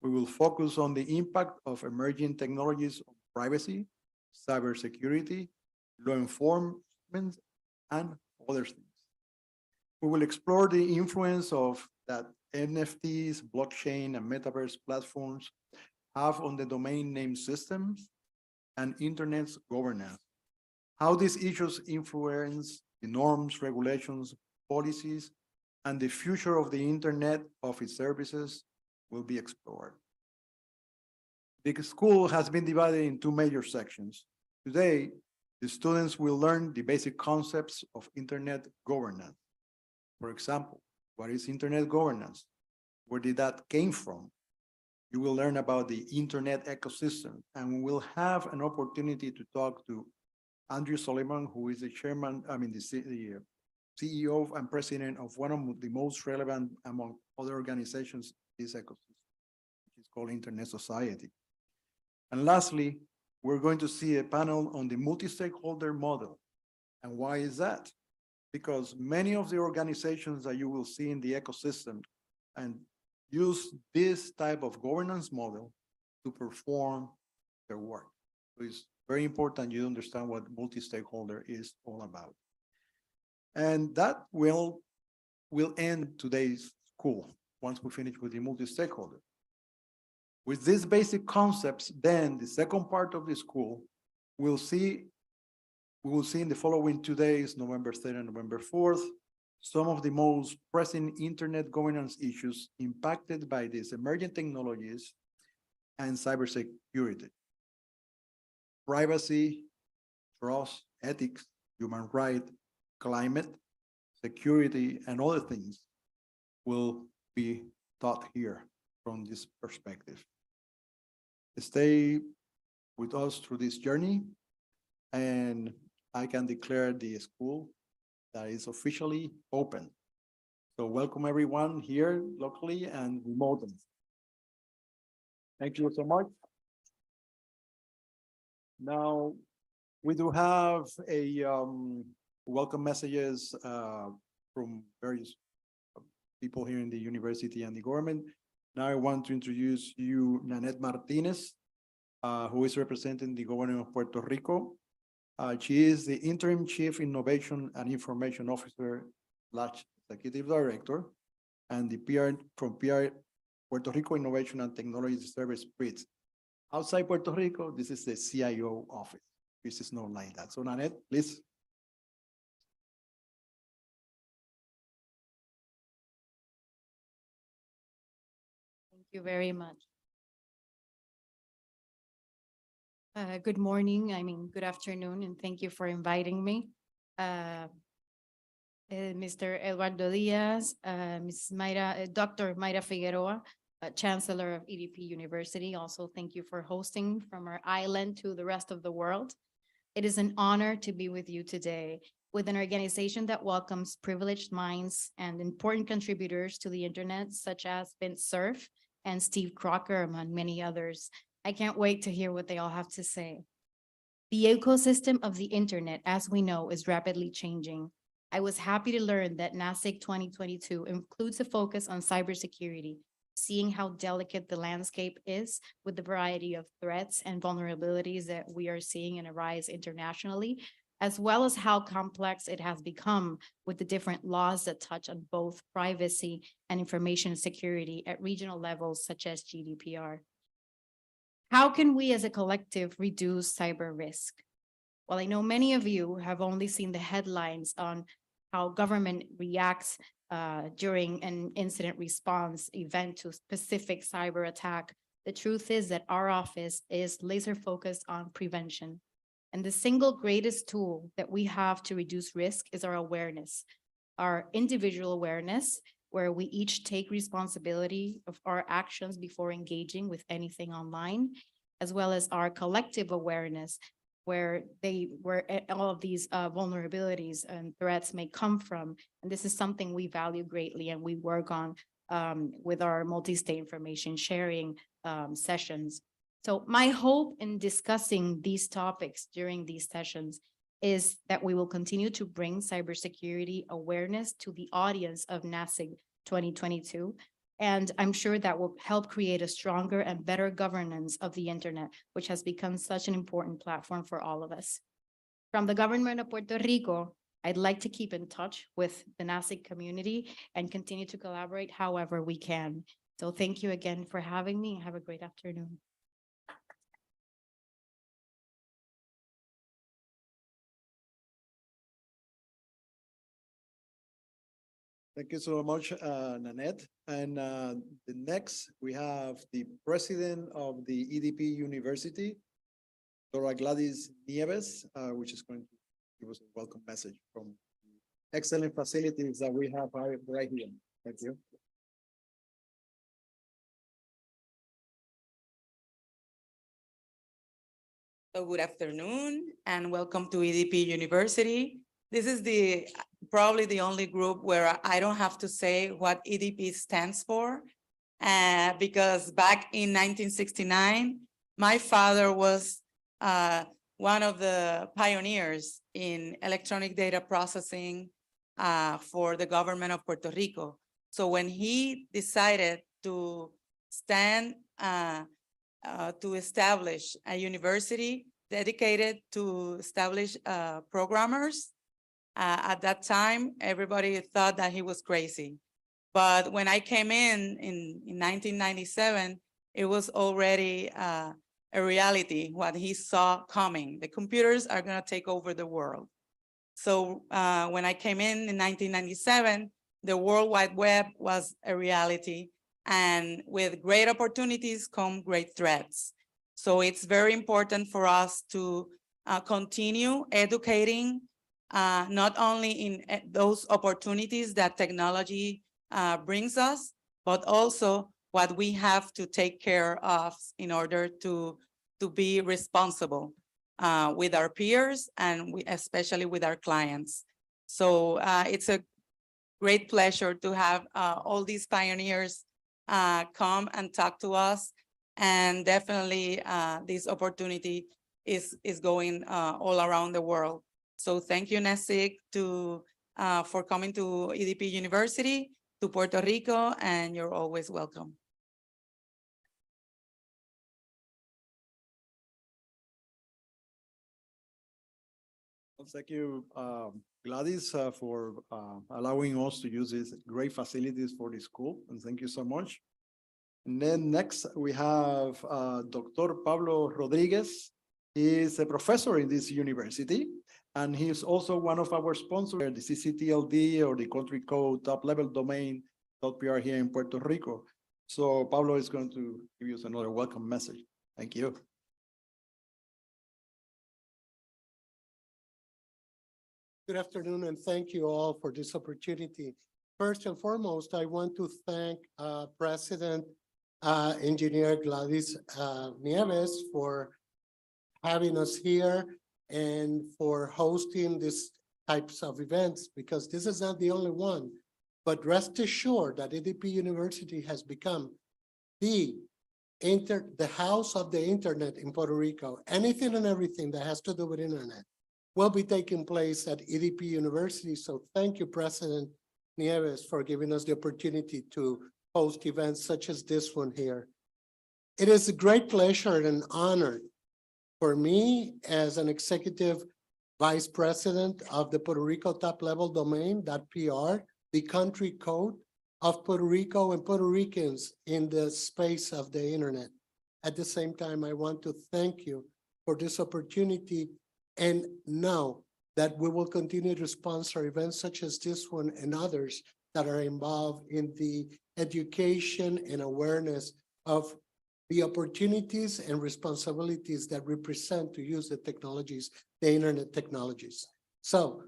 We will focus on the impact of emerging technologies on privacy, cybersecurity, law enforcement, and other things. We will explore the influence of that NFTs, blockchain, and Metaverse platforms have on the domain name systems and Internet's governance, how these issues influence the norms, regulations, policies, and the future of the Internet of its services will be explored. The school has been divided in two major sections. Today, the students will learn the basic concepts of Internet governance. For example, what is Internet governance? Where did that came from? You will learn about the Internet ecosystem, and we will have an opportunity to talk to Andrew Sullivan, who is the CEO and president of one of the most relevant among other organizations in this ecosystem, which is called Internet Society. And lastly, we're going to see a panel on the multi-stakeholder model. And why is that? Because many of the organizations that you will see in the ecosystem and use this type of governance model to perform their work. So it's very important you understand what multi-stakeholder is all about. And that will end today's school once we finish with the multi-stakeholder. With these basic concepts, then the second part of the school, we will see in the following 2 days, November 3rd and November 4th, some of the most pressing Internet governance issues impacted by these emerging technologies and cybersecurity. Privacy, trust, ethics, human rights, climate, security, and other things will be taught here from this perspective. Stay with us through this journey, and I can declare the school that is officially open. So welcome everyone here locally and remotely. Thank you so much. Now, we do have a welcome messages from various people here in the university and the government. Now I want to introduce you Nanette Martinez, who is representing the government of Puerto Rico. She is the Interim Chief Innovation and Information Officer / Executive Director, and the PR Puerto Rico Innovation and Technology Service PRITS. Outside Puerto Rico, this is the CIO office. This is not like that. So Nanette, please. Thank you very much. Good morning, good afternoon, and thank you for inviting me. Mr. Eduardo Diaz, Ms. Dr. Mayra Figueroa, Chancellor of EDP University. Also, thank you for hosting from our island to the rest of the world. It is an honor to be with you today with an organization that welcomes privileged minds and important contributors to the internet, such as Vince Cerf and Steve Crocker, among many others. I can't wait to hear what they all have to say. The ecosystem of the internet, as we know, is rapidly changing. I was happy to learn that NASIG 2022 includes a focus on cybersecurity seeing how delicate the landscape is with the variety of threats and vulnerabilities that we are seeing and arise internationally, as well as how complex it has become with the different laws that touch on both privacy and information security at regional levels, such as GDPR. How can we as a collective reduce cyber risk? Well, I know many of you have only seen the headlines on how government reacts during an incident response event to specific cyber attack. The truth is that our office is laser focused on prevention. And the single greatest tool that we have to reduce risk is our awareness, our individual awareness, where we each take responsibility of our actions before engaging with anything online, as well as our collective awareness, where all of these vulnerabilities and threats may come from. And this is something we value greatly and we work on with our multi-state information sharing sessions. So my hope in discussing these topics during these sessions is that we will continue to bring cybersecurity awareness to the audience of NASIG 2022. And I'm sure that will help create a stronger and better governance of the internet, which has become such an important platform for all of us. From the government of Puerto Rico, I'd like to keep in touch with the NASIG community and continue to collaborate however we can. So thank you again for having me and have a great afternoon. Thank you so much, Nanette. And the next, we have the president of the EDP University, Dora Gladys Nieves, which is going to give us a welcome message from the excellent facilities that we have right here. Thank you. So good afternoon and welcome to EDP University. This is probably the only group where I don't have to say what EDP stands for, because back in 1969, my father was one of the pioneers in electronic data processing for the government of Puerto Rico. So when he decided to to establish a university dedicated to establish programmers, at that time, everybody thought that he was crazy. But when I came in 1997, it was already a reality, what he saw coming. The computers are going to take over the world. So when I came in 1997, the World Wide Web was a reality. And with great opportunities come great threats. So it's very important for us to continue educating not only in those opportunities that technology brings us, but also what we have to take care of in order to be responsible with our peers and especially with our clients. So it's a great pleasure to have all these pioneers come and talk to us. And definitely this opportunity is going all around the world. So thank you, NASIG, for coming to EDP University, to Puerto Rico, and you're always welcome. Well, thank you, Gladys, for allowing us to use these great facilities for the school, and thank you so much. And then next we have Dr. Pablo Rodriguez. He is a professor in this university, and he is also one of our sponsors, the CCTLD, or the country code top level domain .pr here in Puerto Rico. So Pablo is going to give us another welcome message. Thank you. Good afternoon, and thank you all for this opportunity. First and foremost, I want to thank President Engineer Gladys Nieves for having us here and for hosting these types of events, because this is not the only one. But rest assured that EDP University has become the house of the internet in Puerto Rico. Anything and everything that has to do with internet will be taking place at EDP University. So thank you, President Nieves, for giving us the opportunity to host events such as this one here. It is a great pleasure and honor for me as an executive vice president of the Puerto Rico top level domain, .PR, the country code of Puerto Rico and Puerto Ricans in the space of the internet. At the same time, I want to thank you for this opportunity and know that we will continue to sponsor events such as this one and others that are involved in the education and awareness of the opportunities and responsibilities that we present to use the technologies, the internet technologies. So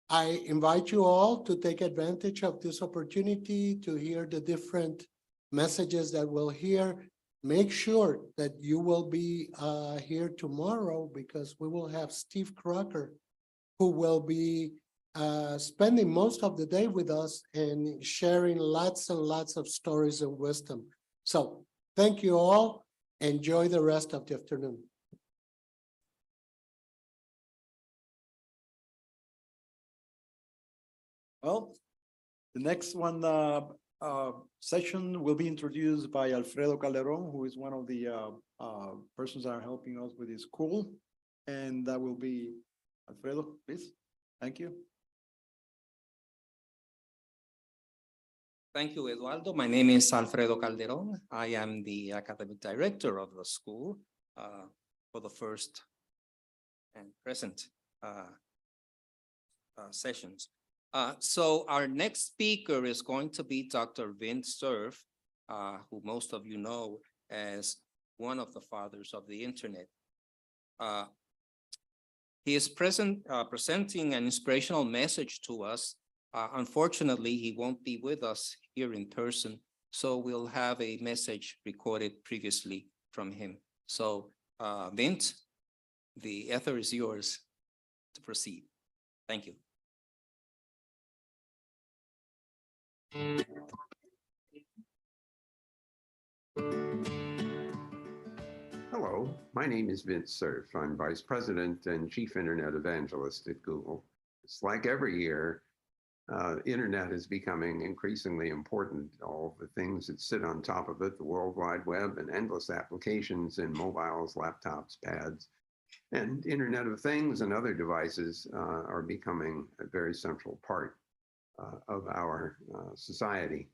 I invite you all to take advantage of this opportunity to hear the different messages that we'll hear. Make sure that you will be here tomorrow because we will have Steve Crocker, who will be spending most of the day with us and sharing lots and lots of stories and wisdom. So thank you all. Enjoy the rest of the afternoon. Well, the next one session will be introduced by Alfredo Calderon, who is one of the persons that are helping us with this school. And that will be Alfredo, please. Thank you. Thank you, Eduardo. My name is Alfredo Calderon. I am the academic director of the school for the first and present sessions. So our next speaker is going to be Dr. Vince Cerf, who most of you know as one of the fathers of the internet. He is presenting an inspirational message to us. Unfortunately, he won't be with us here in person, so we'll have a message recorded previously from him. So, Vince, the ether is yours to proceed. Thank you. Hello, my name is Vince Cerf. I'm Vice President and Chief Internet Evangelist at Google. It's like every year, internet is becoming increasingly important. All the things that sit on top of it, the World Wide Web and endless applications in mobiles, laptops, pads, and Internet of Things and other devices are becoming a very central part of our society.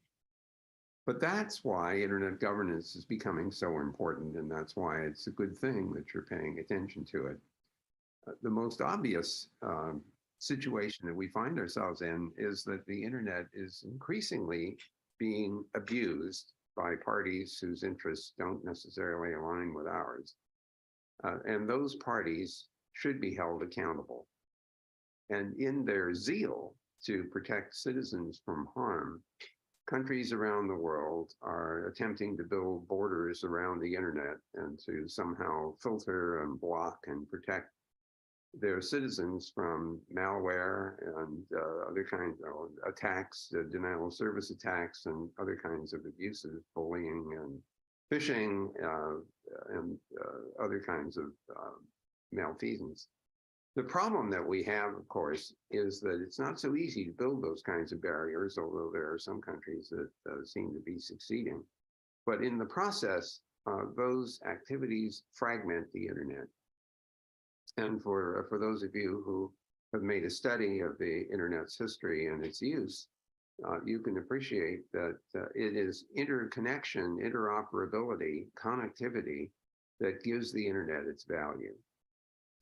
But that's why internet governance is becoming so important, and that's why it's a good thing that you're paying attention to it. The most obvious situation that we find ourselves in is that the internet is increasingly being abused by parties whose interests don't necessarily align with ours. And those parties should be held accountable. And in their zeal to protect citizens from harm, countries around the world are attempting to build borders around the internet and to somehow filter and block and protect their citizens from malware and other kinds of attacks, denial of service attacks, and other kinds of abuses, bullying and phishing, and other kinds of malfeasance. The problem that we have, of course, is that it's not so easy to build those kinds of barriers, although there are some countries that seem to be succeeding. But in the process, those activities fragment the internet. And for those of you who have made a study of the internet's history and its use, you can appreciate that it is interconnection, interoperability, connectivity that gives the internet its value.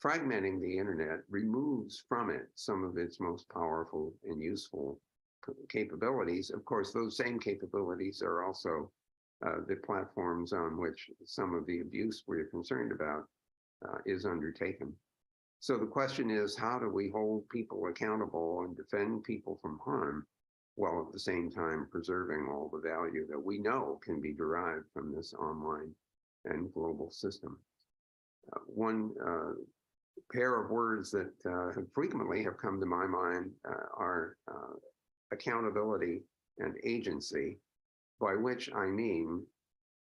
Fragmenting the internet removes from it some of its most powerful and useful capabilities. Of course, those same capabilities are also the platforms on which some of the abuse we're concerned about is undertaken. So the question is, how do we hold people accountable and defend people from harm, while at the same time preserving all the value that we know can be derived from this online and global system? One pair of words that frequently have come to my mind are accountability and agency, by which I mean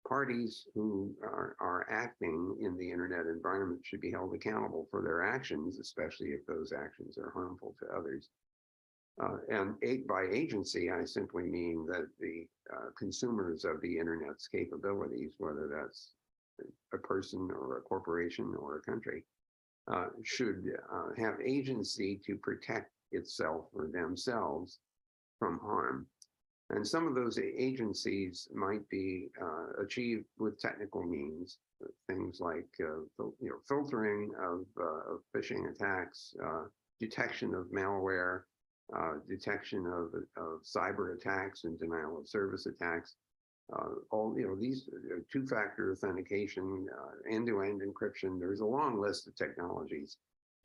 parties who are acting in the internet environment should be held accountable for their actions, especially if those actions are harmful to others. And by agency, I simply mean that the consumers of the internet's capabilities, whether that's a person or a corporation or a country, should have agency to protect itself or themselves from harm. And some of those agencies might be achieved with technical means, things like filtering of phishing attacks, detection of malware, detection of cyber attacks and denial of service attacks. All these two-factor authentication, end-to-end encryption. There's a long list of technologies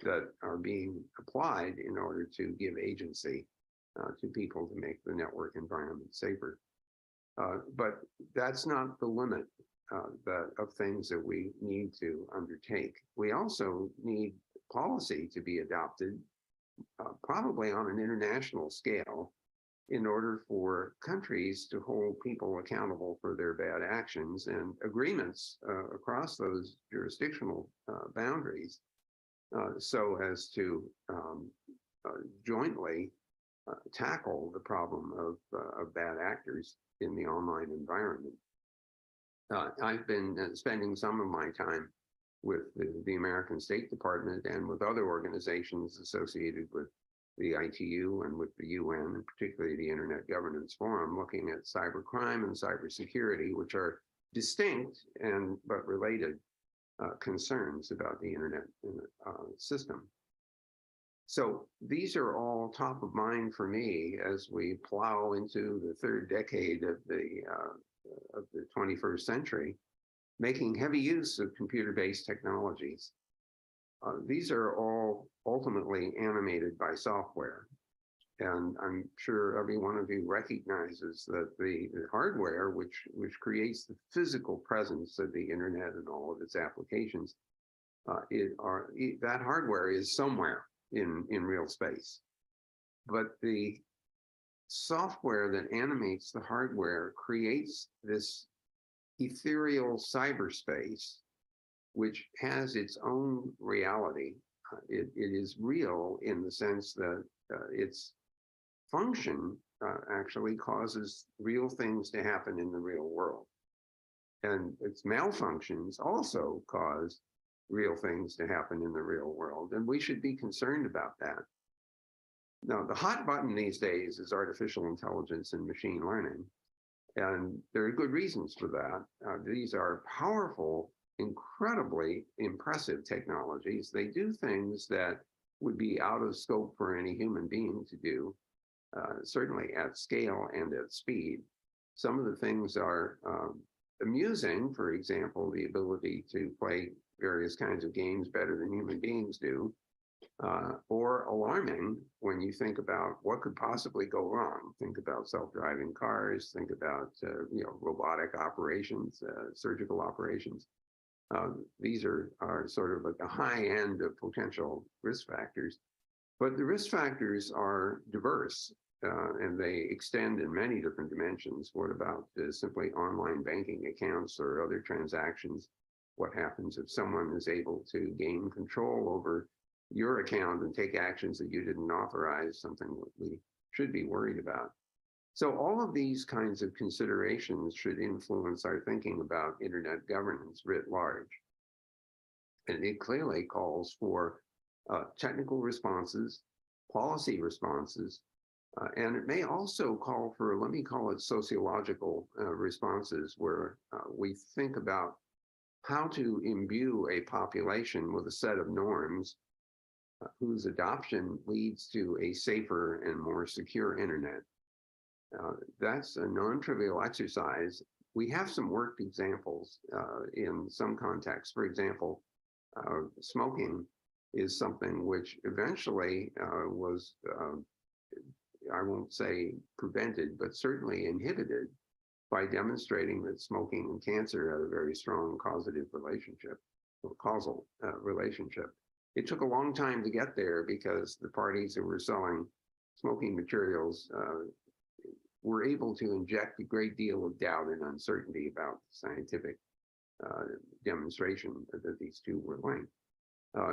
that are being applied in order to give agency to people to make the network environment safer. But that's not the limit of things that we need to undertake. We also need policy to be adopted, probably on an international scale, in order for countries to hold people accountable for their bad actions, and agreements across those jurisdictional boundaries so as to jointly tackle the problem of bad actors in the online environment. I've been spending some of my time with the American State Department and with other organizations associated with the ITU and with the UN, and particularly the Internet Governance Forum, looking at cybercrime and cybersecurity, which are distinct but related concerns about the Internet system. So these are all top of mind for me as we plow into the third decade of the 21st century, making heavy use of computer-based technologies. These are all ultimately animated by software. And I'm sure every one of you recognizes that the hardware, which creates the physical presence of the internet and all of its applications, that hardware is somewhere in real space. But the software that animates the hardware creates this ethereal cyberspace, which has its own reality. It is real in the sense that its function actually causes real things to happen in the real world. And its malfunctions also cause real things to happen in the real world. And we should be concerned about that. Now, the hot button these days is artificial intelligence and machine learning. And there are good reasons for that. These are powerful, incredibly impressive technologies. They do things that would be out of scope for any human being to do, certainly at scale and at speed. Some of the things are amusing, for example, the ability to play various kinds of games better than human beings do, or alarming when you think about what could possibly go wrong. Think about self-driving cars, think about robotic operations, surgical operations. These are sort of at the high end of potential risk factors, but the risk factors are diverse and they extend in many different dimensions. What about simply online banking accounts or other transactions? What happens if someone is able to gain control over your account and take actions that you didn't authorize, something that we should be worried about? So all of these kinds of considerations should influence our thinking about internet governance writ large. And it clearly calls for technical responses, policy responses, and it may also call for, let me call it sociological responses, where we think about how to imbue a population with a set of norms whose adoption leads to a safer and more secure internet. That's a non-trivial exercise. We have some worked examples in some contexts. For example, smoking is something which eventually was, I won't say prevented, but certainly inhibited by demonstrating that smoking and cancer had a very strong causative relationship, or causal relationship. It took a long time to get there because the parties who were selling smoking materials were able to inject a great deal of doubt and uncertainty about the scientific demonstration that these two were linked.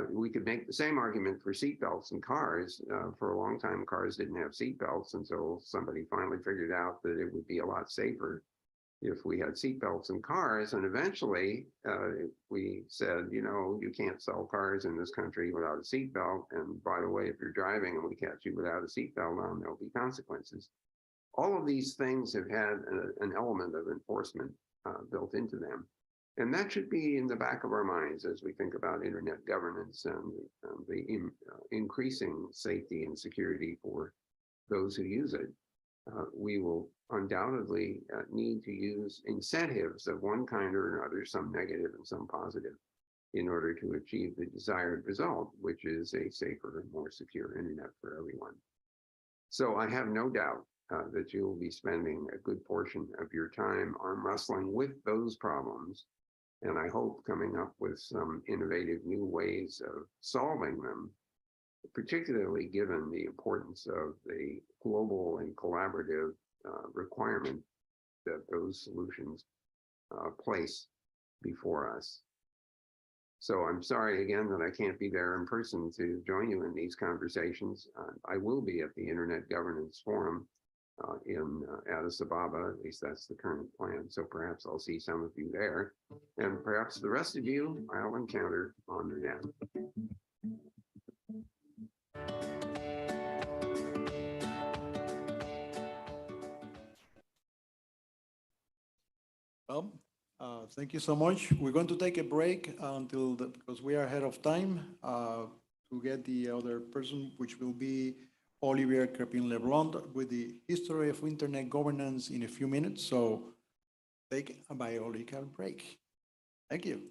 We could make the same argument for seatbelts in cars. For a long time, cars didn't have seatbelts until somebody finally figured out that it would be a lot safer if we had seatbelts in cars. And eventually, we said, you know, you can't sell cars in this country without a seatbelt. And by the way, if you're driving and we catch you without a seatbelt on, there'll be consequences. All of these things have had an element of enforcement built into them. And that should be in the back of our minds as we think about internet governance and the increasing safety and security for those who use it. We will undoubtedly need to use incentives of one kind or another, some negative and some positive, in order to achieve the desired result, which is a safer and more secure internet for everyone. So I have no doubt that you will be spending a good portion of your time arm wrestling with those problems, and I hope coming up with some innovative new ways of solving them, particularly given the importance of the global and collaborative requirement that those solutions place before us. So I'm sorry again that I can't be there in person to join you in these conversations. I will be at the Internet Governance Forum in Addis Ababa, at least that's the current plan. So perhaps I'll see some of you there, and perhaps the rest of you I'll encounter on the net. Well, thank you so much. We're going to take a break because we are ahead of time to get the other person, which will be Olivier Crepin-Leblond with the history of internet governance in a few minutes. So take a biological break. Thank you.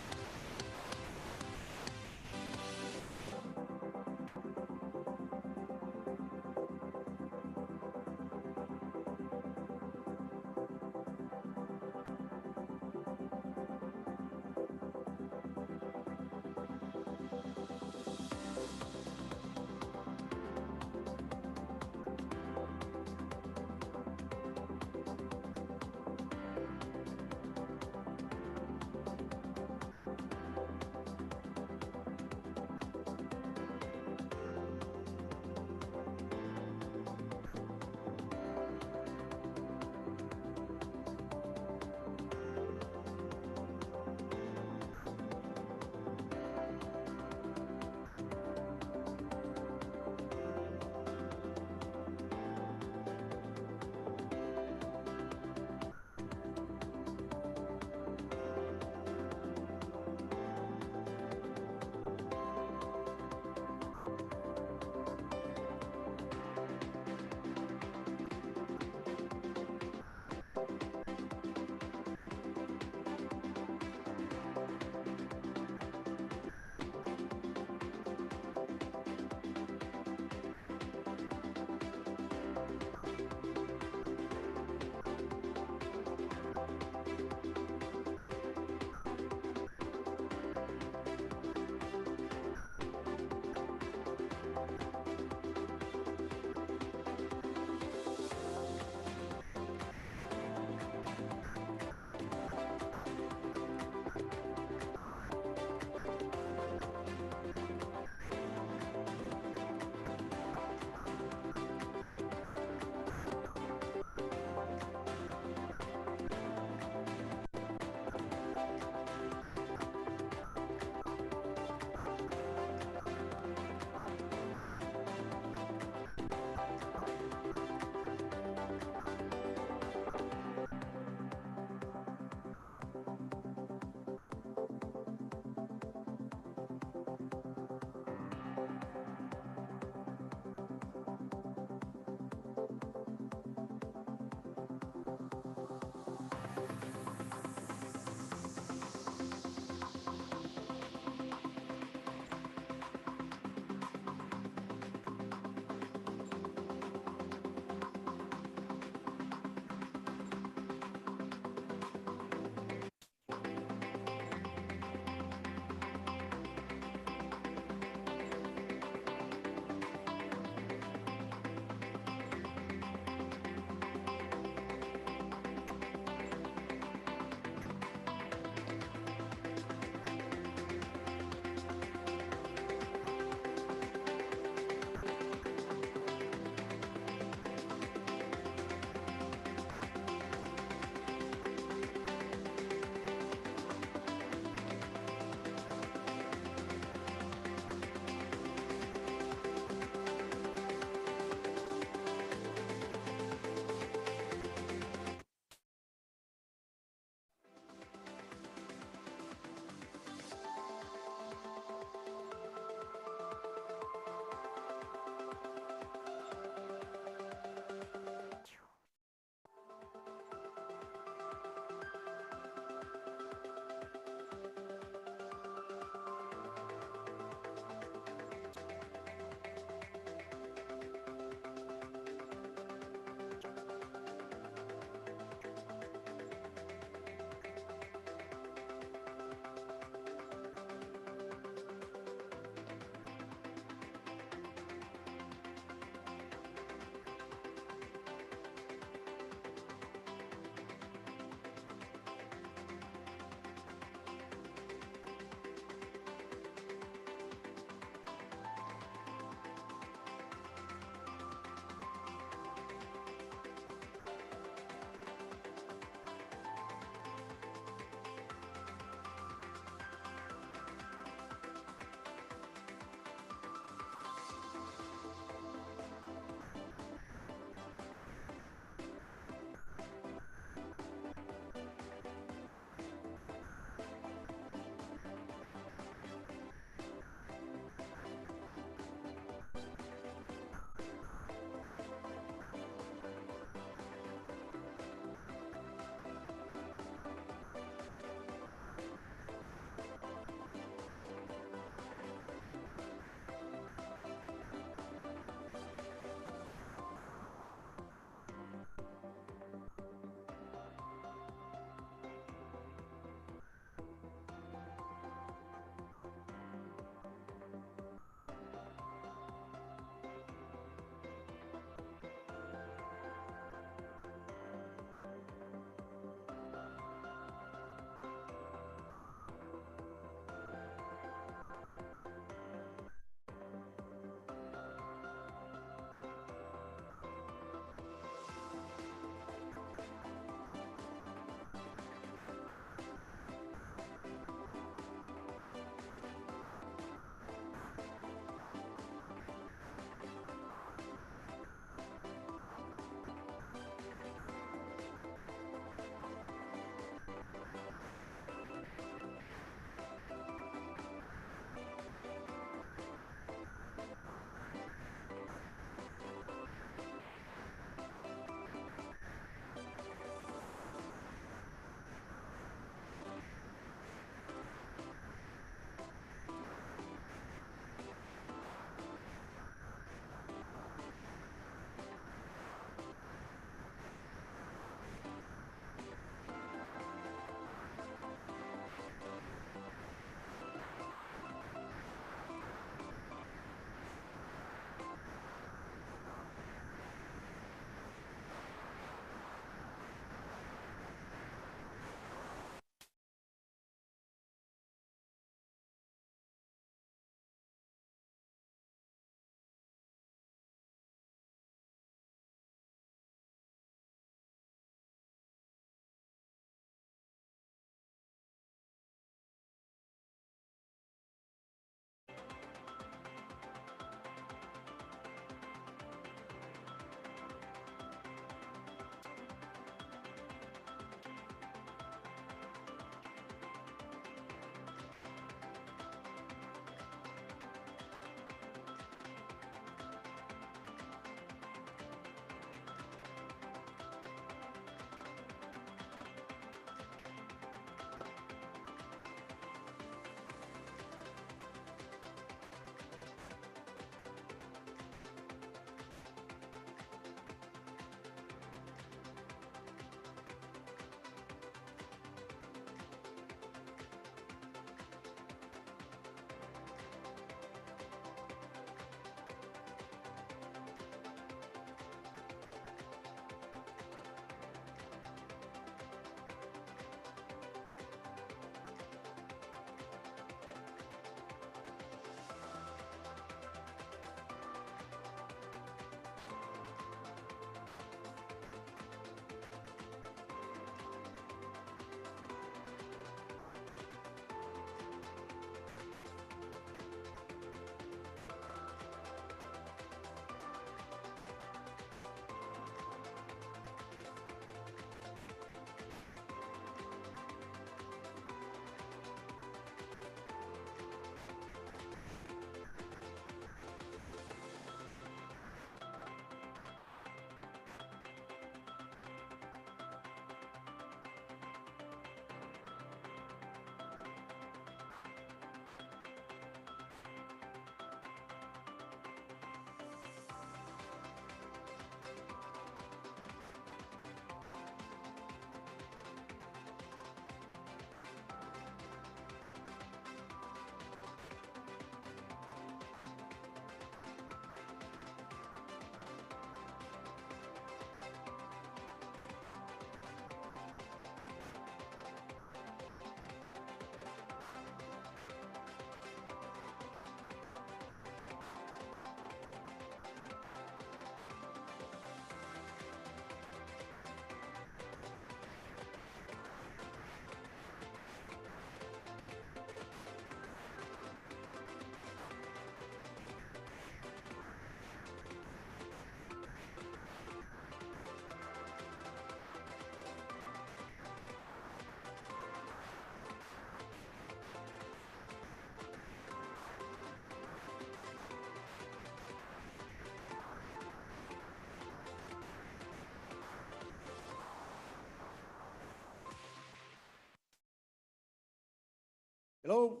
Hello,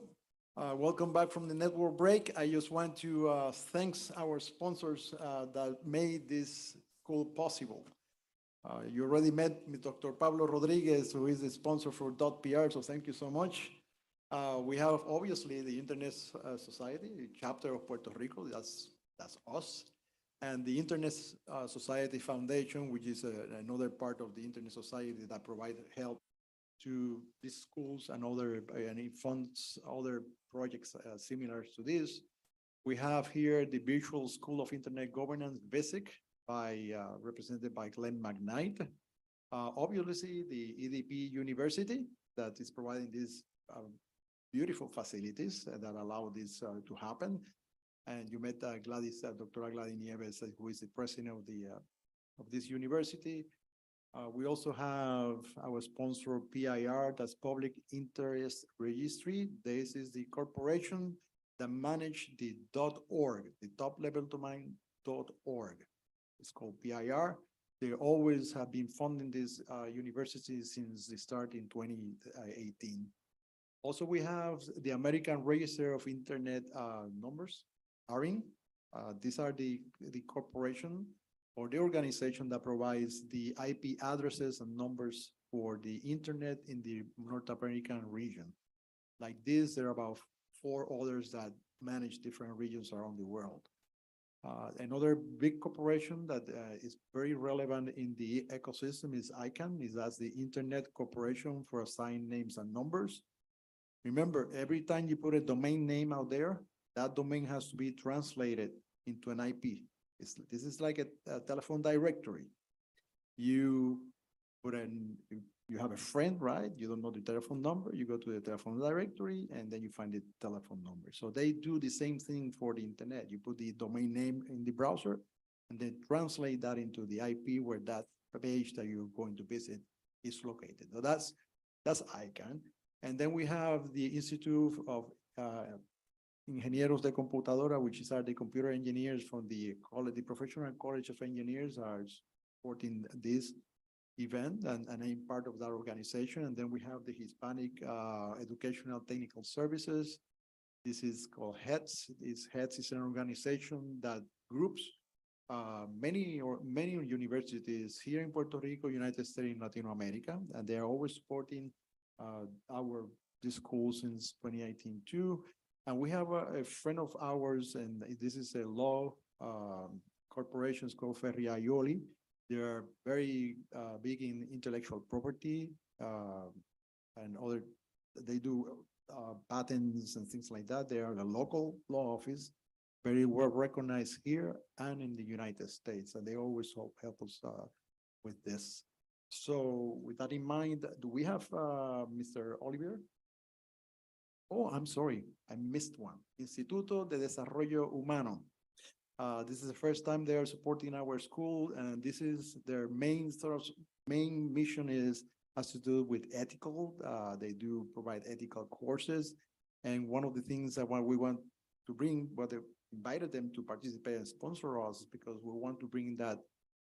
welcome back from the network break. I just want to thank our sponsors that made this school possible. You already met with Dr. Pablo Rodriguez, who is the sponsor for .PR, so thank you so much. We have obviously the Internet Society, the chapter of Puerto Rico, that's us, and the Internet Society Foundation, which is another part of the Internet Society that provides help to these schools and other and funds other projects similar to this. We have here the Virtual School of Internet Governance, VISIC, represented by Glenn McKnight. Obviously, the EDP University that is providing these beautiful facilities that allow this to happen. And you met Gladys, Dr. Gladys Nieves, who is the president of this university. We also have our sponsor PIR, that's Public Interest Registry. This is the corporation that manage the .org, the top level domain .org. It's called PIR. They always have been funding this university since they started in 2018. Also, we have the American Register of Internet Numbers, ARIN. These are the corporation or the organization that provides the IP addresses and numbers for the internet in the North American region. Like this, there are about 4 others that manage different regions around the world. Another big corporation that is very relevant in the ecosystem is ICANN, that's the Internet Corporation for Assigned Names and Numbers. Remember, every time you put a domain name out there, that domain has to be translated into an IP. This is like a telephone directory. You have a friend, right? You don't know the telephone number. You go to the telephone directory, and then you find the telephone number. So they do the same thing for the internet. You put the domain name in the browser, and then translate that into the IP where that page that you're going to visit is located. So that's ICANN. And then we have the Institute of Ingenieros de Computadora, which are the computer engineers from the college, the Professional College of Engineers are supporting this event, and I'm part of that organization. And then we have the Hispanic Educational Technical Services. This is called HETS. HETS is an organization that groups many universities here in Puerto Rico, United States, and Latin America, and they are always supporting these schools since 2018 too. And we have a friend of ours, and this is a law corporation called Ferriaioli. They're very big in intellectual property and other, they do patents and things like that. They are a local law office, very well recognized here and in the United States, and they always help us with this. So with that in mind, do we have Mr. Oliver? Oh, I'm sorry, I missed one. Instituto de Desarrollo Humano. This is the first time they are supporting our school, and this is their main mission has to do with ethical. They do provide ethical courses, and one of the things that we want to bring, they invited them to participate and sponsor us, because we want to bring that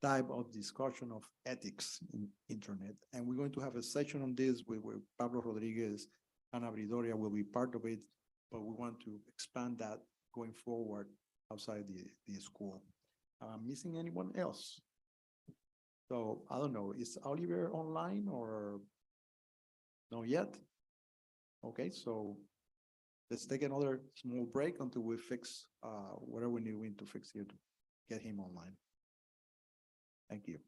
type of discussion of ethics in internet. And we're going to have a session on this where Pablo Rodriguez and Abridoria will be part of it, but we want to expand that going forward outside the school. Missing anyone else? So I don't know, is Oliver online or not yet? Okay, so let's take another small break until we fix whatever we need to fix here to get him online. Thank you.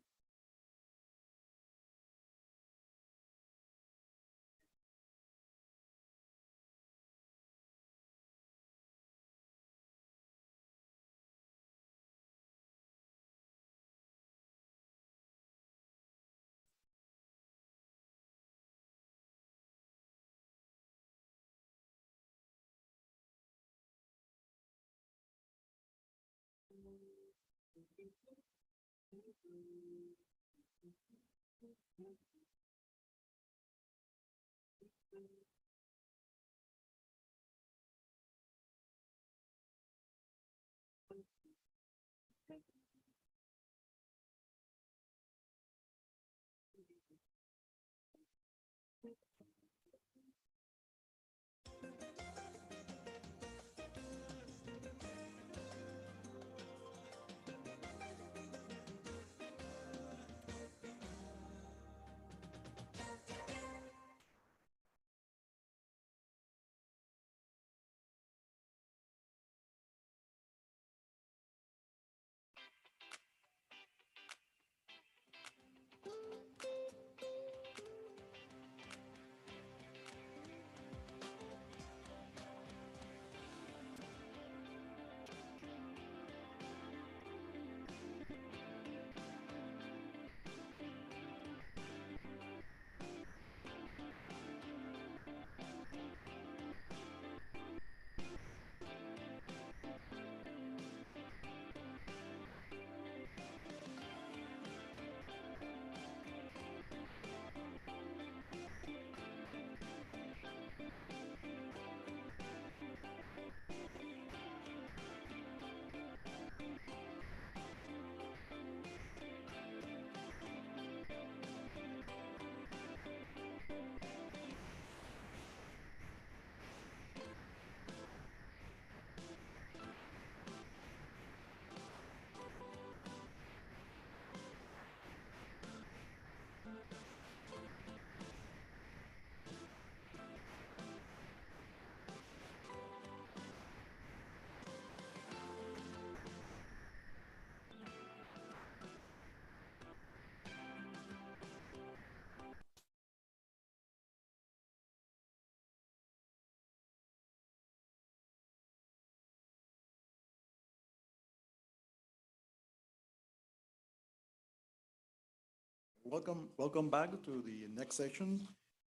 Welcome back to the next section.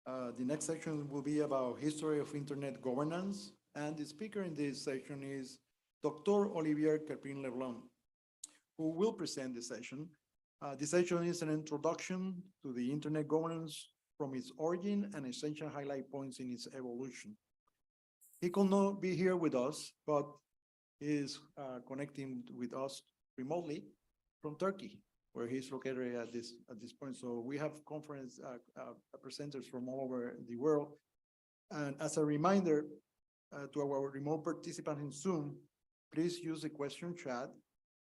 The next section will be about history of internet governance, and the speaker in this section is Dr. Olivier Crespin-Leblond, who will present the session. The session is an introduction to the internet governance from its origin and essential highlight points in its evolution. He could not be here with us, but is connecting with us remotely from Turkey, where he's located at this point. So we have conference presenters from all over the world. And as a reminder to our remote participants in Zoom, please use the question chat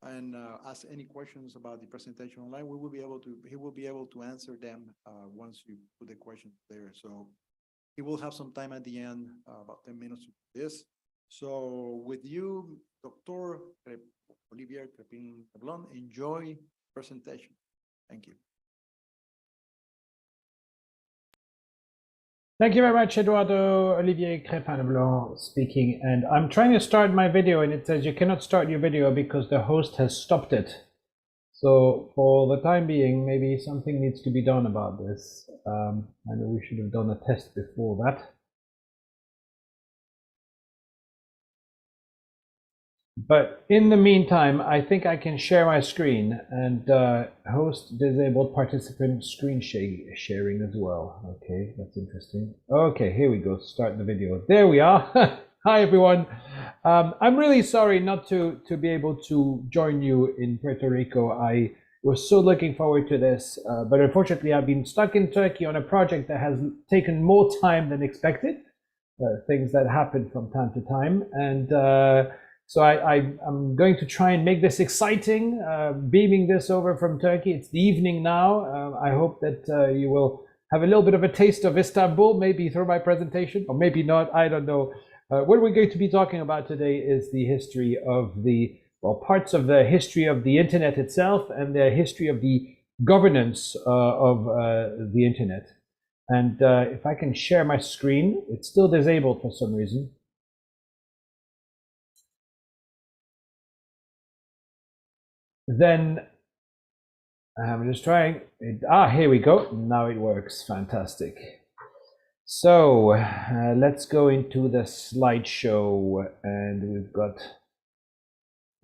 and ask any questions about the presentation online. He will be able to answer them once you put the question there. So he will have some time at the end, about 10 minutes to this. So with you, Dr. Olivier Crespin-Leblond, enjoy presentation. Thank you. Thank you very much, Eduardo. Olivier Crespin-Leblond speaking, and I'm trying to start my video and it says you cannot start your video because the host has stopped it. So for the time being, maybe something needs to be done about this. I know we should have done a test before that. But in the meantime, I think I can share my screen and host disabled participant screen sharing as well. Okay, that's interesting. Okay, here we go. Start the video. There we are. Hi, everyone. I'm really sorry not to be able to join you in Puerto Rico. I was so looking forward to this, but unfortunately, I've been stuck in Turkey on a project that has taken more time than expected. Things that happen from time to time, and so I'm going to try and make this exciting, beaming this over from Turkey. It's the evening now. I hope that you will have a little bit of a taste of Istanbul, maybe through my presentation, or maybe not, I don't know. What we're going to be talking about today is the history of parts of the history of the internet itself and the history of the governance of the internet. And if I can share my screen, it's still disabled for some reason. Then I'm just trying it. Here we go. Now it works. Fantastic. So let's go into the slideshow, and we've got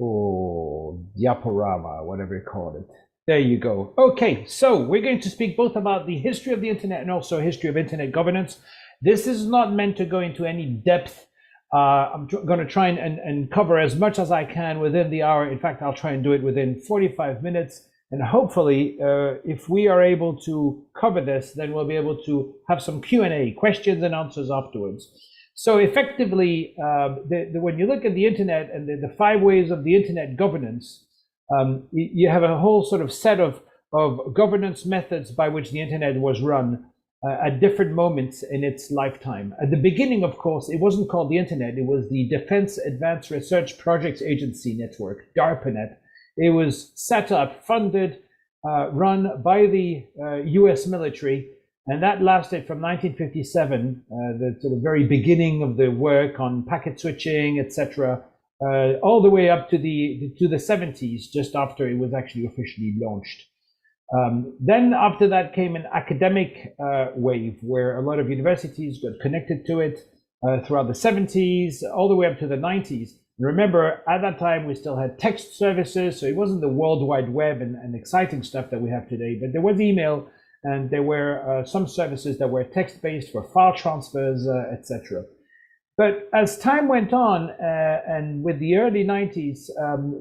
diaporama, whatever you call it. There you go. Okay, so we're going to speak both about the history of the internet and also history of internet governance. This is not meant to go into any depth. I'm going to try and cover as much as I can within the hour. In fact, I'll try and do it within 45 minutes. And hopefully, if we are able to cover this, then we'll be able to have some Q&A, questions and answers afterwards. So effectively, when you look at the internet and the 5 ways of the internet governance, you have a whole sort of set of governance methods by which the internet was run at different moments in its lifetime. At the beginning, of course, it wasn't called the internet. It was the Defense Advanced Research Projects Agency Network, DARPANET. It was set up, funded, run by the US military, and that lasted from 1957, the sort of very beginning of the work on packet switching, etc., all the way up to the 70s, just after it was actually officially launched. Then after that came an academic wave where a lot of universities got connected to it throughout the 70s, all the way up to the 90s. Remember, at that time, we still had text services, so it wasn't the World Wide Web and exciting stuff that we have today, but there was email, and there were some services that were text-based for file transfers, etc. But as time went on, and with the early 90s,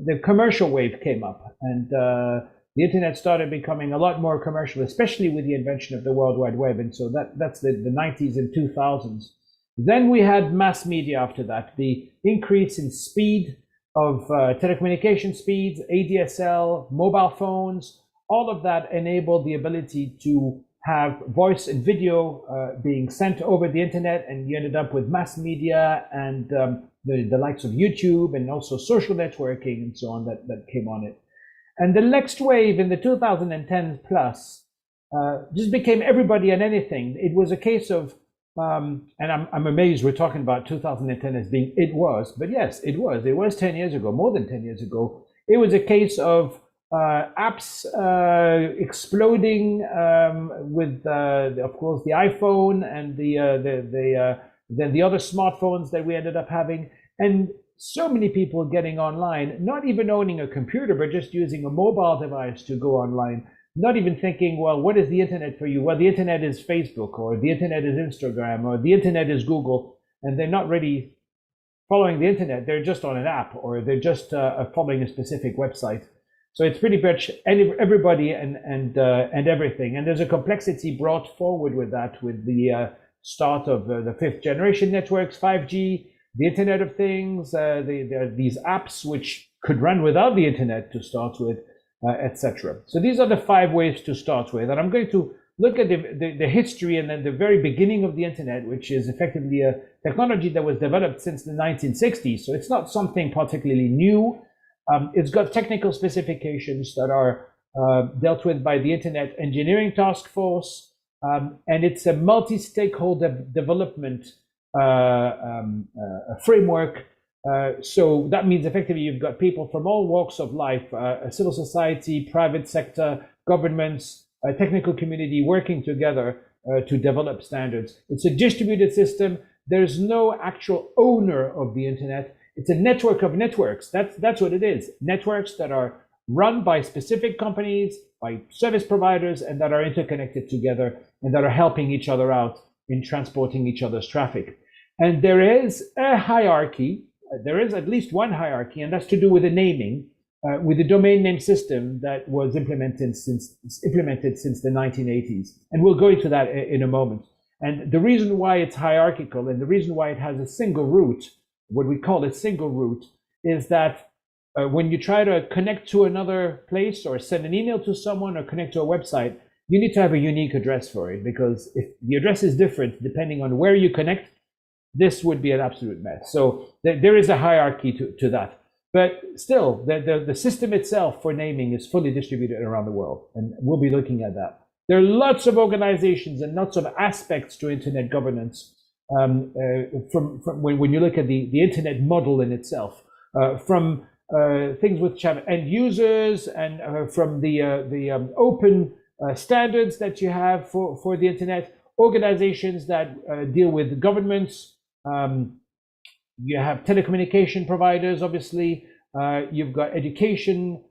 the commercial wave came up, and the internet started becoming a lot more commercial, especially with the invention of the World Wide Web. And so that's the 90s and 2000s. Then we had mass media after that, the increase in speed of telecommunication speeds, ADSL, mobile phones, all of that enabled the ability to have voice and video being sent over the internet, and you ended up with mass media and the likes of YouTube and also social networking and so on that came on it. And the next wave in the 2010 plus just became everybody and anything. It was a case of, and I'm amazed we're talking about 2010 as being it was, but yes, it was 10 years ago, more than 10 years ago. It was a case of apps exploding with, of course, the iPhone and then the other smartphones that we ended up having, and so many people getting online, not even owning a computer, but just using a mobile device to go online, not even thinking, well, what is the internet for you? Well, the internet is Facebook, or the internet is Instagram, or the internet is Google, and they're not really following the internet. They're just on an app, or they're just following a specific website. So it's pretty much everybody and everything. And there's a complexity brought forward with that, with the start of the 5th generation networks, 5G, the Internet of Things. There are these apps which could run without the internet to start with, etc. So these are the 5 ways to start with. And I'm going to look at the history and then the very beginning of the internet, which is effectively a technology that was developed since the 1960s. So it's not something particularly new. It's got technical specifications that are dealt with by the Internet Engineering Task Force, and it's a multi-stakeholder development framework. So that means effectively you've got people from all walks of life, civil society, private sector, governments, technical community working together to develop standards. It's a distributed system. There's no actual owner of the internet. It's a network of networks. That's what it is. Networks that are run by specific companies, by service providers, and that are interconnected together and that are helping each other out in transporting each other's traffic. And there is a hierarchy. There is at least one hierarchy, and that's to do with the naming, with the domain name system that was implemented since the 1980s. And we'll go into that in a moment. And the reason why it's hierarchical and the reason why it has a single root, what we call a single root, is that when you try to connect to another place or send an email to someone or connect to a website, you need to have a unique address for it, because if the address is different depending on where you connect, this would be an absolute mess. So there is a hierarchy to that. But still, the system itself for naming is fully distributed around the world, and we'll be looking at that. There are lots of organizations and lots of aspects to internet governance from when you look at the internet model in itself, from things which have end users, and from the open standards that you have for the internet, organizations that deal with governments. You have telecommunication providers, obviously. You've got education.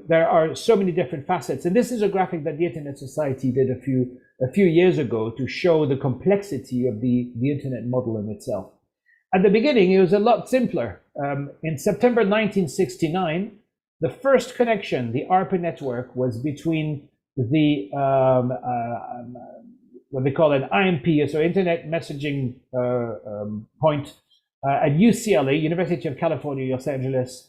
There are so many different facets. And this is a graphic that the Internet Society did a few years ago to show the complexity of the internet model in itself. At the beginning, it was a lot simpler. In September 1969, the first connection, the ARPA network, was between the what they call an IMP, so Internet Messaging Point, at UCLA, University of California, Los Angeles,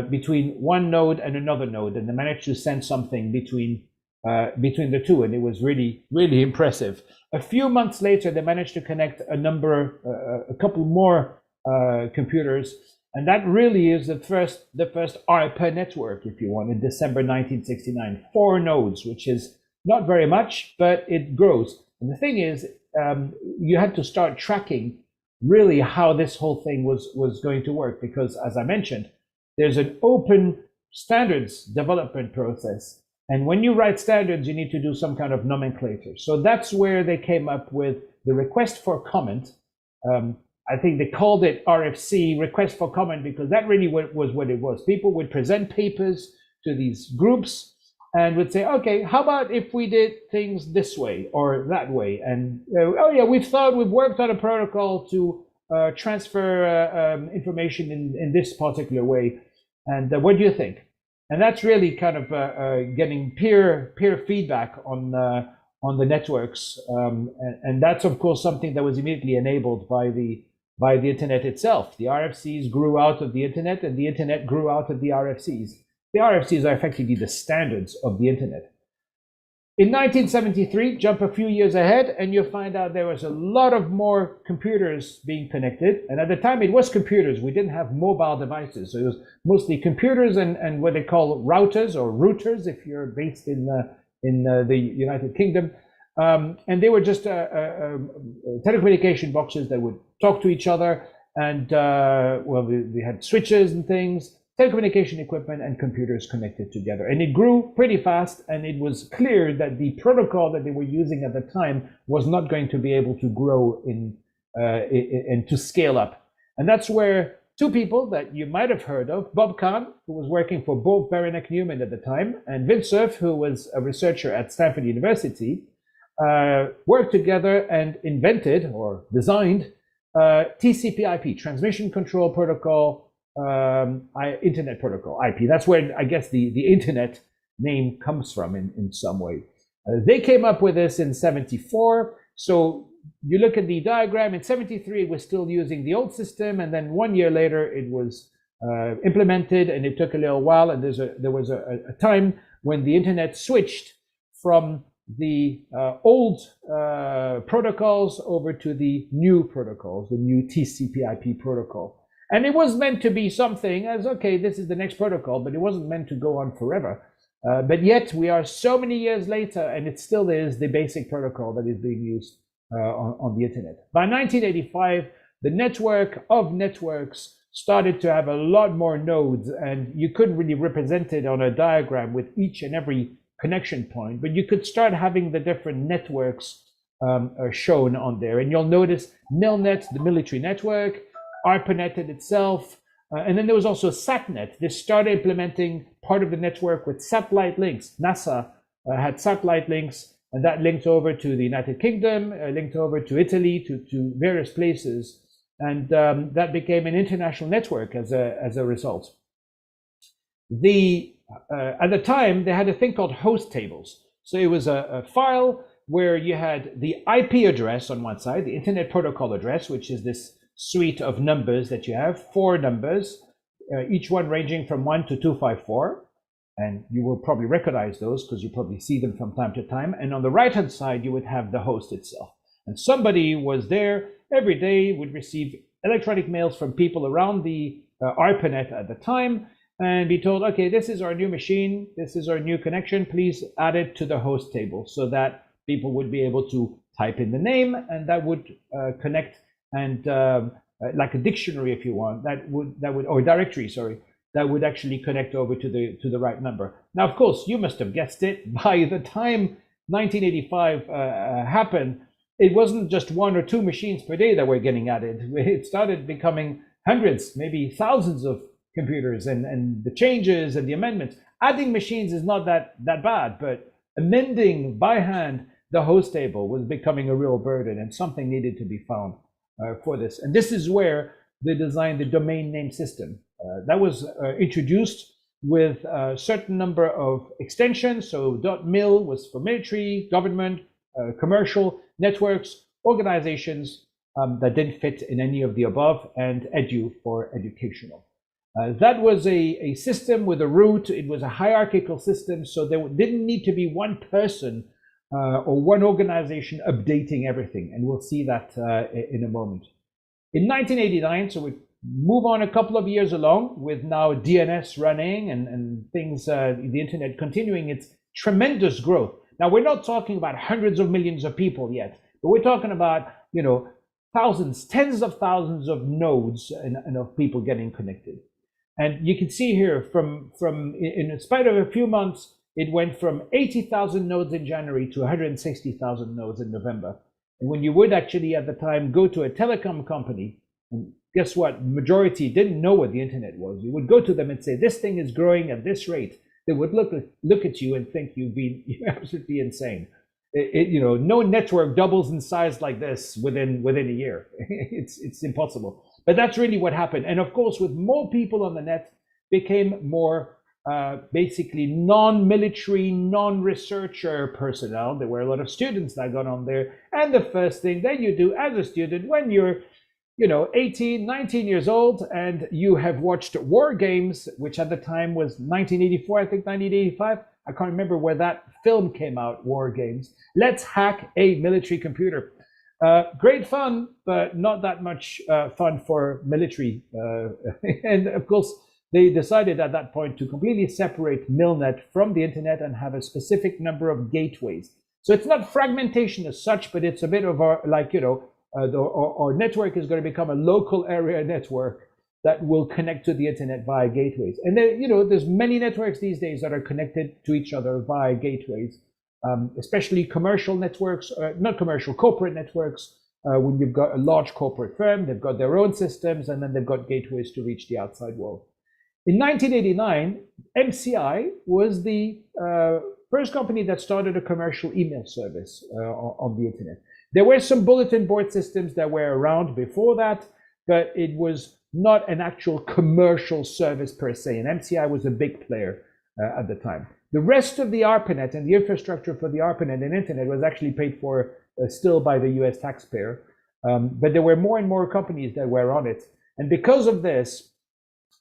between one node and another node, and they managed to send something between the two, and it was really, really impressive. A few months later, they managed to connect a couple more computers, and that really is the first ARPA network, if you want, in December 1969. 4 nodes, which is not very much, but it grows. And the thing is, you had to start tracking really how this whole thing was going to work, because, as I mentioned, there's an open standards development process. And when you write standards, you need to do some kind of nomenclature. So that's where they came up with the request for comment. I think they called it RFC, request for comment, because that really was what it was. People would present papers to these groups and would say, okay, how about if we did things this way or that way? And oh yeah, we've worked on a protocol to transfer information in this particular way. And what do you think? And that's really kind of getting peer feedback on the networks. And that's, of course, something that was immediately enabled by the internet itself. The RFCs grew out of the internet, and the internet grew out of the RFCs. The RFCs are effectively the standards of the internet. In 1973, jump a few years ahead, and you'll find out there was a lot of more computers being connected. And at the time, it was computers. We didn't have mobile devices. So it was mostly computers and what they call routers or routers, if you're based in the United Kingdom. And they were just telecommunication boxes that would talk to each other. And well, we had switches and things. telecommunication equipment and computers connected together. And it grew pretty fast, and it was clear that the protocol that they were using at the time was not going to be able to grow and to scale up. And that's where two people that you might have heard of, Bob Kahn, who was working for Bob Beranek Newman at the time, and Vint Cerf, who was a researcher at Stanford University, worked together and invented or designed TCP/IP, Transmission Control Protocol, Internet Protocol, IP. That's where I guess the Internet name comes from in some way. They came up with this in 74. So you look at the diagram, in 73, it was still using the old system. And then 1 year later, it was implemented, and it took a little while. And there was a time when the Internet switched from the old protocols over to the new protocols, the new TCP/IP protocol. And it was meant to be something as, okay, this is the next protocol, but it wasn't meant to go on forever. But yet we are so many years later, and it still is the basic protocol that is being used on the Internet. By 1985, the network of networks started to have a lot more nodes, and you couldn't really represent it on a diagram with each and every connection point, but you could start having the different networks shown on there. And you'll notice Milnet, the military network, ARPANET itself, and then there was also SatNet. This started implementing part of the network with satellite links. NASA had satellite links, and that linked over to the United Kingdom, linked over to Italy, to various places, and that became an international network as a result. At the time, they had a thing called host tables. So it was a file where you had the IP address on one side, the Internet Protocol address, which is this suite of numbers that you have, 4 numbers, each one ranging from 1 to 254. And you will probably recognize those because you probably see them from time to time. And on the right-hand side, you would have the host itself. And somebody was there every day, would receive electronic mails from people around the ARPANET at the time, and be told, okay, this is our new machine, this is our new connection, please add it to the host table, so that people would be able to type in the name, and that would connect, and like a dictionary, if you want, that would or directory, sorry, that would actually connect over to the right number. Now, of course, you must have guessed it. By the time 1985 happened, it wasn't just 1 or 2 machines per day that were getting added. It started becoming hundreds, maybe thousands of computers, and the changes and the amendments. Adding machines is not that bad, but amending by hand the host table was becoming a real burden, and something needed to be found for this. And this is where they designed the domain name system. That was introduced with a certain number of extensions. So .mil was for military, government, commercial, networks, organizations that didn't fit in any of the above, and edu for educational. That was a system with a root. It was a hierarchical system, so there didn't need to be one person or one organization updating everything, and we'll see that in a moment. In 1989, so we move on a couple of years along with now DNS running and things, the internet continuing its tremendous growth. Now, we're not talking about hundreds of millions of people yet, but we're talking about, thousands, tens of thousands of nodes and of people getting connected. And you can see here from in spite of a few months, it went from 80,000 nodes in January to 160,000 nodes in November. And when you would actually at the time go to a telecom company, and guess what? Majority didn't know what the internet was. You would go to them and say, this thing is growing at this rate. They would look at you and think you're absolutely insane. No network doubles in size like this within a year. It's impossible. But that's really what happened. And of course, with more people on the net, became more basically non-military, non-researcher personnel. There were a lot of students that got on there. And the first thing that you do as a student when you're 18, 19 years old, and you have watched War Games, which at the time was 1984, I think 1985. I can't remember where that film came out, War Games. Let's hack a military computer. Great fun, but not that much fun for military. And of course, they decided at that point to completely separate Milnet from the internet and have a specific number of gateways. So it's not fragmentation as such, but it's a bit of our network is going to become a local area network, that will connect to the internet via gateways. And there, there's many networks these days that are connected to each other via gateways, especially commercial networks, not commercial, corporate networks. When you've got a large corporate firm, they've got their own systems, and then they've got gateways to reach the outside world. In 1989, MCI was the first company that started a commercial email service on the internet. There were some bulletin board systems that were around before that, but it was not an actual commercial service per se, and MCI was a big player at the time. The rest of the ARPANET and the infrastructure for the ARPANET and internet was actually paid for still by the US taxpayer, but there were more and more companies that were on it. And because of this,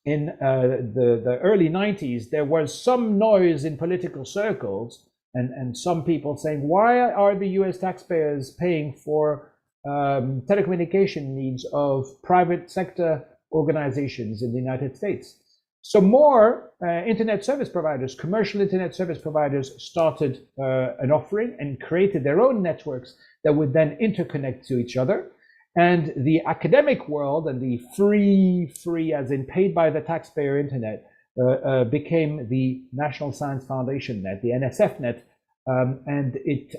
in the early 90s, there was some noise in political circles and some people saying, why are the US taxpayers paying for telecommunication needs of private sector organizations in the United States? So more internet service providers, commercial internet service providers, started an offering and created their own networks that would then interconnect to each other. And the academic world and the free as in paid by the taxpayer internet became the National Science Foundation net, the NSF net, and it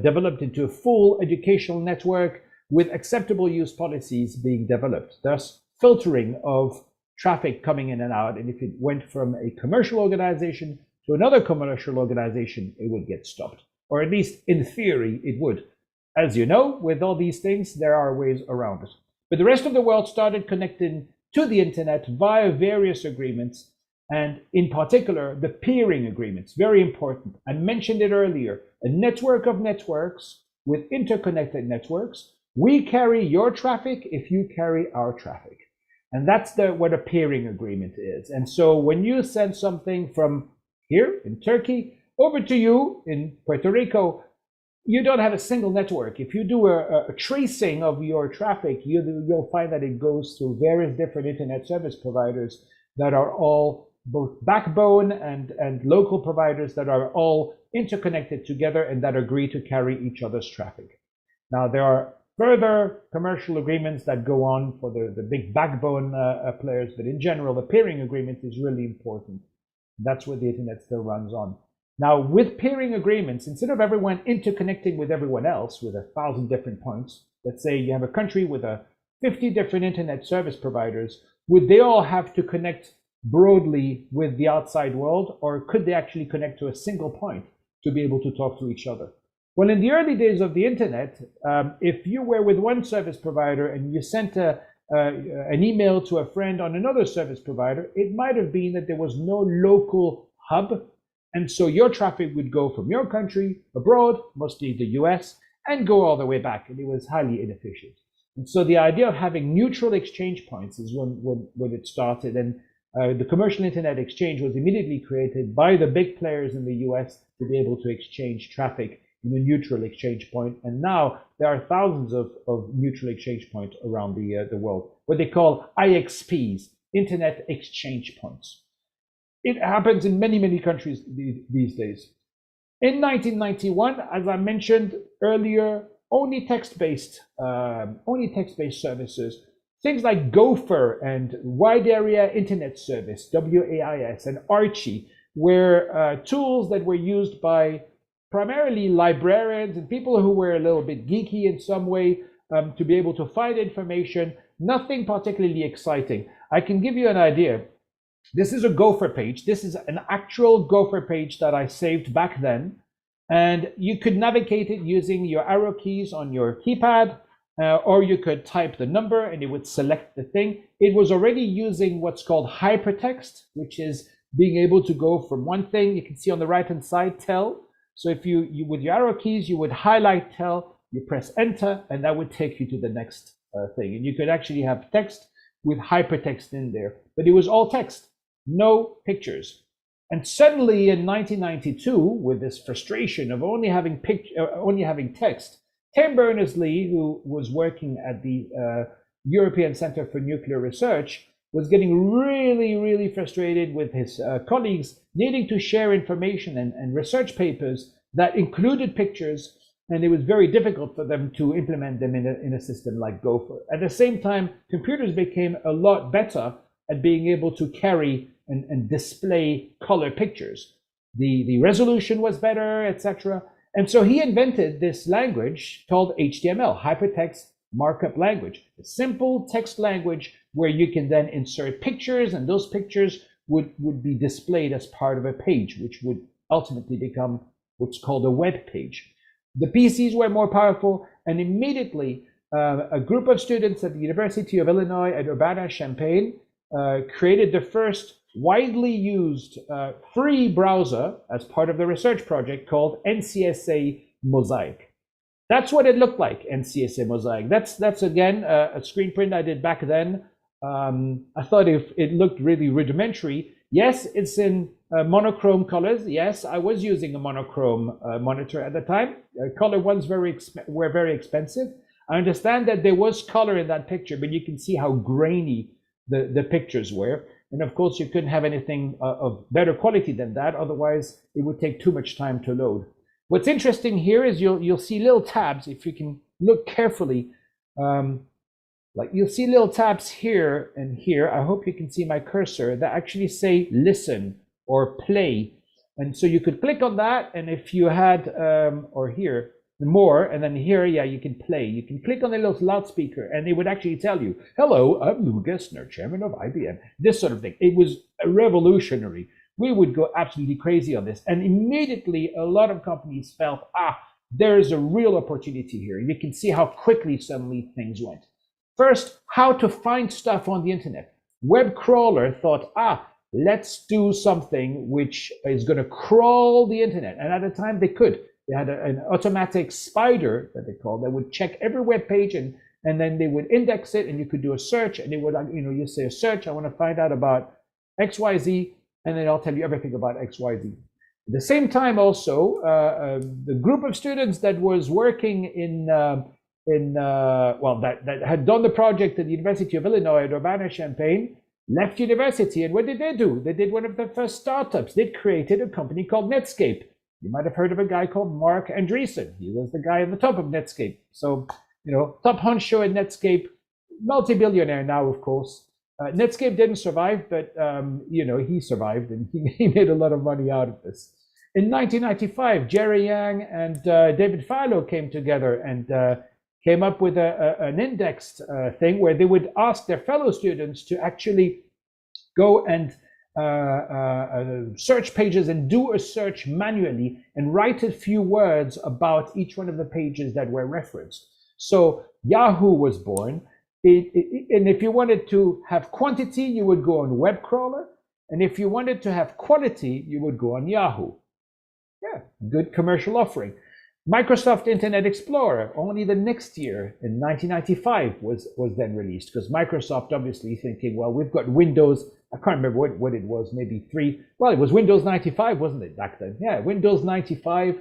developed into a full educational network with acceptable use policies being developed, thus filtering of traffic coming in and out. And if it went from a commercial organization to another commercial organization, it would get stopped, or at least in theory it would. As you know, with all these things, there are ways around it. But the rest of the world started connecting to the internet via various agreements, and in particular, the peering agreements, very important. I mentioned it earlier, a network of networks with interconnected networks. We carry your traffic if you carry our traffic. And that's what a peering agreement is. And so when you send something from here in Turkey over to you in Puerto Rico, you don't have a single network. If you do a tracing of your traffic, you'll find that it goes through various different internet service providers that are all both backbone and local providers that are all interconnected together and that agree to carry each other's traffic. Now, there are further commercial agreements that go on for the big backbone players, but in general, the peering agreement is really important. That's what the internet still runs on. Now, with peering agreements, instead of everyone interconnecting with everyone else with 1,000 different points, let's say you have a country with 50 different internet service providers, would they all have to connect broadly with the outside world, or could they actually connect to a single point to be able to talk to each other? Well, in the early days of the internet, if you were with one service provider and you sent an email to a friend on another service provider, it might have been that there was no local hub. And so your traffic would go from your country abroad, mostly the US, and go all the way back. And it was highly inefficient. And so the idea of having neutral exchange points is when it started. And the commercial internet exchange was immediately created by the big players in the US to be able to exchange traffic in a neutral exchange point. And now there are thousands of neutral exchange points around the world, what they call IXPs, Internet Exchange Points. It happens in many, many countries these days. In 1991, as I mentioned earlier, only text-based services, things like Gopher and Wide Area Internet Service, WAIS, and Archie were tools that were used by primarily librarians and people who were a little bit geeky in some way to be able to find information. Nothing particularly exciting. I can give you an idea. This is a Gopher page. This is an actual Gopher page that I saved back then. And you could navigate it using your arrow keys on your keypad, or you could type the number and it would select the thing. It was already using what's called hypertext, which is being able to go from one thing. You can see on the right-hand side, tell. So if you with your arrow keys, you would highlight tell, you press enter, and that would take you to the next thing. And you could actually have text with hypertext in there, but it was all text. No pictures. And suddenly in 1992, with this frustration of only having text, Tim Berners-Lee, who was working at the European Center for Nuclear Research, was getting really, really frustrated with his colleagues needing to share information and research papers that included pictures and it was very difficult for them to implement them in a system like Gopher. At the same time, computers became a lot better at being able to carry and display color pictures. The resolution was better, etc. And so he invented this language called HTML, Hypertext Markup Language, a simple text language where you can then insert pictures, and those pictures would be displayed as part of a page, which would ultimately become what's called a web page. The PCs were more powerful, and immediately a group of students at the University of Illinois at Urbana-Champaign created the first widely used free browser as part of the research project called NCSA Mosaic. That's what it looked like, NCSA Mosaic. That's again a screen print I did back then. I thought it looked really rudimentary. Yes, it's in monochrome colors. Yes, I was using a monochrome monitor at the time. Color ones were very expensive. I understand that there was color in that picture, but you can see how grainy the pictures were. And of course, you couldn't have anything of better quality than that. Otherwise, it would take too much time to load. What's interesting here is you'll see little tabs, if you can look carefully. Like you'll see little tabs here and here. I hope you can see my cursor that actually say listen or play. And so you could click on that, and if you had, or here, more, and then here, yeah, you can play. You can click on the little loudspeaker, and it would actually tell you, hello, I'm Lou Gessner, chairman of IBM, this sort of thing. It was revolutionary. We would go absolutely crazy on this. And immediately, a lot of companies felt, there is a real opportunity here. You can see how quickly suddenly things went. First, how to find stuff on the internet. Web crawler thought, let's do something which is going to crawl the internet. And at the time, they could. They had an automatic spider that they called that would check every web page, and then they would index it, and you could do a search, and it would, you say a search, I want to find out about XYZ, and then I'll tell you everything about XYZ. At the same time, also, the group of students that was working that had done the project at the University of Illinois at Urbana-Champaign left university, and what did they do? They did one of the first startups. They created a company called Netscape. You might have heard of a guy called Mark Andreessen. He was the guy at the top of Netscape. So, top honcho at Netscape, multi-billionaire now, of course. Netscape didn't survive, but, he survived, and he made a lot of money out of this. In 1995, Jerry Yang and David Filo came together and came up with an indexed thing where they would ask their fellow students to actually go and search pages and do a search manually and write a few words about each one of the pages that were referenced. So Yahoo was born. And if you wanted to have quantity, you would go on web crawler. And if you wanted to have quality, you would go on Yahoo. Yeah, good commercial offering. Microsoft Internet Explorer, only the next year in 1995 was then released, because Microsoft obviously thinking, well, we've got Windows, I can't remember what it was, maybe 3. Well, it was Windows 95, wasn't it, back then? Yeah, Windows 95.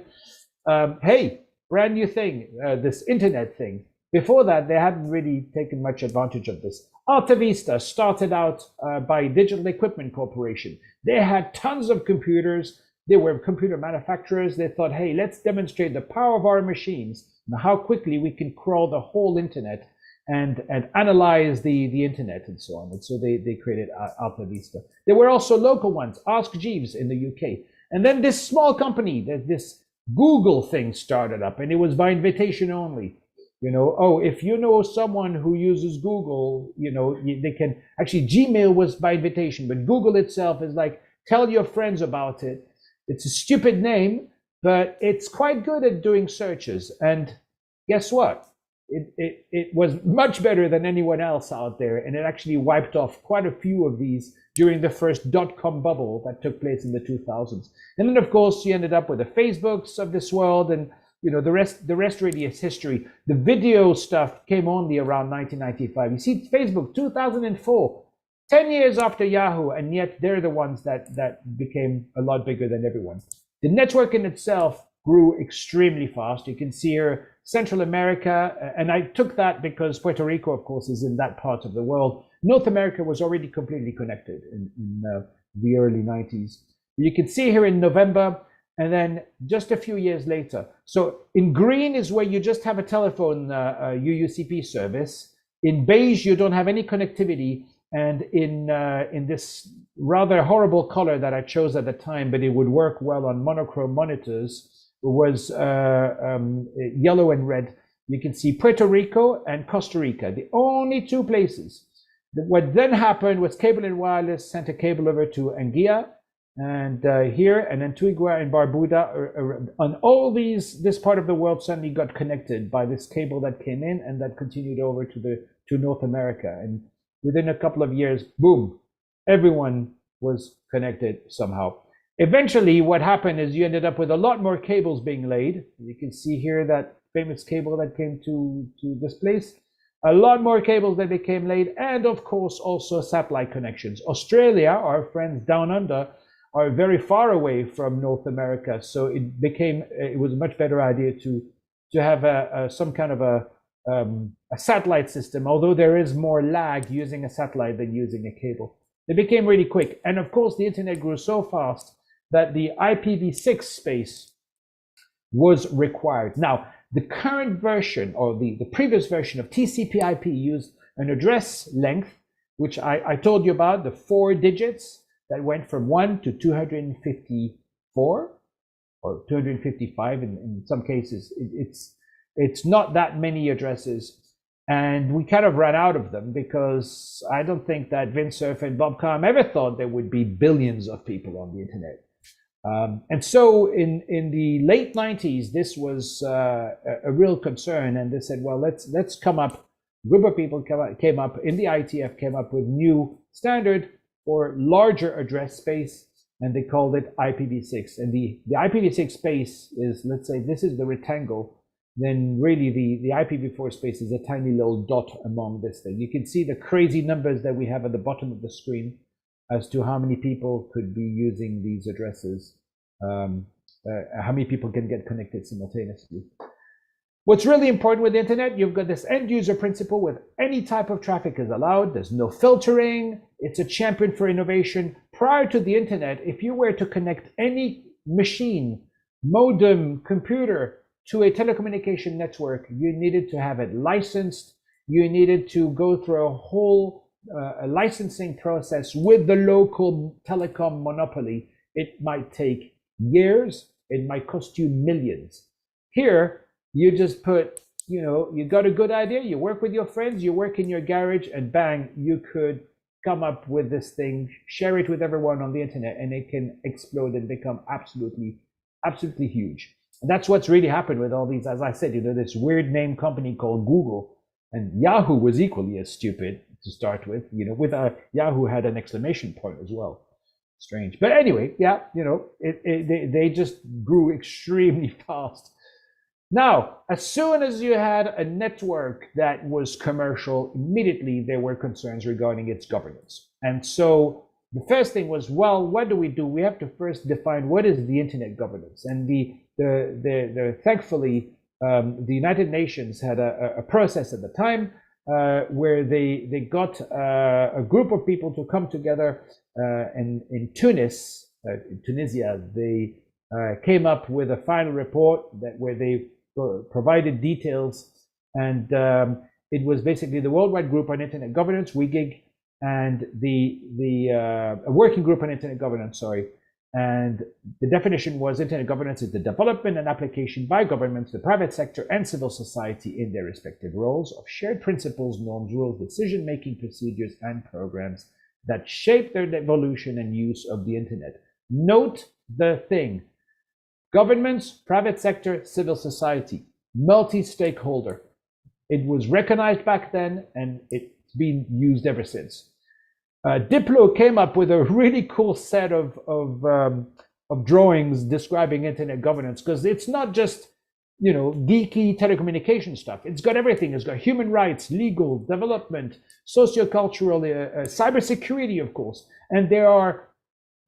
Hey, brand new thing, this internet thing. Before that, they hadn't really taken much advantage of this. Alta Vista started out by Digital Equipment Corporation. They had tons of computers. They were computer manufacturers. They thought, hey, let's demonstrate the power of our machines and how quickly we can crawl the whole internet and analyze the internet and so on. And so they created Alta Vista. There were also local ones, Ask Jeeves in the UK. And then this small company, this Google thing started up, and it was by invitation only. If you know someone who uses Google, they can, actually Gmail was by invitation, but Google itself is like, tell your friends about it. It's a stupid name, but it's quite good at doing searches. And guess what? It was much better than anyone else out there. And it actually wiped off quite a few of these during the first .com bubble that took place in the 2000s. And then, of course, you ended up with the Facebooks of this world. And, the rest really is history. The video stuff came only around 1995. You see, Facebook, 2004. 10 years after Yahoo, and yet they're the ones that became a lot bigger than everyone. The network in itself grew extremely fast. You can see here Central America, and I took that because Puerto Rico, of course, is in that part of the world. North America was already completely connected in the early 90s. You can see here in November, and then just a few years later. So in green is where you just have a telephone UUCP service. In beige, you don't have any connectivity. And in this rather horrible color that I chose at the time, but it would work well on monochrome monitors, was yellow and red. You can see Puerto Rico and Costa Rica, the only two places. What then happened was Cable and Wireless sent a cable over to Anguilla and here, and Antigua and Barbuda. On all this part of the world suddenly got connected by this cable that came in and that continued over to North America. And within a couple of years, boom, everyone was connected somehow. Eventually, what happened is you ended up with a lot more cables being laid. You can see here that famous cable that came to this place. A lot more cables that became laid, and of course, also satellite connections. Australia, our friends down under, are very far away from North America, so it was a much better idea to have some kind of a satellite system, although there is more lag using a satellite than using a cable. It became really quick. And of course, the internet grew so fast that the IPv6 space was required. Now, the current version, or the previous version of TCP/IP, used an address length, which I told you about, the 4 digits that went from 1 to 254 or 255 in some cases. It's not that many addresses, and we kind of ran out of them because I don't think that Vint Cerf and Bob Kahn ever thought there would be billions of people on the internet. And so in the late 90s, this was a real concern, and they said, well, let's come up. A group of people came up in the ITF, came up with new standard for larger address space, and they called it IPv6. And the IPv6 space is, let's say, this is the rectangle. Then really the IPv4 space is a tiny little dot among this thing. You can see the crazy numbers that we have at the bottom of the screen as to how many people could be using these addresses, how many people can get connected simultaneously. What's really important with the internet, you've got this end user principle with any type of traffic is allowed. There's no filtering. It's a champion for innovation. Prior to the internet, if you were to connect any machine, modem, computer, to a telecommunication network, you needed to have it licensed. You needed to go through a whole licensing process with the local telecom monopoly. It might take years. It might cost you millions. Here, you just put, you got a good idea. You work with your friends. You work in your garage, and bang, you could come up with this thing, share it with everyone on the internet, and it can explode and become absolutely, absolutely huge. And that's what's really happened with all these, as I said, this weird name company called Google, and Yahoo was equally as stupid to start with, Yahoo had an exclamation point as well. Strange. But anyway, yeah, they just grew extremely fast. Now, as soon as you had a network that was commercial, immediately there were concerns regarding its governance. And so the first thing was, well, what do? We have to first define what is the internet governance. And thankfully, the United Nations had a process at the time where they got a group of people to come together, and in Tunisia, they came up with a final report where they provided details, and it was basically the Worldwide Group on Internet Governance, WGIG, and a working group on internet governance, and the definition was internet governance is the development and application by governments, the private sector, and civil society in their respective roles of shared principles, norms, rules, decision-making procedures, and programs that shape their evolution and use of the internet. Note the thing: governments, private sector, civil society, multi-stakeholder. It was recognized back then, and it's been used ever since. Diplo came up with a really cool set of drawings describing internet governance, because it's not just geeky telecommunication stuff. It's got everything. It's got human rights, legal, development, sociocultural, cybersecurity, of course. And there are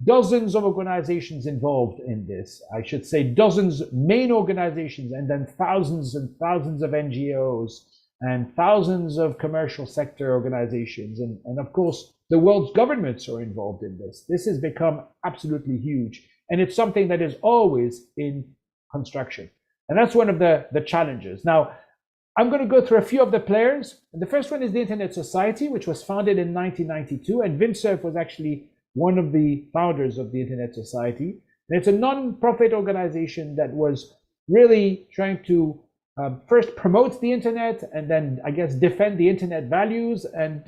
dozens of organizations involved in this. I should say dozens main organizations, and then thousands and thousands of NGOs and thousands of commercial sector organizations. And of course, the world's governments are involved in this. This has become absolutely huge. and it's something that is always in construction. And that's one of the challenges. Now, I'm going to go through a few of the players. And the first one is the Internet Society, which was founded in 1992, and Vint Cerf was actually one of the founders of the Internet Society. And it's a non-profit organization that was really trying to first promote the internet, and then, I guess, defend the internet values, and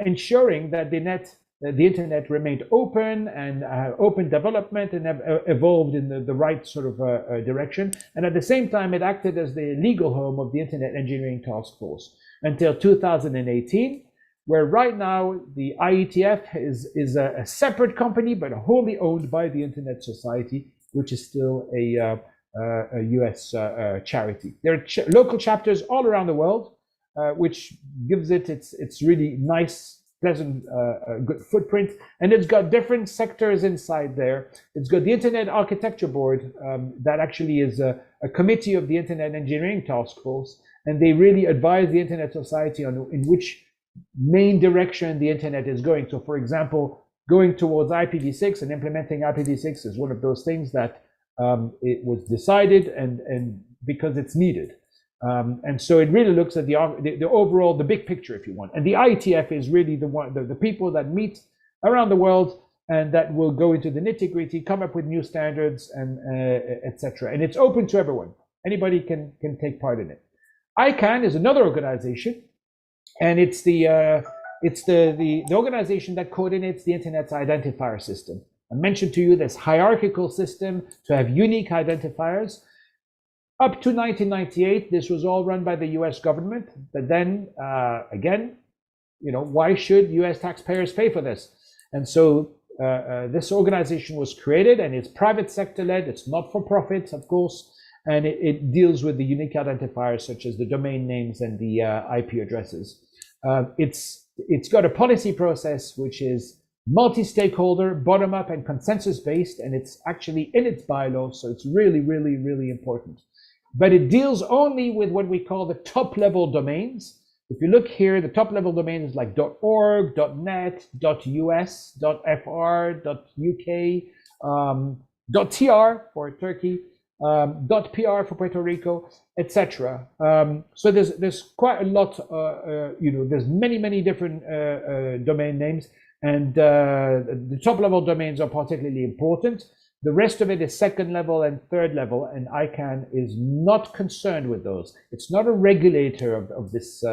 ensuring that the internet remained open and open development, and have evolved in the right sort of direction. And at the same time, it acted as the legal home of the Internet Engineering Task Force until 2018, where right now the IETF is a separate company, but wholly owned by the Internet Society, which is still a US charity. There are local chapters all around the world, which gives it its really nice, pleasant, good footprint. And it's got different sectors inside there. It's got the Internet Architecture Board, that actually is a committee of the Internet Engineering Task Force, and they really advise the Internet Society on in which main direction the internet is going. So, for example, going towards IPv6 and implementing IPv6 is one of those things that it was decided, and because it's needed. And so it really looks at the overall, the big picture, if you want. And the IETF is really the people that meet around the world and that will go into the nitty-gritty, come up with new standards, and etc. And it's open to everyone. Anybody can take part in it. ICANN is another organization, and it's the organization that coordinates the Internet's identifier system. I mentioned to you this hierarchical system to have unique identifiers. Up to 1998, this was all run by the US government, but then again, why should US taxpayers pay for this? And so this organization was created, and it's private sector led, it's not for profit, of course, and it deals with the unique identifiers such as the domain names and the IP addresses. It's got a policy process which is multi-stakeholder, bottom-up, and consensus-based, and it's actually in its bylaws, so it's really, really, really important. But it deals only with what we call the top-level domains. If you look here, the top-level domains like .org, .net, .us, .fr, .uk, .tr for Turkey, .pr for Puerto Rico, etc. So there's quite a lot. There's many different domain names, and the top-level domains are particularly important. The rest of it is second level and third level, and ICANN is not concerned with those. It's not a regulator of these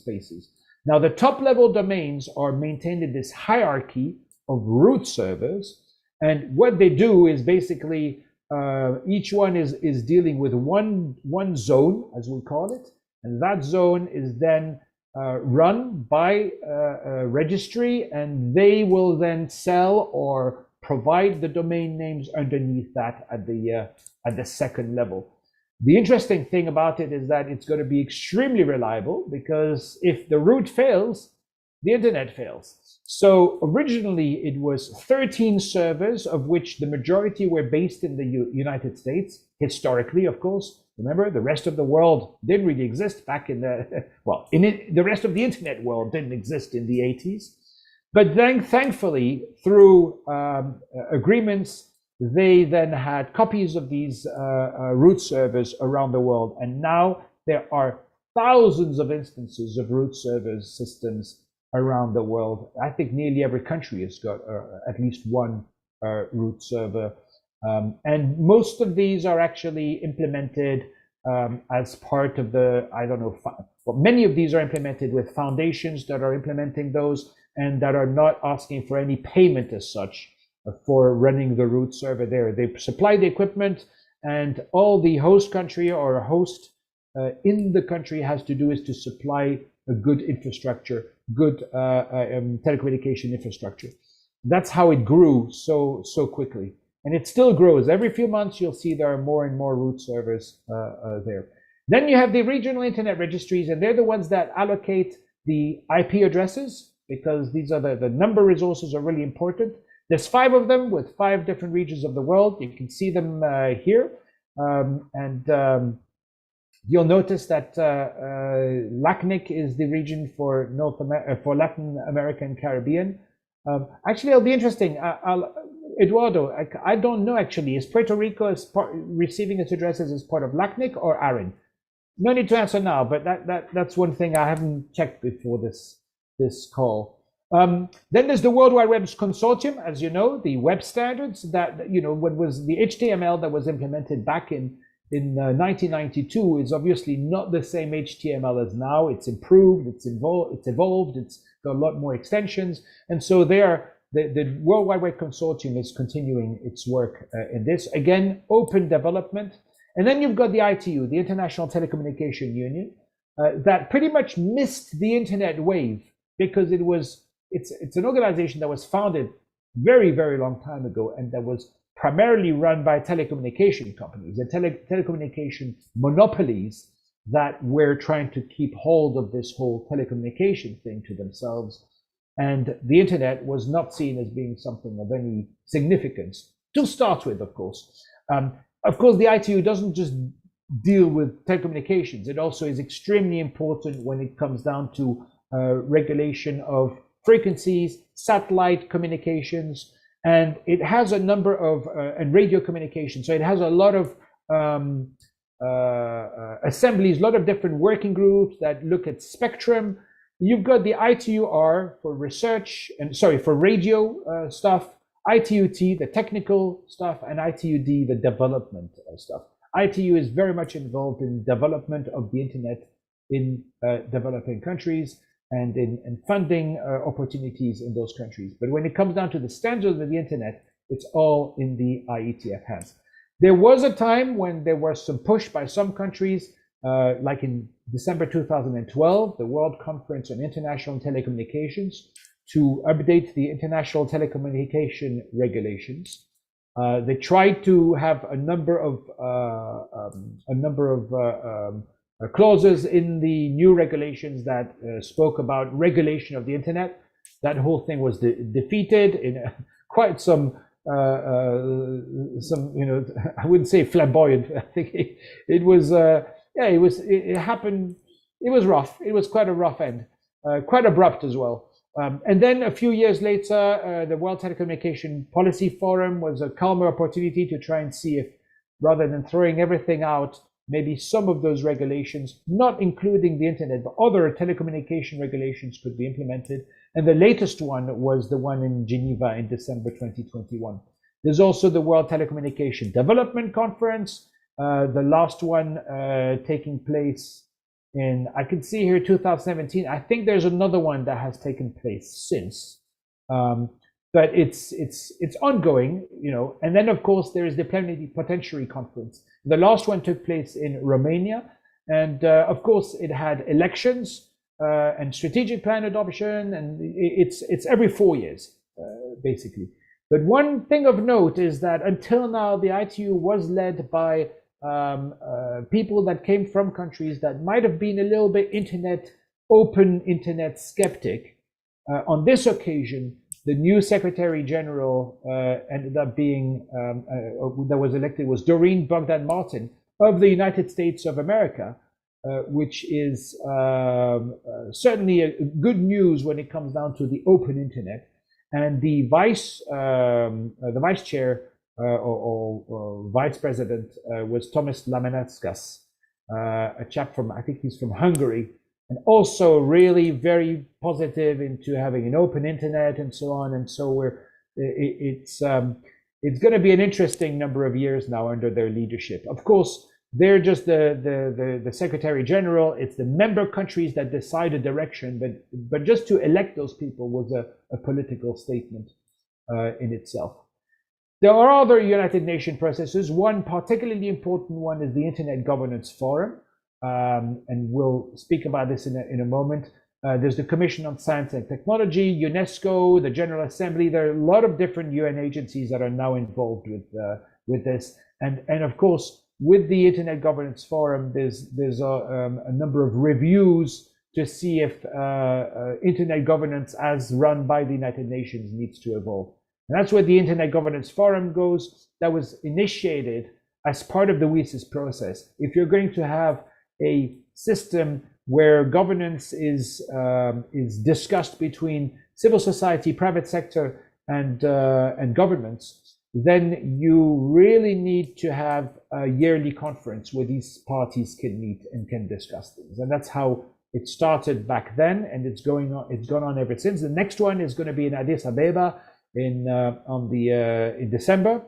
spaces. Now, the top-level domains are maintained in this hierarchy of root servers, and what they do is basically each one is dealing with one zone, as we call it, and that zone is then run by a registry, and they will then sell or provide the domain names underneath that at the second level. The interesting thing about it is that it's going to be extremely reliable, because if the root fails, the internet fails. So originally it was 13 servers, of which the majority were based in the United States, historically, of course. Remember, the rest of the world didn't really exist back in the, the rest of the internet world didn't exist in the 80s. But then, thankfully, through agreements, they then had copies of these root servers around the world. And now there are thousands of instances of root servers systems around the world. I think nearly every country has got at least one root server. And most of these are actually implemented as part of the, many of these are implemented with foundations that are implementing those, and that are not asking for any payment as such for running the root server there. They supply the equipment, and all the host country or a host in the country has to do is to supply a good infrastructure, good telecommunication infrastructure. That's how it grew so quickly. And it still grows. Every few months, you'll see there are more and more root servers there. Then you have the regional internet registries, and they're the ones that allocate the IP addresses, because these are the number resources are really important. There's 5 of them with 5 different regions of the world. You can see them here. You'll notice that LACNIC is the region for for Latin America and Caribbean. Actually, it'll be interesting. Eduardo, I don't know actually. Is Puerto Rico receiving its addresses as part of LACNIC or ARIN? No need to answer now, but that's one thing I haven't checked before this call. Then there's the World Wide Web's consortium, as you know, the web standards that, what was the HTML that was implemented back in 1992 is obviously not the same HTML as now. It's improved, it's evolved, it's got a lot more extensions. And so the World Wide Web Consortium is continuing its work in this. Again, open development. And then you've got the ITU, the International Telecommunication Union, that pretty much missed the internet wave because it's an organization that was founded very, very long time ago and that was primarily run by telecommunication companies and telecommunication monopolies that were trying to keep hold of this whole telecommunication thing to themselves. And the internet was not seen as being something of any significance to start with, of course. Of course, the ITU doesn't just deal with telecommunications. It also is extremely important when it comes down to regulation of frequencies, satellite communications, and it has a number of, and radio communication. So it has a lot of assemblies, a lot of different working groups that look at spectrum. You've got the ITUR for research, and for radio stuff, ITUT, the technical stuff, and ITUD, the development stuff. ITU is very much involved in development of the internet in developing countries and in funding opportunities in those countries. But when it comes down to the standards of the internet, it's all in the IETF hands. There was a time when there was some push by some countries, like in December 2012, the World Conference on International Telecommunications, to update the international telecommunication regulations. They tried to have a number of clauses in the new regulations that spoke about regulation of the internet. That whole thing was defeated in quite some I wouldn't say flamboyant. I think it was it happened. It was rough. It was quite a rough end, quite abrupt as well. And then a few years later, the World Telecommunication Policy Forum was a calmer opportunity to try and see if, rather than throwing everything out, maybe some of those regulations, not including the internet, but other telecommunication regulations could be implemented. And the latest one was the one in Geneva in December 2021. There's also the World Telecommunication Development Conference, the last one taking place in, I can see here 2017. I think there's another one that has taken place since, but it's ongoing, And then of course there is the Plenipotentiary Conference. The last one took place in Romania, and of course it had elections and strategic plan adoption, and it's every 4 years basically. But one thing of note is that until now the ITU was led by people that came from countries that might have been a little bit open internet skeptic. On this occasion, the new Secretary General ended up being, that was elected, was Doreen Bogdan Martin of the United States of America, which is certainly good news when it comes down to the open internet. And the vice chair, or vice president was Thomas Lamanauskas, a chap from, I think he's from Hungary, and also really very positive into having an open internet and so on. And so it's going to be an interesting number of years now under their leadership. Of course, they're just the Secretary General. It's the member countries that decide a direction, but just to elect those people was a political statement in itself. There are other United Nations processes. One particularly important one is the Internet Governance Forum, and we'll speak about this in a moment. There's the Commission on Science and Technology, UNESCO, the General Assembly. There are a lot of different UN agencies that are now involved with this, and of course, with the Internet Governance Forum, there's a number of reviews to see if Internet governance as run by the United Nations needs to evolve. And that's where the Internet Governance Forum goes. That was initiated as part of the WISIS process. If you're going to have a system where governance is discussed between civil society, private sector, and governments, then you really need to have a yearly conference where these parties can meet and can discuss things. And that's how it started back then, and it's gone on ever since. The next one is going to be in Addis Ababa in December.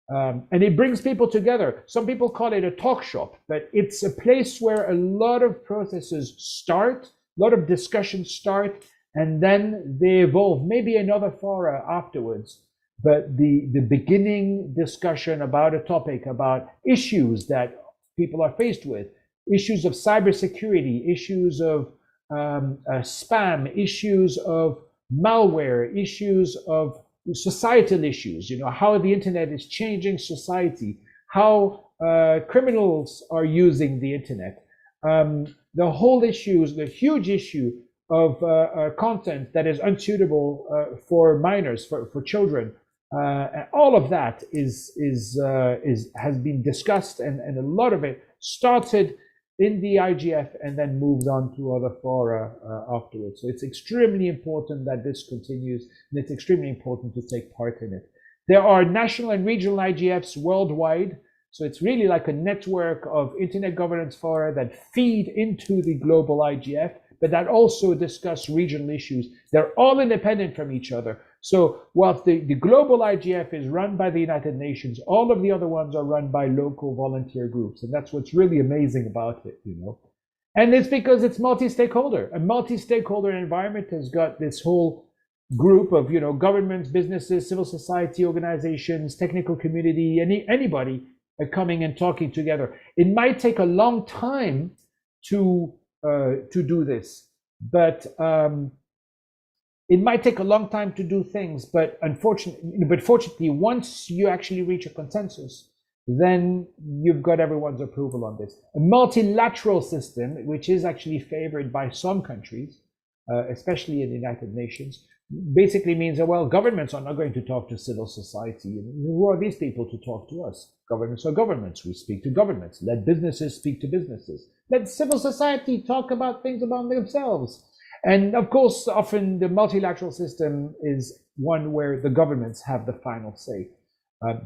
And it brings people together. Some people call it a talk shop, but it's a place where a lot of processes start, a lot of discussions start, and then they evolve, maybe another fora afterwards. But the beginning discussion about a topic, about issues that people are faced with, issues of cybersecurity, issues of spam, issues of malware, issues of societal issues, how the internet is changing society, how criminals are using the internet, the whole issues, the huge issue of content that is unsuitable for minors, for children. All of that has been discussed, and a lot of it started in the IGF and then moved on to other fora afterwards. So it's extremely important that this continues, and it's extremely important to take part in it. There are national and regional IGFs worldwide, so it's really like a network of internet governance fora that feed into the global IGF, but that also discuss regional issues. They're all independent from each other. So whilst the global IGF is run by the United Nations, all of the other ones are run by local volunteer groups. And that's what's really amazing about it, And it's because it's multi-stakeholder. A multi-stakeholder environment has got this whole group of, governments, businesses, civil society organizations, technical community, anybody coming and talking together. It might take a long time to do this, but it might take a long time to do things, but fortunately, once you actually reach a consensus, then you've got everyone's approval on this. A multilateral system, which is actually favored by some countries, especially in the United Nations, basically means that, well, governments are not going to talk to civil society. Who are these people to talk to us? Governments are governments. We speak to governments. Let businesses speak to businesses. Let civil society talk about things about themselves. And of course, often the multilateral system is one where the governments have the final say.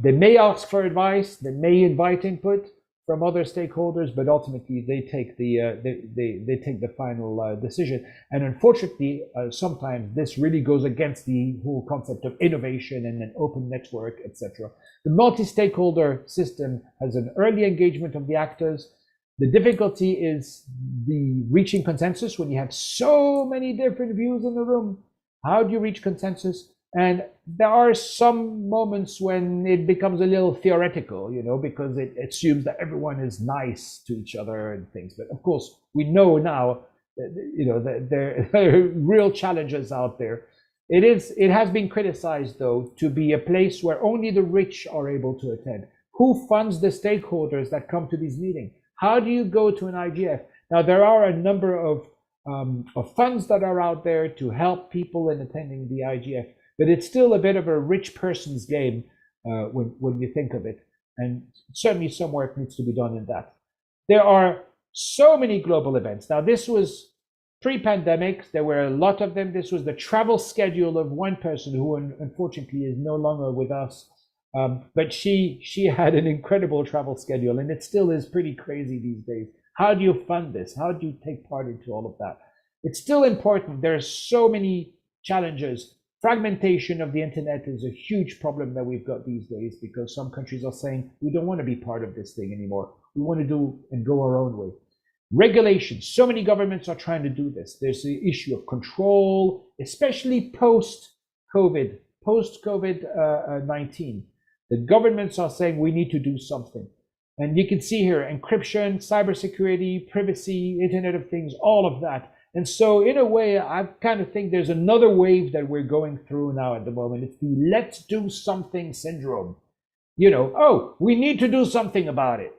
They may ask for advice, they may invite input from other stakeholders, but ultimately they take the final decision. And unfortunately, sometimes this really goes against the whole concept of innovation and an open network, etc. The multi-stakeholder system has an early engagement of the actors. The difficulty is the reaching consensus when you have so many different views in the room. How do you reach consensus? And there are some moments when it becomes a little theoretical, because it assumes that everyone is nice to each other and things. But of course, we know now that there are real challenges out there. It has been criticized, though, to be a place where only the rich are able to attend. Who funds the stakeholders that come to these meetings? How do you go to an IGF? Now, there are a number of funds that are out there to help people in attending the IGF, but it's still a bit of a rich person's game when you think of it. And certainly some work needs to be done in that. There are so many global events. Now, this was pre-pandemic. There were a lot of them. This was the travel schedule of one person who unfortunately is no longer with us. But she had an incredible travel schedule, and it still is pretty crazy these days. How do you fund this? How do you take part into all of that? It's still important. There are so many challenges. Fragmentation of the internet is a huge problem that we've got these days, because some countries are saying, we don't want to be part of this thing anymore. We want to do and go our own way. Regulation. So many governments are trying to do this. There's the issue of control, especially post-COVID, post-COVID-19. The governments are saying we need to do something. And you can see here, encryption, cybersecurity, privacy, Internet of Things, all of that. And so in a way, I kind of think there's another wave that we're going through now at the moment. It's the let's do something syndrome. Oh, we need to do something about it.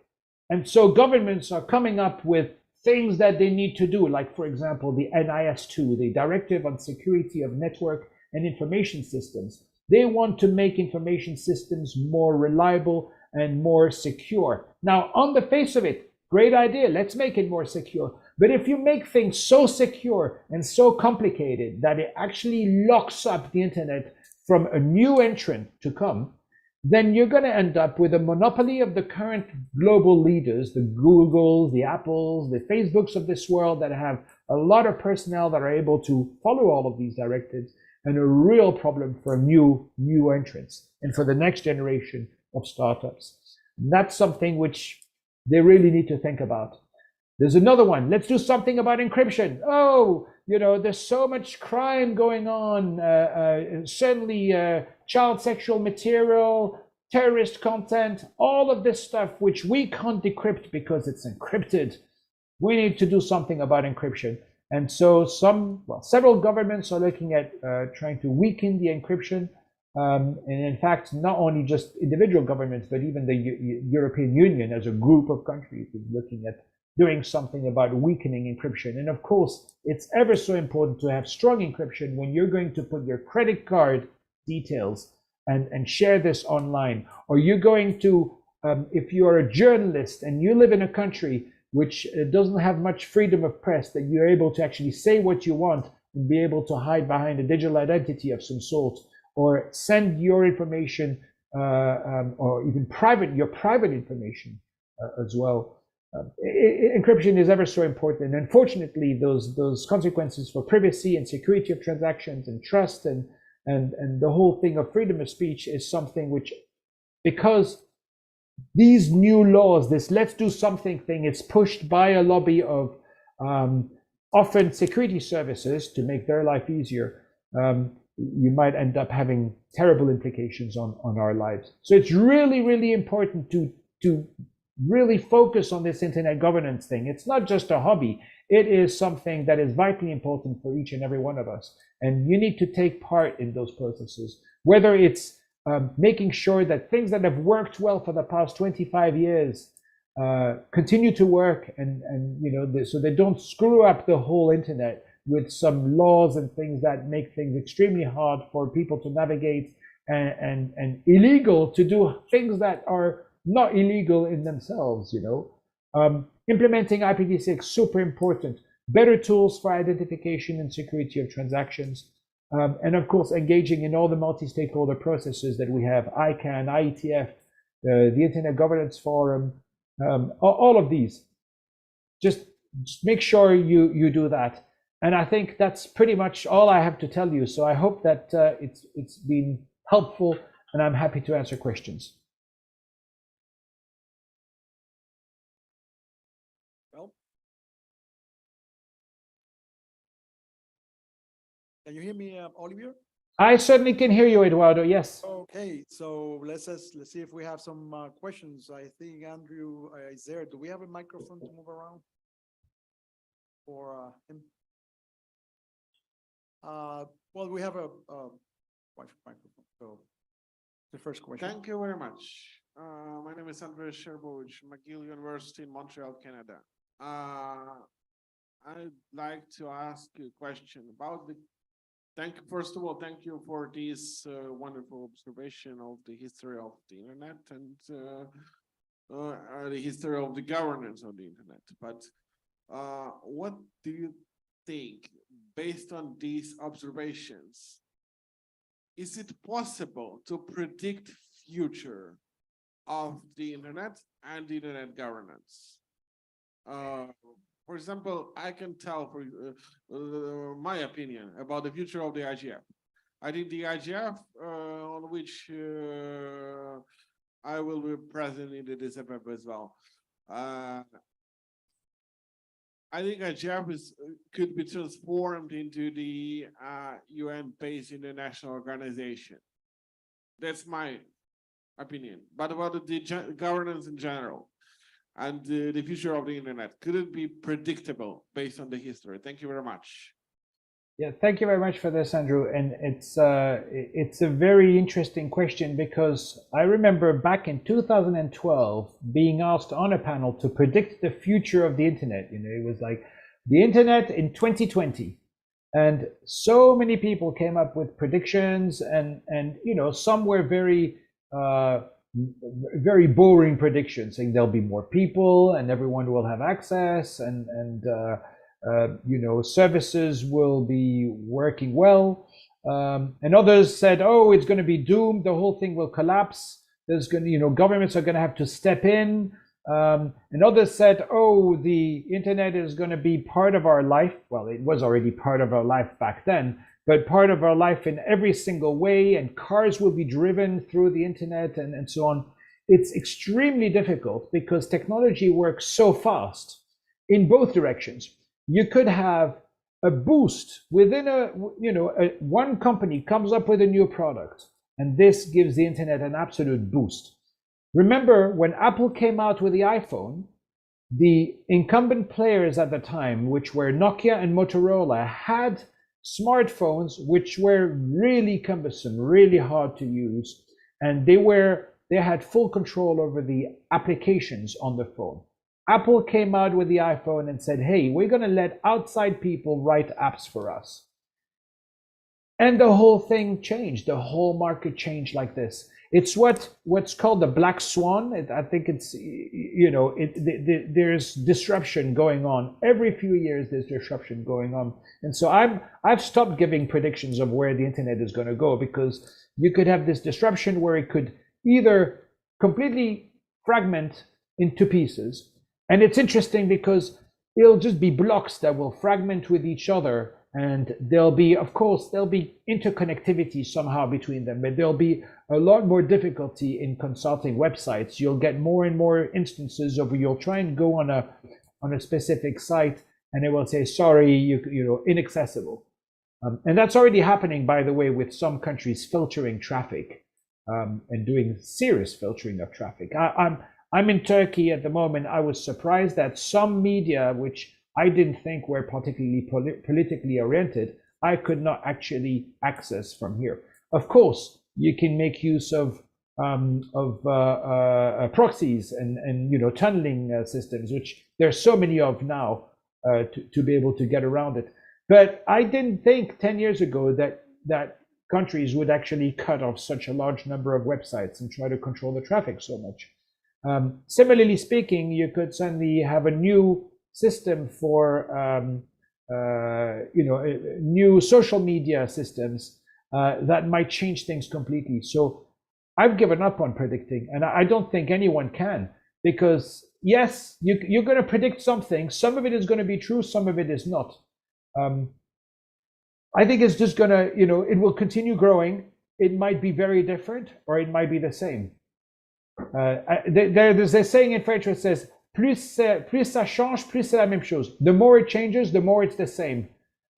And so governments are coming up with things that they need to do, like, for example, the NIS2, the Directive on Security of Network and Information Systems. They want to make information systems more reliable and more secure. Now, on the face of it, great idea, let's make it more secure. But if you make things so secure and so complicated that it actually locks up the internet from a new entrant to come, then you're going to end up with a monopoly of the current global leaders, the Googles, the Apples, the Facebooks of this world that have a lot of personnel that are able to follow all of these directives, and a real problem for new entrants and for the next generation of startups. And that's something which they really need to think about. There's another one. Let's do something about encryption. Oh, there's so much crime going on. Certainly child sexual material, terrorist content, all of this stuff which we can't decrypt because it's encrypted. We need to do something about encryption. And so several governments are looking at trying to weaken the encryption. And in fact, not only just individual governments, but even the European Union as a group of countries is looking at doing something about weakening encryption. And of course, it's ever so important to have strong encryption when you're going to put your credit card details and share this online. Or you're going to, if you are a journalist and you live in a country which doesn't have much freedom of press, that you're able to actually say what you want and be able to hide behind a digital identity of some sort, or send your information or even your private information as well. Encryption is ever so important, and unfortunately those consequences for privacy and security of transactions and trust and the whole thing of freedom of speech is something which, because these new laws, this let's do something thing, it's pushed by a lobby of often security services to make their life easier. You might end up having terrible implications on our lives. So it's really, really important to really focus on this internet governance thing. It's not just a hobby. It is something that is vitally important for each and every one of us. And you need to take part in those processes, whether it's making sure that things that have worked well for the past 25 years continue to work, and so they don't screw up the whole internet with some laws and things that make things extremely hard for people to navigate, and illegal to do things that are not illegal in themselves. Implementing IPv6, super important. Better tools for identification and security of transactions. And of course, engaging in all the multi-stakeholder processes that we have, ICANN, IETF, the Internet Governance Forum, all of these. Just make sure you do that. And I think that's pretty much all I have to tell you. So I hope that it's been helpful, and I'm happy to answer questions. Well, can you hear me, Olivier? I certainly can hear you, Eduardo. Yes. Okay, so let's see if we have some questions. I think Andrew is there. Do we have a microphone to move around for him? Well, we have a microphone. So the first question. Thank you very much. My name is Andres Sherbovich, McGill University in Montreal, Canada. I'd like to ask you a question about first of all, thank you for this wonderful observation of the history of the internet and the history of the governance of the internet. But what do you think, based on these observations, is it possible to predict future of the internet and the internet governance? For example, I can tell for my opinion about the future of the IGF. I think the IGF, on which I will be present in the December as well. I think IGF could be transformed into the UN-based international organization. That's my opinion. But about the governance in general and the future of the internet, could it be predictable based on the history? Thank you very much. Yeah, thank you very much for this, Andrew. And it's a very interesting question, because I remember back in 2012 being asked on a panel to predict the future of the internet. It was like the internet in 2020, and so many people came up with predictions, and some were very very boring predictions, saying there'll be more people and everyone will have access, and services will be working well. And others said, oh, it's going to be doomed. The whole thing will collapse. There's going to, governments are going to have to step in. And others said, oh, the internet is going to be part of our life. Well, it was already part of our life back then, but part of our life in every single way. And cars will be driven through the internet and so on. It's extremely difficult because technology works so fast in both directions. You could have a boost within one company comes up with a new product, and this gives the internet an absolute boost. Remember when Apple came out with the iPhone, the incumbent players at the time, which were Nokia and Motorola, had smartphones which were really cumbersome, really hard to use, and they had full control over the applications on the phone. Apple came out with the iPhone and said, hey, we're going to let outside people write apps for us. And the whole thing changed. The whole market changed like this. It's what's called the black swan. I think it's, there's disruption going on. Every few years, there's disruption going on. And so I've stopped giving predictions of where the internet is going to go, because you could have this disruption where it could either completely fragment into pieces. And it's interesting because it'll just be blocks that will fragment with each other. And there'll be interconnectivity somehow between them, but there'll be a lot more difficulty in consulting websites. You'll get more and more instances of where you'll try and go on a specific site and it will say, sorry, inaccessible. And that's already happening, by the way, with some countries filtering traffic and doing serious filtering of traffic. I'm in Turkey at the moment. I was surprised that some media, which I didn't think were particularly politically oriented, I could not actually access from here. Of course, you can make use of proxies and tunneling systems, which there's so many of now to be able to get around it. But I didn't think 10 years ago that countries would actually cut off such a large number of websites and try to control the traffic so much. Similarly speaking, you could suddenly have a new system for new social media systems that might change things completely. So I've given up on predicting, and I don't think anyone can, because yes, you're going to predict something. Some of it is going to be true, some of it is not. I think it's just going to, it will continue growing. It might be very different, or it might be the same. There's a saying in French which says, plus ça change, plus c'est la même chose. The more it changes, the more it's the same.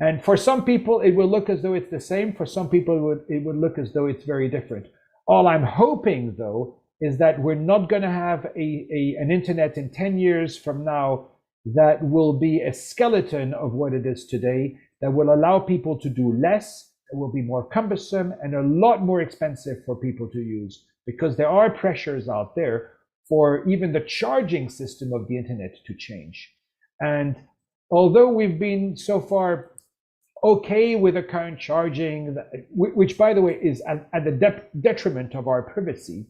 And for some people, it will look as though it's the same. For some people, it would look as though it's very different. All I'm hoping, though, is that we're not going to have an internet in 10 years from now that will be a skeleton of what it is today, that will allow people to do less, it will be more cumbersome and a lot more expensive for people to use, because there are pressures out there for even the charging system of the internet to change. And although we've been so far okay with the current charging, which by the way is at the detriment of our privacy,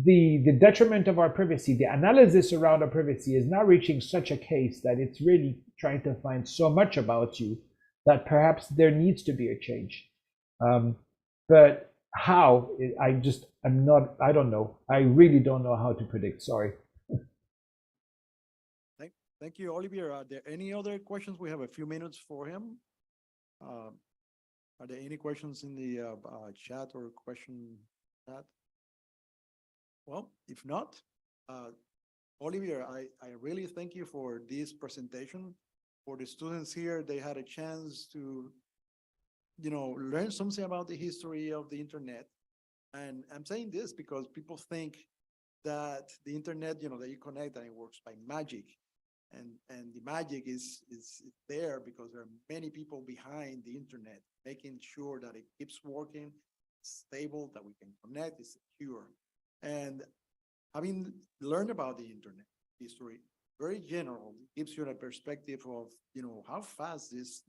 the detriment of our privacy, the analysis around our privacy is now reaching such a case that it's really trying to find so much about you that perhaps there needs to be a change. But how, I don't know. I really don't know how to predict, sorry. Thank you, Olivier. Are there any other questions? We have a few minutes for him. Are there any questions in the chat or question chat? Well, if not, Olivier, I really thank you for this presentation. For the students here, they had a chance to, learn something about the history of the internet. And I'm saying this because people think that the internet, that you connect and it works by magic. And the magic is there because there are many people behind the internet making sure that it keeps working, stable, that we can connect, it's secure. And having learned about the internet history, very general, gives you a perspective of, how fast this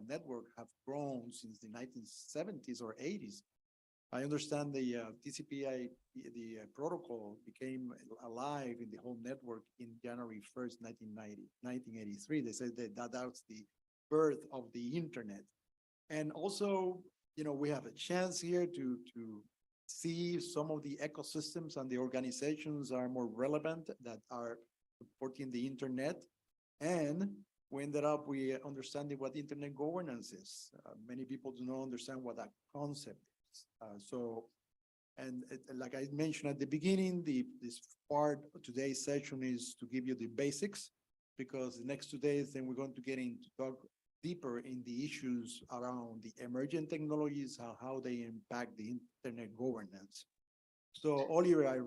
network have grown since the 1970s or 80s. I understand the TCP/IP, the protocol became alive in the whole network in January 1st, 1983. They said that that's the birth of the internet. And also, we have a chance here to see some of the ecosystems and the organizations are more relevant that are supporting the internet. And we ended up understanding what internet governance is. Many people do not understand what that concept is. Like I mentioned at the beginning, this part of today's session is to give you the basics, because the next 2 days, then we're going to get into talk deeper in the issues around the emerging technologies, how they impact the internet governance. So Oliver, I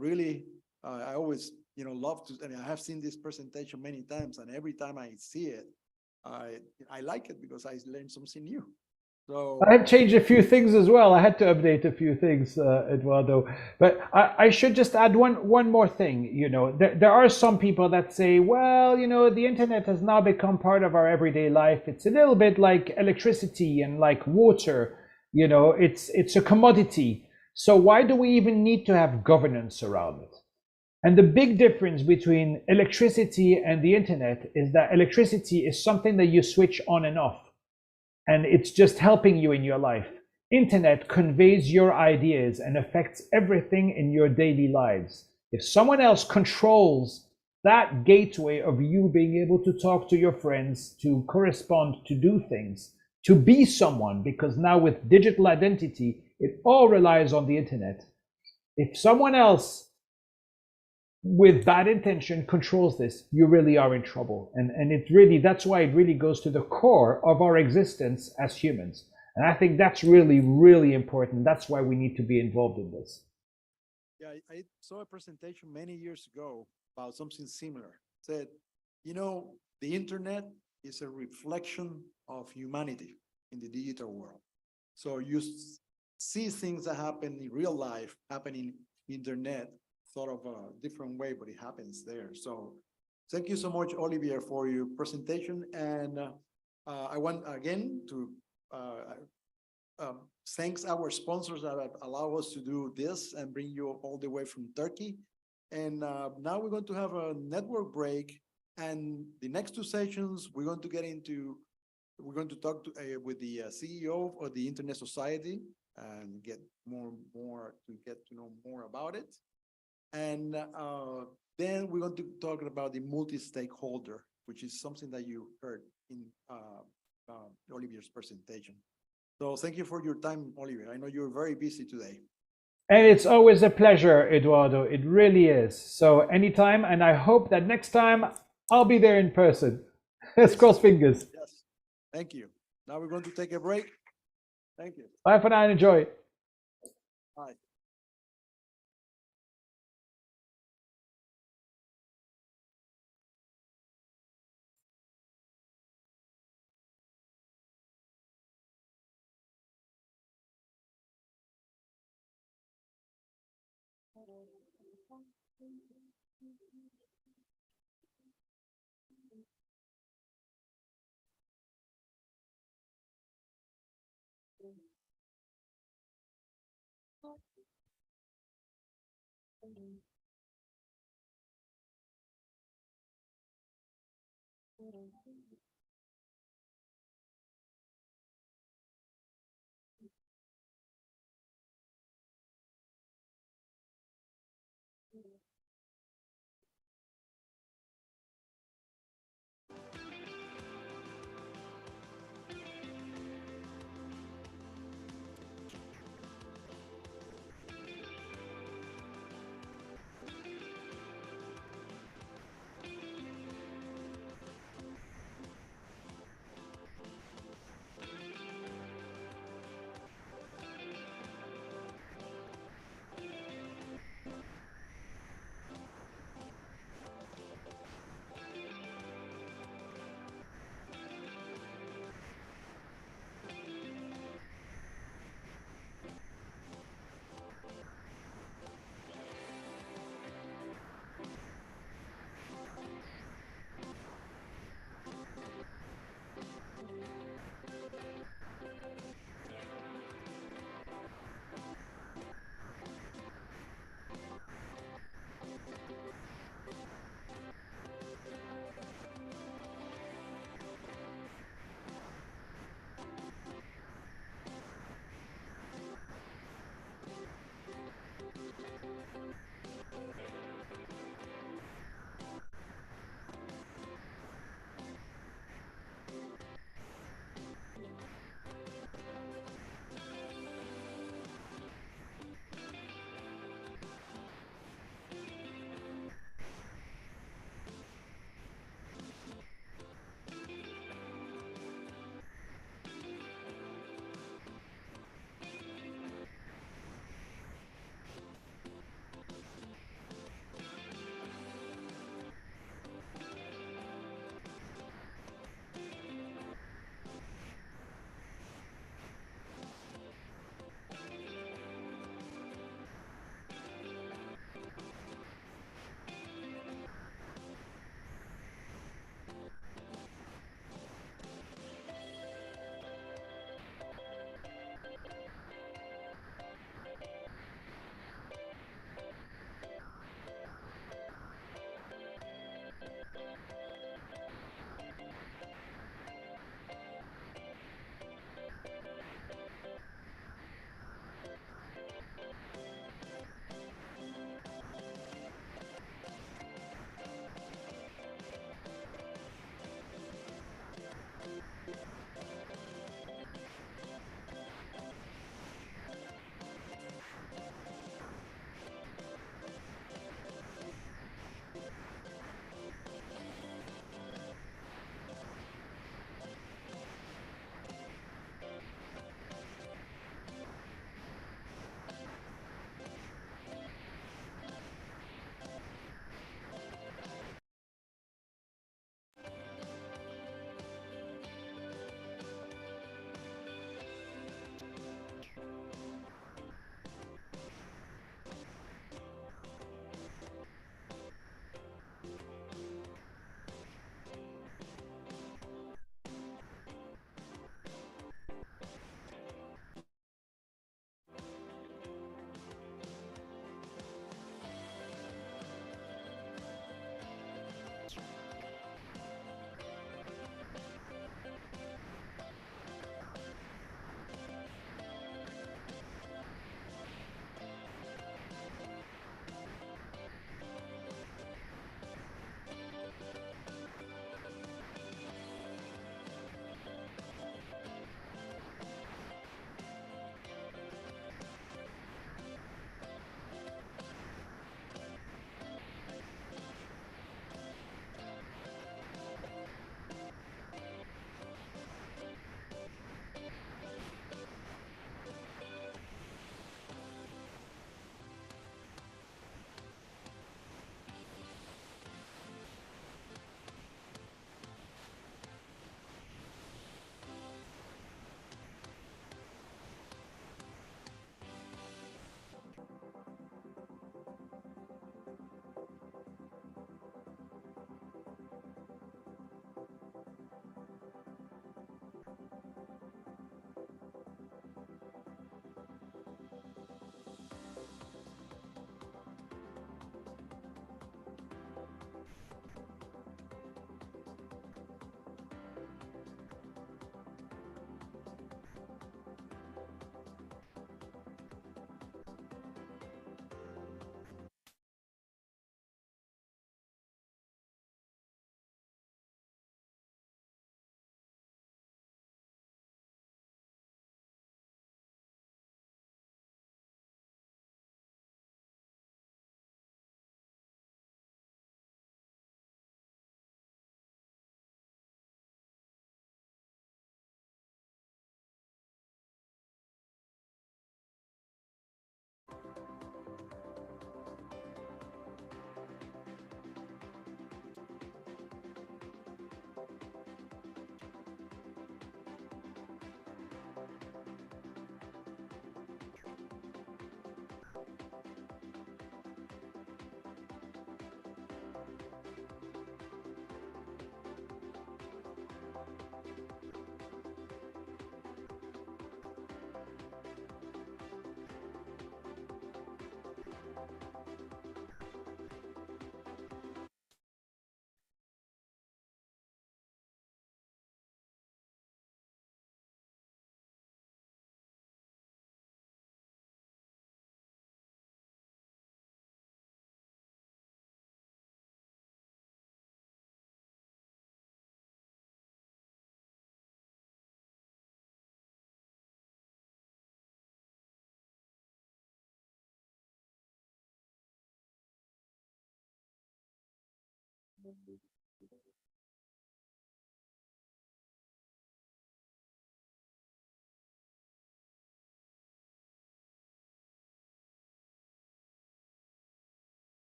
always, love to, I have seen this presentation many times, and every time I see it, I like it because I learn something new. So I have changed a few things as well. I had to update a few things, Eduardo. But I should just add one more thing. There are some people that say, well, the internet has now become part of our everyday life. It's a little bit like electricity and like water. It's a commodity. So why do we even need to have governance around it? And the big difference between electricity and the internet is that electricity is something that you switch on and off, and it's just helping you in your life. Internet conveys your ideas and affects everything in your daily lives. If someone else controls that gateway of you being able to talk to your friends, to correspond, to do things, to be someone, because now with digital identity, it all relies on the internet. If someone else with bad intention controls this, you really are in trouble. And that's why it really goes to the core of our existence as humans. And I think that's really, really important. That's why we need to be involved in this. Yeah, I saw a presentation many years ago about something similar. It said, the internet is a reflection of humanity in the digital world. So you see things that happen in real life, happening internet, sort of a different way, but it happens there. So thank you so much, Olivier, for your presentation. And I want again to thanks our sponsors that allow us to do this and bring you all the way from Turkey. And now we're going to have a network break. And the next 2 sessions, we're going to talk with the CEO of the Internet Society and get to know more about it. And then we're going to talk about the multi-stakeholder, which is something that you heard in Olivier's presentation. So thank you for your time, Olivier. I know you're very busy today. And it's always a pleasure, Eduardo. It really is. So anytime, and I hope that next time I'll be there in person. Let's cross fingers. Yes. Thank you. Now we're going to take a break. Thank you. Bye for now and enjoy. Bye.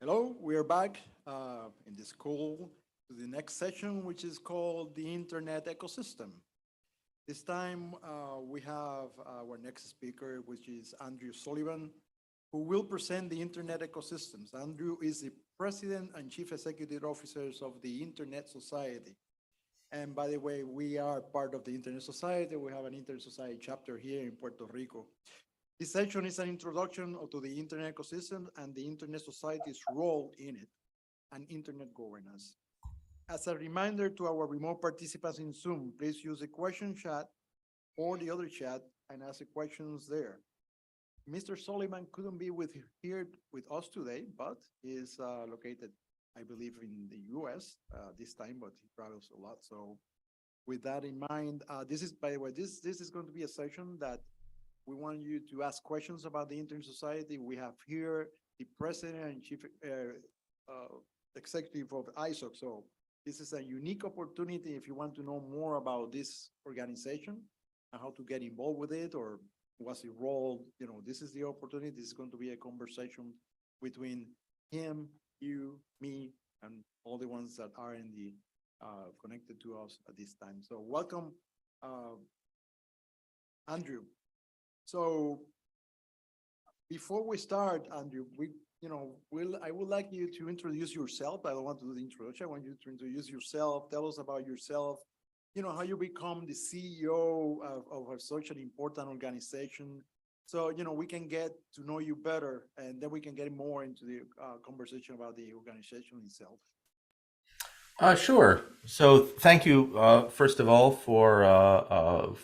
Hello, we are back in this call to the next session, which is called the Internet Ecosystem. This time we have our next speaker, which is Andrew Sullivan, who will present the Internet ecosystems. Andrew is the President and Chief Executive Officers of the Internet Society. And by the way, we are part of the Internet Society. We have an Internet Society chapter here in Puerto Rico. This section is an introduction to the Internet ecosystem and the Internet Society's role in it and Internet governance. As a reminder to our remote participants in Zoom, please use the question chat or the other chat and ask the questions there. Mr. Sullivan couldn't be here with us today, but is located, I believe, in the US this time, but he travels a lot. So with that in mind, this is, by the way, this is going to be a session that we want you to ask questions about the Internet Society. We have here the President and Chief Executive of ISOC. So this is a unique opportunity if you want to know more about this organization and how to get involved with it or what's the role. You know, this is the opportunity. This is going to be a conversation between him, you, me, and all the ones that are in the connected to us at this time. So welcome, Andrew. So before we start, Andrew, I would like you to introduce yourself. I don't want to do the introduction. I want you to introduce yourself. Tell us about yourself. You know, how you become the CEO of such an important organization. So, you know, we can get to know you better, and then we can get more into the conversation about the organization itself. Sure. So thank you, first of all, for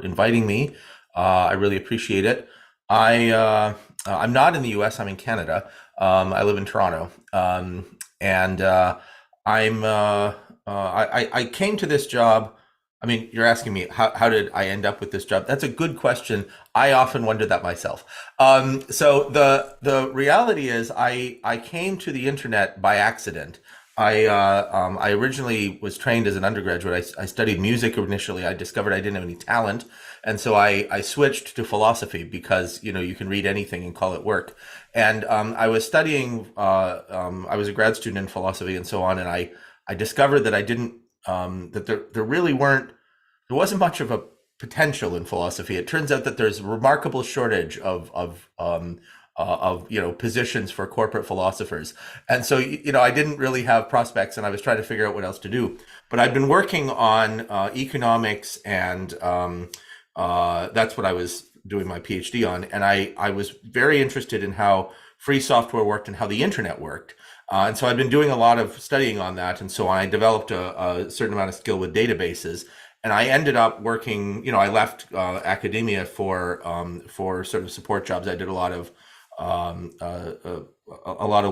inviting me. I really appreciate it. I'm not in the U.S. I'm in Canada. I live in Toronto, and I came to this job. I mean, you're asking me how did I end up with this job? That's a good question. I often wonder that myself. So the reality is, I came to the internet by accident. I originally was trained as an undergraduate. I studied music initially. I discovered I didn't have any talent. And so I switched to philosophy because, you know, you can read anything and call it work. And I was studying, I was a grad student in philosophy and so on. And I discovered that I didn't, that there wasn't much of a potential in philosophy. It turns out that there's a remarkable shortage of positions for corporate philosophers. And so, you know, I didn't really have prospects and I was trying to figure out what else to do. But I've been working on economics and that's what I was doing my PhD on. And I was very interested in how free software worked and how the internet worked. And so I've been doing a lot of studying on that. And so I developed a certain amount of skill with databases. And I ended up working, you know, I left academia for sort of support jobs. I did a lot of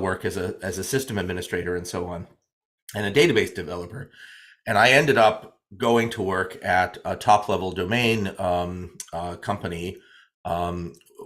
work as a system administrator and so on, and a database developer. And I ended up going to work at a top-level domain company,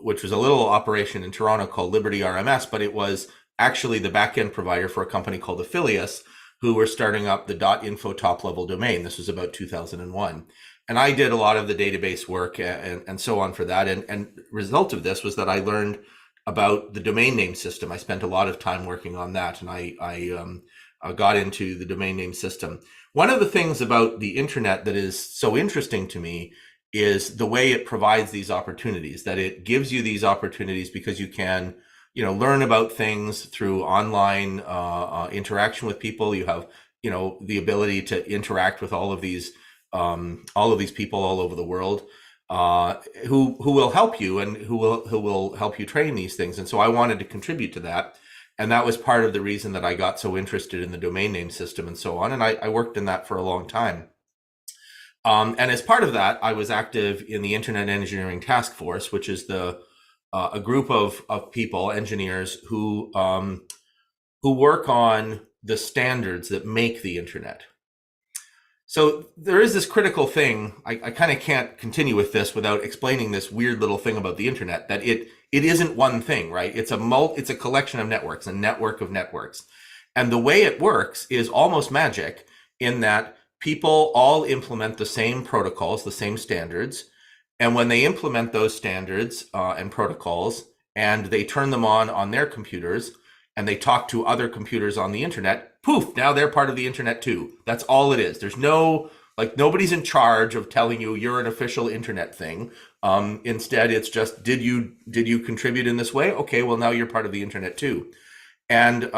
which was a little operation in Toronto called Liberty RMS, but it was actually the back-end provider for a company called Affilius, who were starting up the .info top-level domain. This was about 2001. And I did a lot of the database work and so on for that. And result of this was that I learned about the domain name system. I spent a lot of time working on that, and I got into the domain name system. One of the things about the internet that is so interesting to me is the way it provides these opportunities, that it gives you these opportunities because you can, you know, learn about things through online interaction with people. You have, you know, the ability to interact with all of these people all over the world. Who will help you and who will help you train these things. And so I wanted to contribute to that. And that was part of the reason that I got so interested in the domain name system and so on. And I worked in that for a long time. And as part of that, I was active in the Internet Engineering Task Force, which is a group of people, engineers, who work on the standards that make the internet. So there is this critical thing. I kind of can't continue with this without explaining this weird little thing about the internet, that it isn't one thing, right? It's a collection of networks, a network of networks. And the way it works is almost magic in that people all implement the same protocols, the same standards. And when they implement those standards and protocols and they turn them on their computers, and they talk to other computers on the internet, poof, now they're part of the internet too. That's all it is. There's no, like, nobody's in charge of telling you you're an official internet thing. Instead, it's just, did you contribute in this way? Okay, well, now you're part of the internet too. And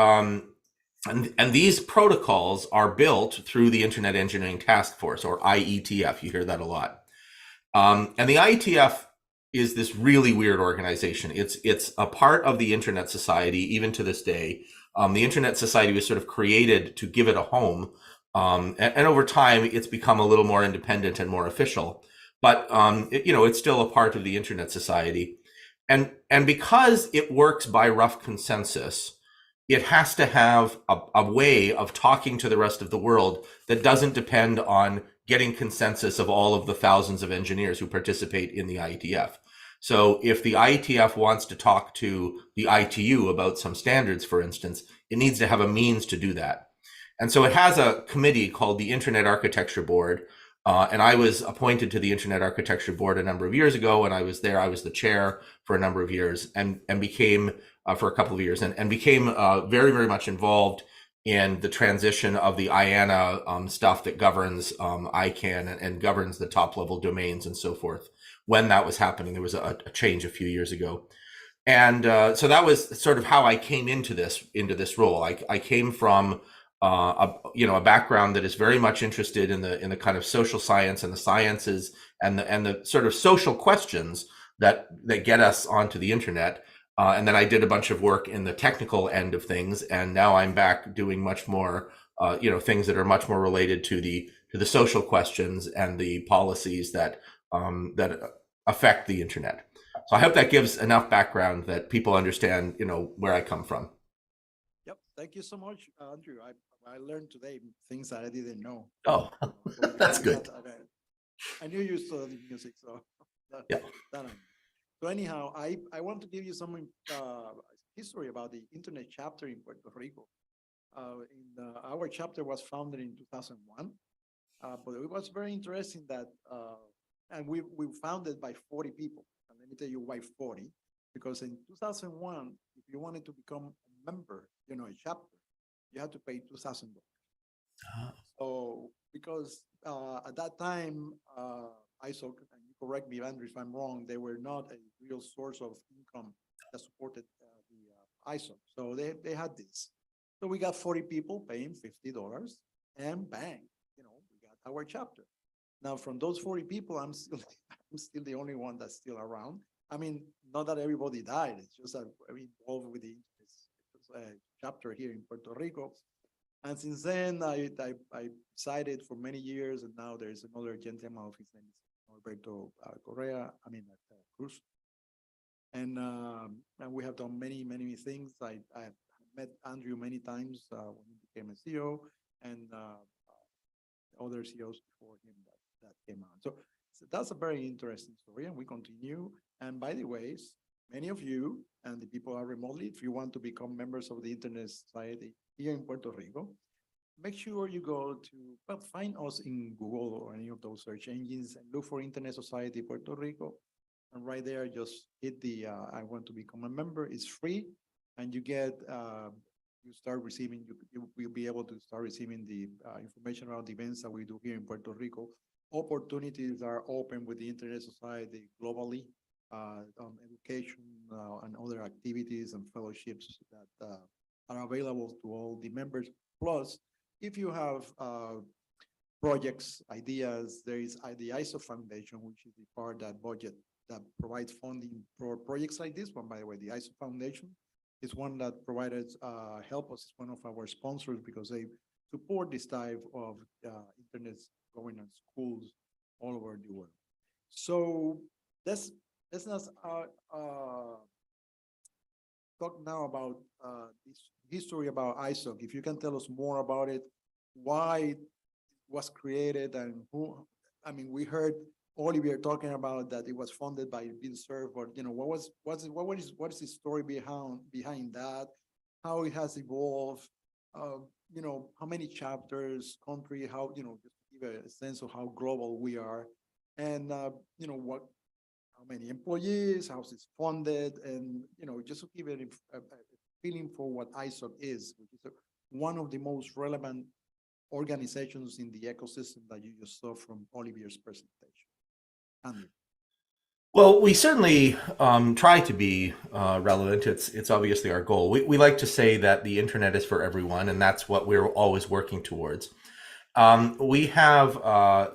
these protocols are built through the Internet Engineering Task Force, or IETF. You hear that a lot. And the IETF is this really weird organization. It's a part of the Internet Society, even to this day. The Internet Society was sort of created to give it a home. And over time, it's become a little more independent and more official. But it's still a part of the Internet Society. And because it works by rough consensus, it has to have a way of talking to the rest of the world that doesn't depend on getting consensus of all of the thousands of engineers who participate in the IETF. So if the IETF wants to talk to the ITU about some standards, for instance, it needs to have a means to do that. And so it has a committee called the Internet Architecture Board. And I was appointed to the Internet Architecture Board a number of years ago. And I was there, I was the chair for a number of years, and became for a couple of years, and became very, very much involved in the transition of the IANA stuff that governs ICANN and governs the top level domains and so forth. When that was happening, there was a change a few years ago. And so that was sort of how I came into this role. I came from a background that is very much interested in the kind of social science and the sciences and the sort of social questions that get us onto the internet. And then I did a bunch of work in the technical end of things, and now I'm back doing much more, things that are much more related to the social questions and the policies that affect the internet. So I hope that gives enough background that people understand, where I come from. Yep. Thank you so much, Andrew. I learned today things that I didn't know. Oh, that's good. I knew you studied music, so Yeah. So anyhow, I want to give you some history about the internet chapter in Puerto Rico. Our chapter was founded in 2001, but it was very interesting that, and we founded by 40 people. And let me tell you why 40, because in 2001, if you wanted to become a member, a chapter, you had to pay $2,000. So because at that time, ISO, and you correct me, Andrew, if I'm wrong, they were not a real source of income that supported the ISO. So they had this. So we got 40 people paying $50, and bang, we got our chapter. Now, from those 40 people, I'm still the only one that's still around. I mean, not that everybody died. It's just that I'm involved with the chapter here in Puerto Rico. And since then, I decided for many years, and now there's another gentleman, his name is Alberto Cruz. And we have done many, many things. I met Andrew many times when he became a CEO, and other CEOs before him that came out. So that's a very interesting story, and we continue. And by the way, many of you and the people are remotely, if you want to become members of the Internet Society here in Puerto Rico, make sure you go to, find us in Google or any of those search engines and look for Internet Society Puerto Rico. And right there, just hit the I want to become a member. It's free, and you get you will be able to start receiving the information around the events that we do here in Puerto Rico. Opportunities are open with the Internet Society globally, on education and other activities and fellowships that are available to all the members. Plus, if you have projects, ideas, there is the ISO Foundation, which is the part that provides funding for projects like this one. By the way, the ISO Foundation is one that provided help us, one of our sponsors, because they support this type of internet governance schools all over the world. So let's not talk now about this history about ISOC. If you can tell us more about it, why it was created, and who. I mean, we heard Olivier talking about that it was funded by Bill Cerf, but what is the story behind that? How it has evolved? How many chapters, country, how just to give a sense of how global we are, and how many employees, how it's funded, and just to give a feeling for what ISOC is, which is one of the most relevant organizations in the ecosystem that you just saw from Olivier's presentation. Andrew. Well, we certainly try to be relevant. It's obviously our goal. We like to say that the internet is for everyone, and that's what we're always working towards. We have,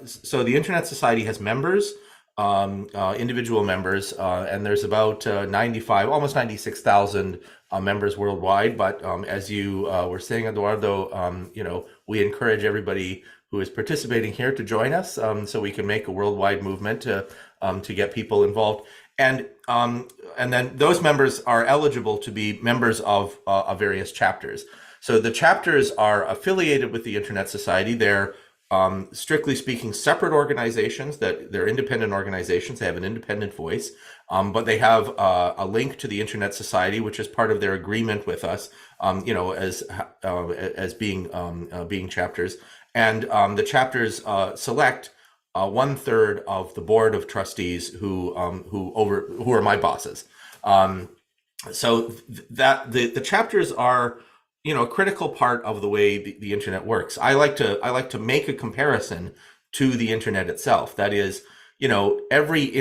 so the Internet Society has members, individual members, and there's about 95, almost 96,000 members worldwide. But as you were saying, Eduardo, you know, we encourage everybody who is participating here to join us, so we can make a worldwide movement to get people involved. And then those members are eligible to be members of various chapters. So the chapters are affiliated with the Internet Society. They're strictly speaking separate organizations, that they're independent organizations. They have an independent voice, but they have a link to the Internet Society, which is part of their agreement with us, you know, as being chapters. And the chapters select 1/3 of the board of trustees who are my bosses. So that the chapters are, you know, a critical part of the way the internet works. I like to make a comparison to the internet itself. That is, you know, every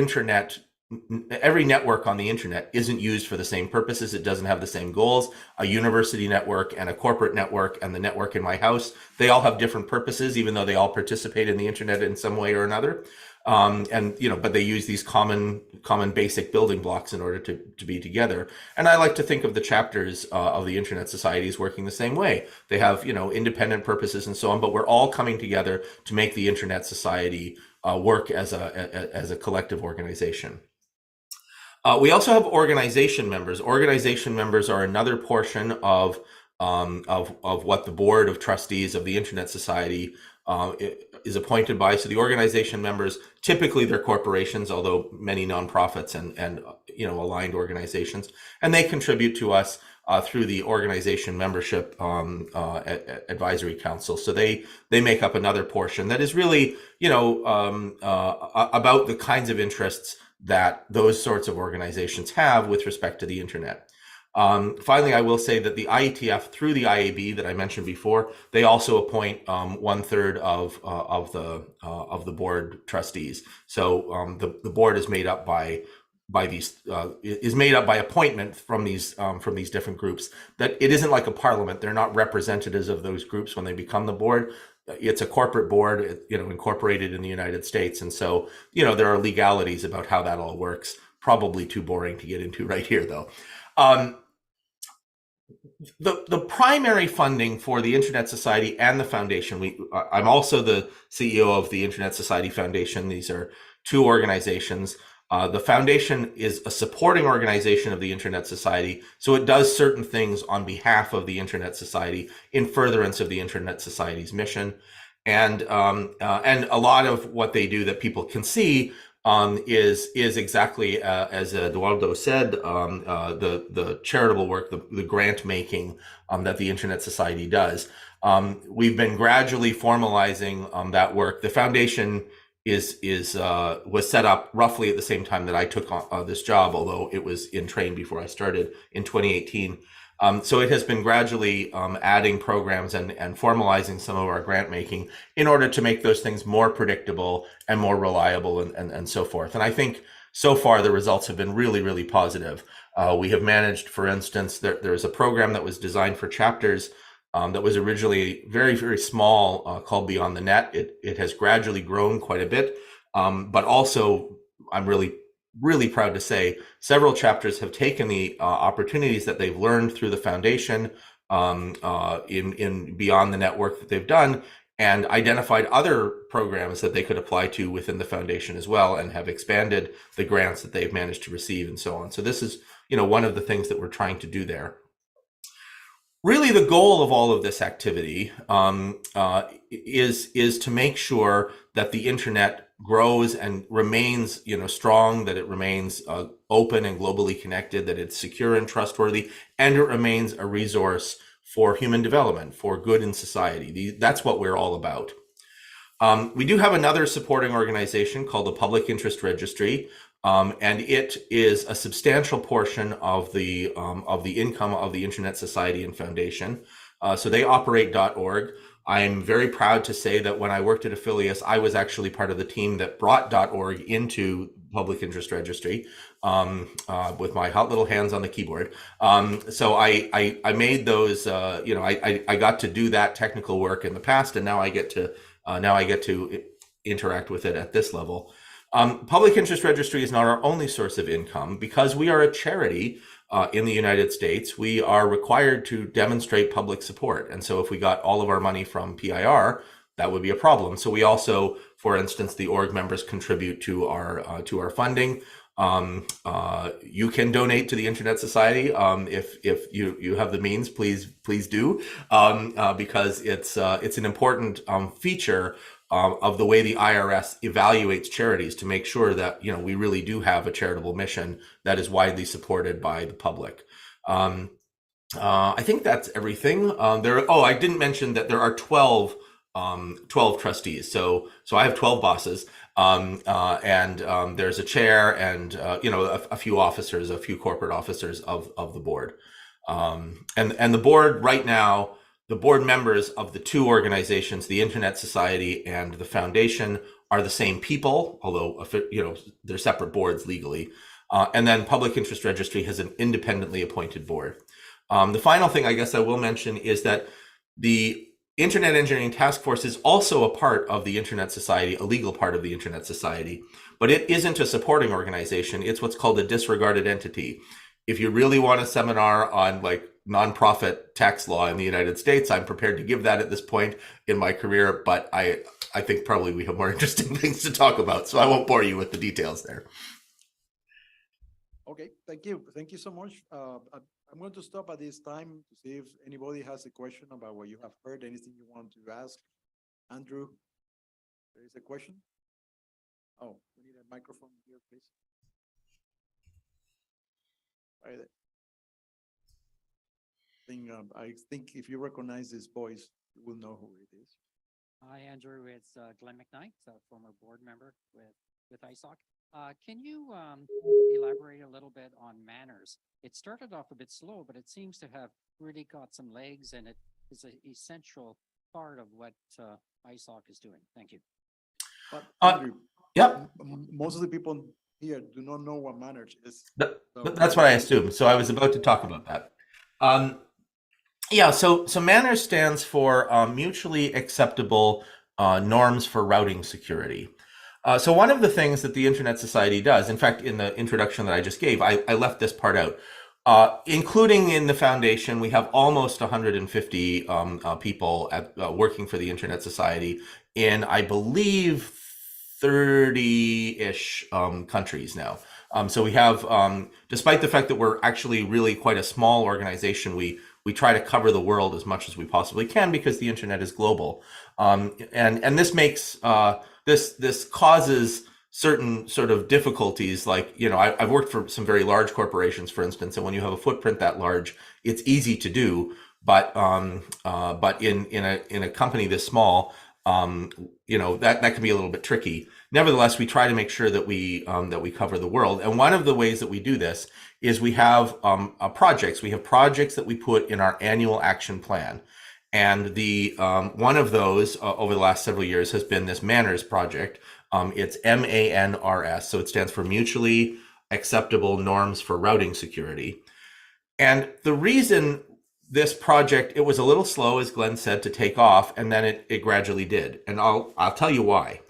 network on the internet isn't used for the same purposes. It doesn't have the same goals. A university network and a corporate network and the network in my house, they all have different purposes, even though they all participate in the internet in some way or another. And, you know, but they use these common basic building blocks in order to be together. And I like to think of the chapters of the Internet Societies working the same way. They have, you know, independent purposes and so on, but we're all coming together to make the Internet Society work as a collective organization. We also have organization members. Organization members are another portion of what the board of trustees of the Internet Society is appointed by. So the organization members, typically they're corporations, although many nonprofits and you know, aligned organizations, and they contribute to us through the organization membership advisory council. So they make up another portion that is really, you know, about the kinds of interests that those sorts of organizations have with respect to the internet. Finally, I will say that the IETF, through the IAB that I mentioned before, they also appoint 1/3 of the board trustees. So the board is made up by appointment from these different groups. That it isn't like a parliament. They're not representatives of those groups when they become the board. It's a corporate board, you know, incorporated in the United States. And so, you know, there are legalities about how that all works. Probably too boring to get into right here, though. The primary funding for the Internet Society and the foundation, I'm also the CEO of the Internet Society Foundation. These are two organizations. The foundation is a supporting organization of the Internet Society, so it does certain things on behalf of the Internet Society in furtherance of the Internet Society's mission. And a lot of what they do that people can see is exactly as Eduardo said, the charitable work, the grant making that the Internet Society does. We've been gradually formalizing that work. The foundation was set up roughly at the same time that I took on this job, although it was in train before I started in 2018. So it has been gradually adding programs and formalizing some of our grant making in order to make those things more predictable and more reliable and so forth. And I think so far the results have been really, really positive. We have managed, for instance, there is a program that was designed for chapters that was originally very, very small called Beyond the Net. It has gradually grown quite a bit, but also I'm really proud to say several chapters have taken the opportunities that they've learned through the foundation in Beyond the Net work that they've done and identified other programs that they could apply to within the foundation as well, and have expanded the grants that they've managed to receive and so on. So this is, you know, one of the things that we're trying to do there. Really, the goal of all of this activity is to make sure that the internet grows and remains, you know, strong, that it remains open and globally connected, that it's secure and trustworthy, and it remains a resource for human development, for good in society. That's what we're all about. We do have another supporting organization called the Public Interest Registry. And it is a substantial portion of the income of the Internet Society and Foundation. So they operate .org. I'm very proud to say that when I worked at Affilius, I was actually part of the team that brought .org into public interest registry with my hot little hands on the keyboard. So I made those, I got to do that technical work in the past, and now I get to interact with it at this level. Public interest registry is not our only source of income. Because we are a charity in the United States, we are required to demonstrate public support. And so if we got all of our money from PIR, that would be a problem. So we also, for instance, the org members contribute to our funding. You can donate to the Internet Society if you have the means. Please do, because it's an important feature of the way the IRS evaluates charities to make sure that we really do have a charitable mission that is widely supported by the public. I think that's everything. I didn't mention that there are 12 trustees. So I have 12 bosses, and there's a chair and a few officers, a few corporate officers of the board. And the board right now, the board members of the two organizations, the Internet Society and the Foundation, are the same people, although they're separate boards legally. And then Public Interest Registry has an independently appointed board. The final thing I guess I will mention is that the Internet Engineering Task Force is also a part of the Internet Society, a legal part of the Internet Society, but it isn't a supporting organization. It's what's called a disregarded entity. If you really want a seminar on nonprofit tax law in the United States, I'm prepared to give that at this point in my career, but I think probably we have more interesting things to talk about, so I won't bore you with the details there. Okay, thank you. Thank you so much. I'm going to stop at this time to see if anybody has a question about what you have heard, anything you want to ask. Andrew, there is a question? Oh, we need a microphone here, please. Right there. I think if you recognize this voice, you will know who it is. Hi, Andrew. It's Glenn McKnight, a former board member with ISOC. Can you elaborate a little bit on manners? It started off a bit slow, but it seems to have really got some legs, and it is an essential part of what ISOC is doing. Thank you. But Andrew, Yep. Most of the people here do not know what manners is. That's what I assumed. So I was about to talk about that. So manners stands for mutually acceptable norms for routing security. So one of the things that the Internet Society does, in fact, in the introduction that I just gave, I left this part out. Including in the foundation, we have almost 150 people working for the Internet Society in, I believe, 30-ish countries now. So we have, despite the fact that we're actually really quite a small organization, we try to cover the world as much as we possibly can because the internet is global. And this makes, this causes certain sort of difficulties. Like, I've worked for some very large corporations, for instance, and when you have a footprint that large, it's easy to do. But in a company this small, that can be a little bit tricky. Nevertheless, we try to make sure that we cover the world. And one of the ways that we do this is we have projects. We have projects that we put in our annual action plan. And the one of those over the last several years has been this Manners project. It's MANRS, so it stands for Mutually Acceptable Norms for Routing Security. And the reason this project, it was a little slow, as Glenn said, to take off, and then it gradually did. And I'll tell you why.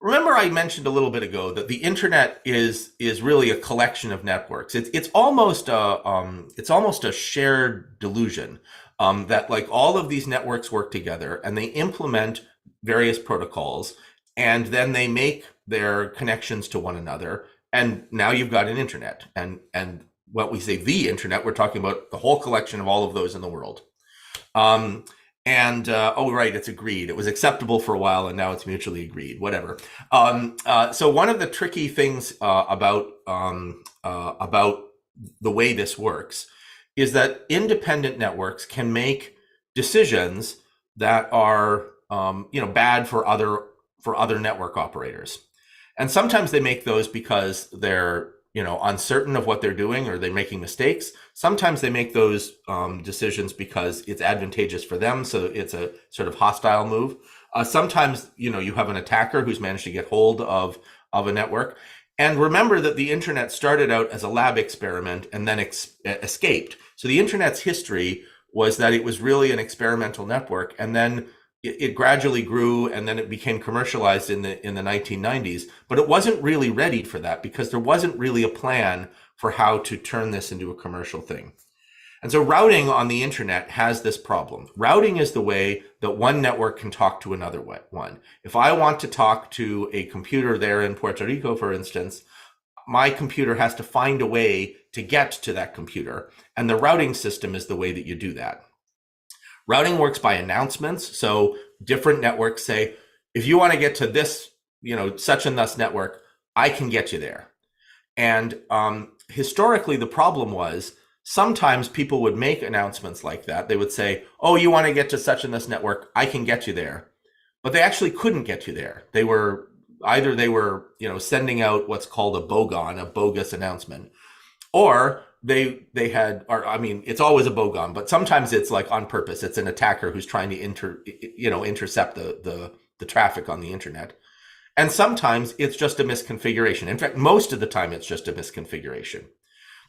Remember, I mentioned a little bit ago that the internet is really a collection of networks. It's almost a shared delusion that like all of these networks work together and they implement various protocols, and then they make their connections to one another, and now you've got an internet. And what we say the internet, we're talking about the whole collection of all of those in the world. Oh, right, it's agreed. It was acceptable for a while, and now it's mutually agreed. Whatever. So one of the tricky things about the way this works is that independent networks can make decisions that are bad for other network operators. And sometimes they make those because they're, uncertain of what they're doing or they're making mistakes. Sometimes they make those decisions because it's advantageous for them. So it's a sort of hostile move. Sometimes, you have an attacker who's managed to get hold of a network. And remember that the internet started out as a lab experiment and then escaped. So the internet's history was that it was really an experimental network, and then it gradually grew, and then it became commercialized in the 1990s. But it wasn't really ready for that because there wasn't really a plan for how to turn this into a commercial thing. And so routing on the internet has this problem. Routing is the way that one network can talk to another one. If I want to talk to a computer there in Puerto Rico, for instance, my computer has to find a way to get to that computer. And the routing system is the way that you do that. Routing works by announcements. So different networks say, if you want to get to this, such and thus network, I can get you there. And historically, the problem was sometimes people would make announcements like that. They would say, oh, you want to get to such and this network, I can get you there. But they actually couldn't get you there. They were sending out what's called a bogus announcement, or it's always a bogon, but sometimes it's like on purpose. It's an attacker who's trying to intercept the traffic on the internet. And sometimes it's just a misconfiguration. In fact, most of the time it's just a misconfiguration.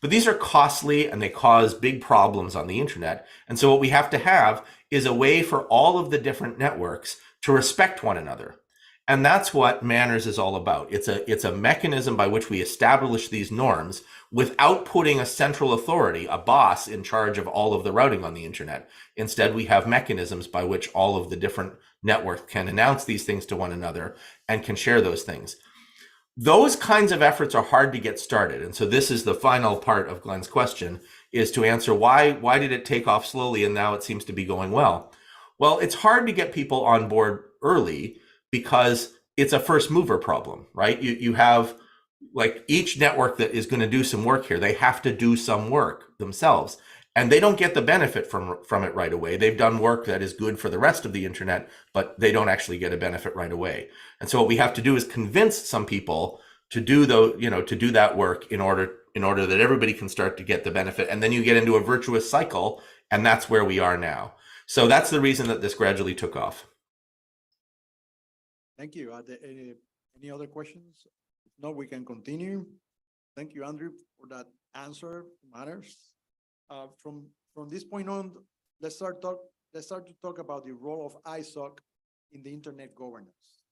But these are costly and they cause big problems on the internet. And so what we have to have is a way for all of the different networks to respect one another. And that's what Manners is all about. It's a mechanism by which we establish these norms without putting a central authority, a boss, in charge of all of the routing on the internet. Instead, we have mechanisms by which all of the different networks can announce these things to one another and can share those things. Those kinds of efforts are hard to get started. And so this is the final part of Glenn's question, is to answer why did it take off slowly and now it seems to be going well? Well, it's hard to get people on board early because it's a first mover problem, right? You have like each network that is going to do some work here, they have to do some work themselves. And they don't get the benefit from it right away. They've done work that is good for the rest of the internet, but they don't actually get a benefit right away. And so what we have to do is convince some people to do that work in order that everybody can start to get the benefit. And then you get into a virtuous cycle, and that's where we are now. So that's the reason that this gradually took off. Thank you. Are there any other questions? If not, we can continue. Thank you, Andrew, for that answer. Matters. From this point on, let's start to talk about the role of ISOC in the internet governance.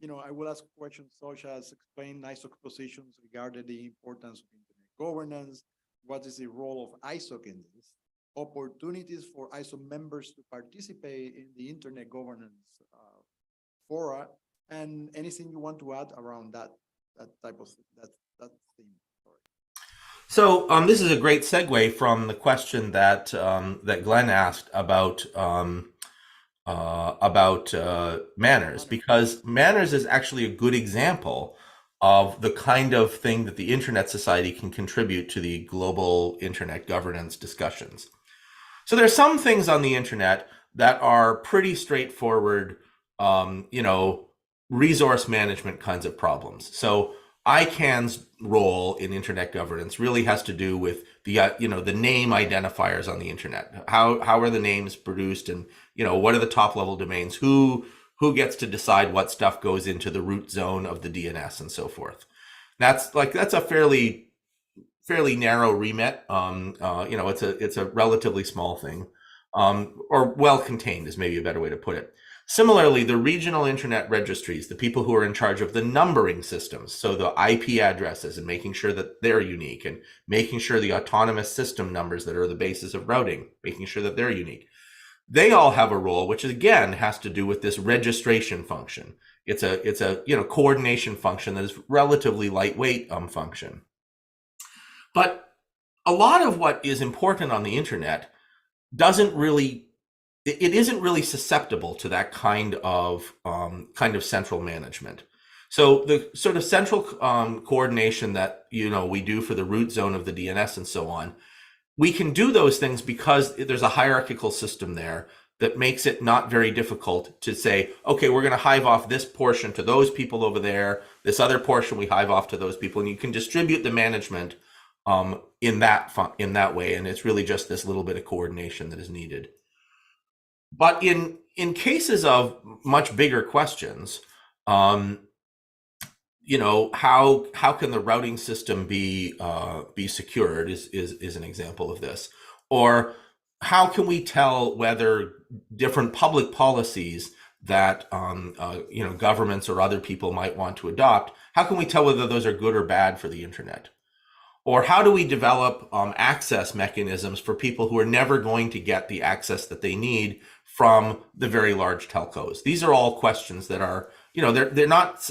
I will ask questions such as explain ISOC positions regarding the importance of internet governance. What is the role of ISOC in this? Opportunities for ISOC members to participate in the internet governance fora, and anything you want to add around that type of that theme. So this is a great segue from the question that Glenn asked about Manners, because Manners is actually a good example of the kind of thing that the Internet Society can contribute to the global internet governance discussions. So there's some things on the internet that are pretty straightforward, resource management kinds of problems. So ICANN's role in internet governance really has to do with the name identifiers on the internet. How are the names produced, and what are the top level domains? Who gets to decide what stuff goes into the root zone of the DNS and so forth? That's a fairly narrow remit. It's a relatively small thing, or well contained is maybe a better way to put it. Similarly, the regional internet registries, the people who are in charge of the numbering systems, so the IP addresses and making sure that they're unique, and making sure the autonomous system numbers that are the basis of routing, making sure that they're unique. They all have a role, which again has to do with this registration function. It's a coordination function that is relatively lightweight function. But a lot of what is important on the internet isn't really susceptible to that kind of central management. So the sort of central coordination that we do for the root zone of the DNS and so on we can do those things because there's a hierarchical system there that makes it not very difficult to say, okay, we're going to hive off this portion to those people over there, this other portion we hive off to those people, and you can distribute the management in that way, and it's really just this little bit of coordination that is needed. But in cases of much bigger questions, you know, how can the routing system be secured is an example of this. Or how can we tell whether different public policies that you know, governments or other people might want to adopt, how can we tell whether those are good or bad for the internet? Or how do we develop access mechanisms for people who are never going to get the access that they need from the very large telcos? These are all questions that are, you know, they're not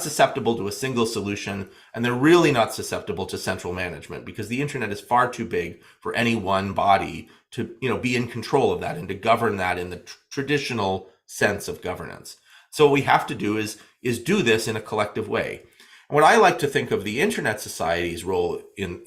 susceptible to a single solution, and they're really not susceptible to central management, because the internet is far too big for any one body to, you know, be in control of that and to govern that in the traditional sense of governance. So what we have to do is do this in a collective way. And what I like to think of the Internet Society's role in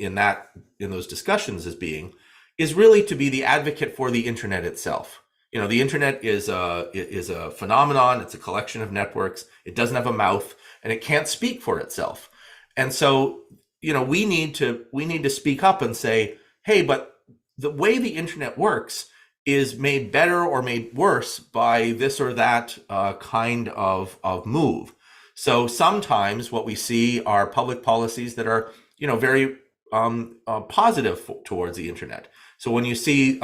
those discussions as being is really to be the advocate for the internet itself. You know, the internet is a phenomenon. It's a collection of networks. It doesn't have a mouth, and it can't speak for itself. And so, you know, we need to speak up and say, hey, but the way the internet works is made better or made worse by this or that kind of move. So sometimes what we see are public policies that are, you know, very positive towards the internet. So when you see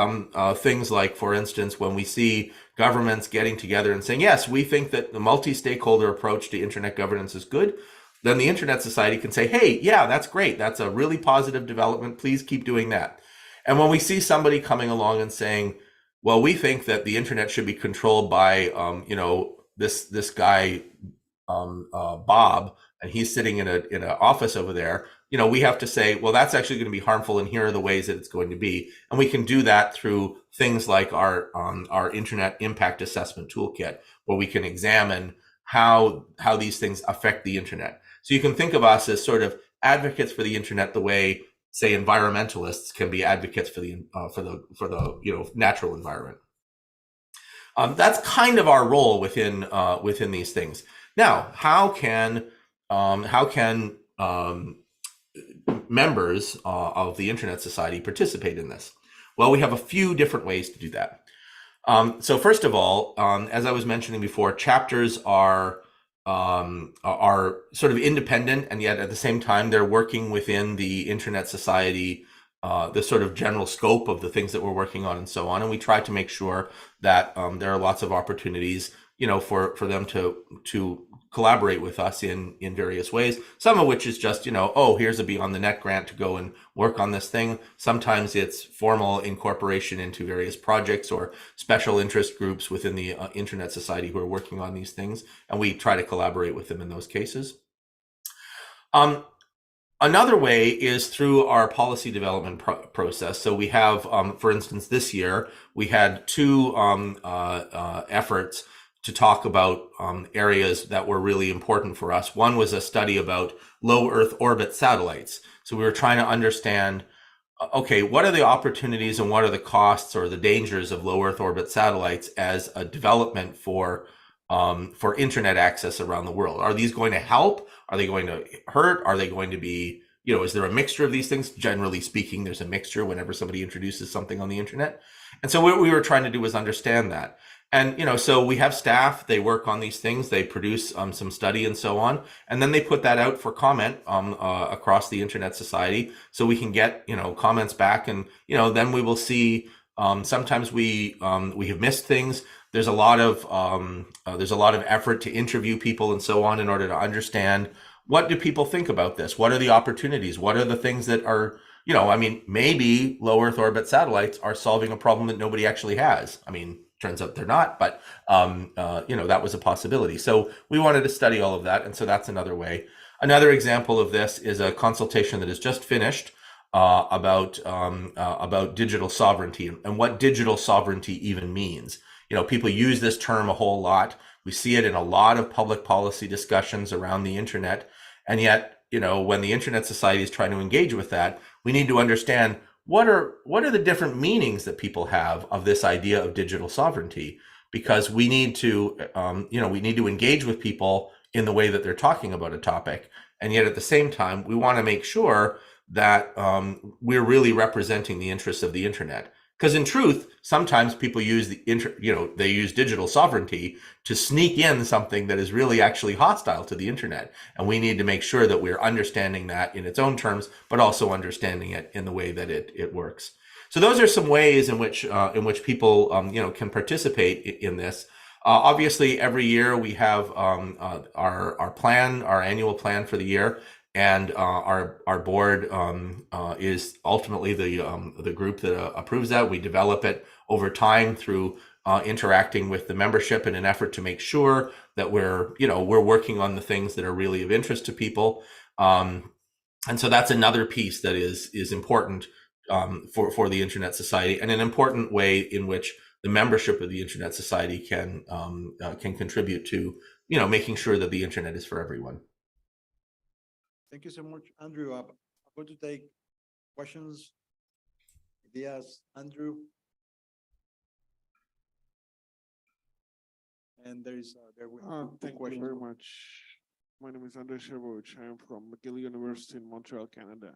things like, for instance, when we see governments getting together and saying, yes, we think that the multi-stakeholder approach to internet governance is good, then the Internet Society can say, hey, yeah, that's great. That's a really positive development. Please keep doing that. And when we see somebody coming along and saying, well, we think that the internet should be controlled by, you know, this guy, Bob, and he's sitting in an office over there, you know, we have to say, well, that's actually going to be harmful, and here are the ways that it's going to be. And we can do that through things like our Internet Impact Assessment Toolkit, where we can examine how these things affect the internet. So you can think of us as sort of advocates for the internet the way, say, environmentalists can be advocates for the you know, natural environment. That's kind of our role within these things. Now, how can members of the Internet Society participate in this? Well, we have a few different ways to do that. So first of all, as I was mentioning before, chapters are sort of independent, and yet at the same time they're working within the Internet Society, the sort of general scope of the things that we're working on and so on. And we try to make sure that there are lots of opportunities, you know, for them to collaborate with us in various ways, some of which is just, you know, oh, here's a Beyond the Net grant to go and work on this thing. Sometimes it's formal incorporation into various projects or special interest groups within the Internet Society who are working on these things, and we try to collaborate with them in those cases. Another way is through our policy development process. So we have, for instance, this year, we had two efforts to talk about areas that were really important for us. One was a study about low Earth orbit satellites. So we were trying to understand, okay, what are the opportunities and what are the costs or the dangers of low Earth orbit satellites as a development for internet access around the world? Are these going to help? Are they going to hurt? Are they going to be, you know, is there a mixture of these things? Generally speaking, there's a mixture whenever somebody introduces something on the internet. And so what we were trying to do was understand that. And, you know, so we have staff, they work on these things, they produce some study and so on, and then they put that out for comment across the Internet Society, so we can get, you know, comments back, and, you know, then we will see, sometimes we have missed things. There's a lot of effort to interview people and so on in order to understand, what do people think about this? What are the opportunities? What are the things that are, you know, I mean, maybe low Earth orbit satellites are solving a problem that nobody actually has. I mean, turns out they're not, but you know, that was a possibility. So we wanted to study all of that, and so that's another way. Another example of this is a consultation that is just finished about digital sovereignty and what digital sovereignty even means. You know, people use this term a whole lot. We see it in a lot of public policy discussions around the internet, and yet, you know, when the Internet Society is trying to engage with that, we need to understand, what are the different meanings that people have of this idea of digital sovereignty? Because we need to, we need to engage with people in the way that they're talking about a topic, and yet at the same time, we want to make sure that we're really representing the interests of the internet. Because in truth, sometimes people use they use digital sovereignty to sneak in something that is really actually hostile to the internet. And we need to make sure that we're understanding that in its own terms, but also understanding it in the way that it works. So those are some ways in which people can participate in this. Obviously, every year we have our annual plan for the year. And our board is ultimately the group that approves that. We develop it over time through interacting with the membership in an effort to make sure that we're working on the things that are really of interest to people. And so that's another piece that is important for the Internet Society, and an important way in which the membership of the Internet Society can contribute to making sure that the internet is for everyone. Thank you so much, Andrew. I'm going to take questions, ideas, Andrew. And there will be Thank you questions. very much. My name is Andrew Shevovich. I'm from McGill University in Montreal, Canada.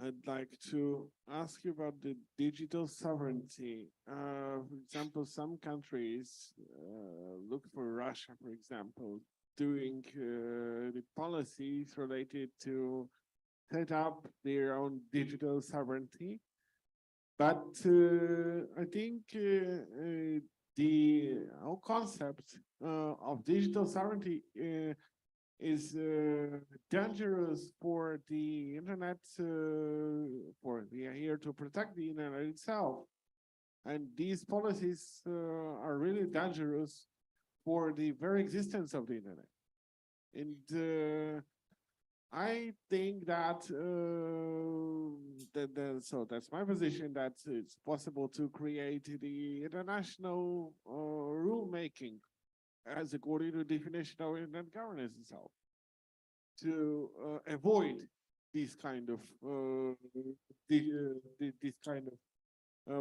I'd like to ask you about the digital sovereignty. For example, some countries, look for Russia, for example, doing the policies related to set up their own digital sovereignty. But I think the whole concept of digital sovereignty is dangerous for the internet, here to protect the internet itself. And these policies are really dangerous for the very existence of the internet. And I think that, so that's my position, that it's possible to create the international rulemaking as according to the definition of internet governance itself, to avoid this kind of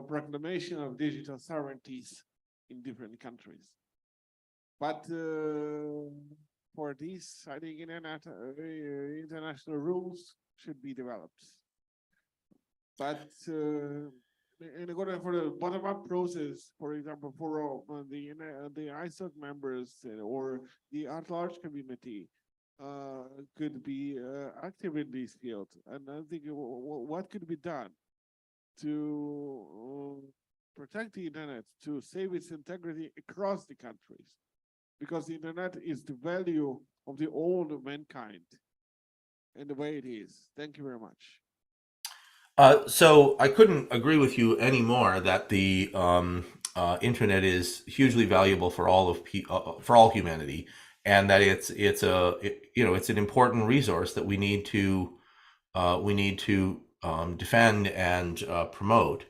proclamation of digital sovereignties in different countries. But for this, I think international rules should be developed. But in order for the bottom-up process, for example, for the ISOC members or the at-large community could be active in this field. And I think what could be done to protect the internet, to save its integrity across the countries, because the internet is the value of the whole of mankind and the way it is. Thank you very much. So I couldn't agree with you anymore that the internet is hugely valuable for all humanity, and that it's an important resource that we need to defend and promote.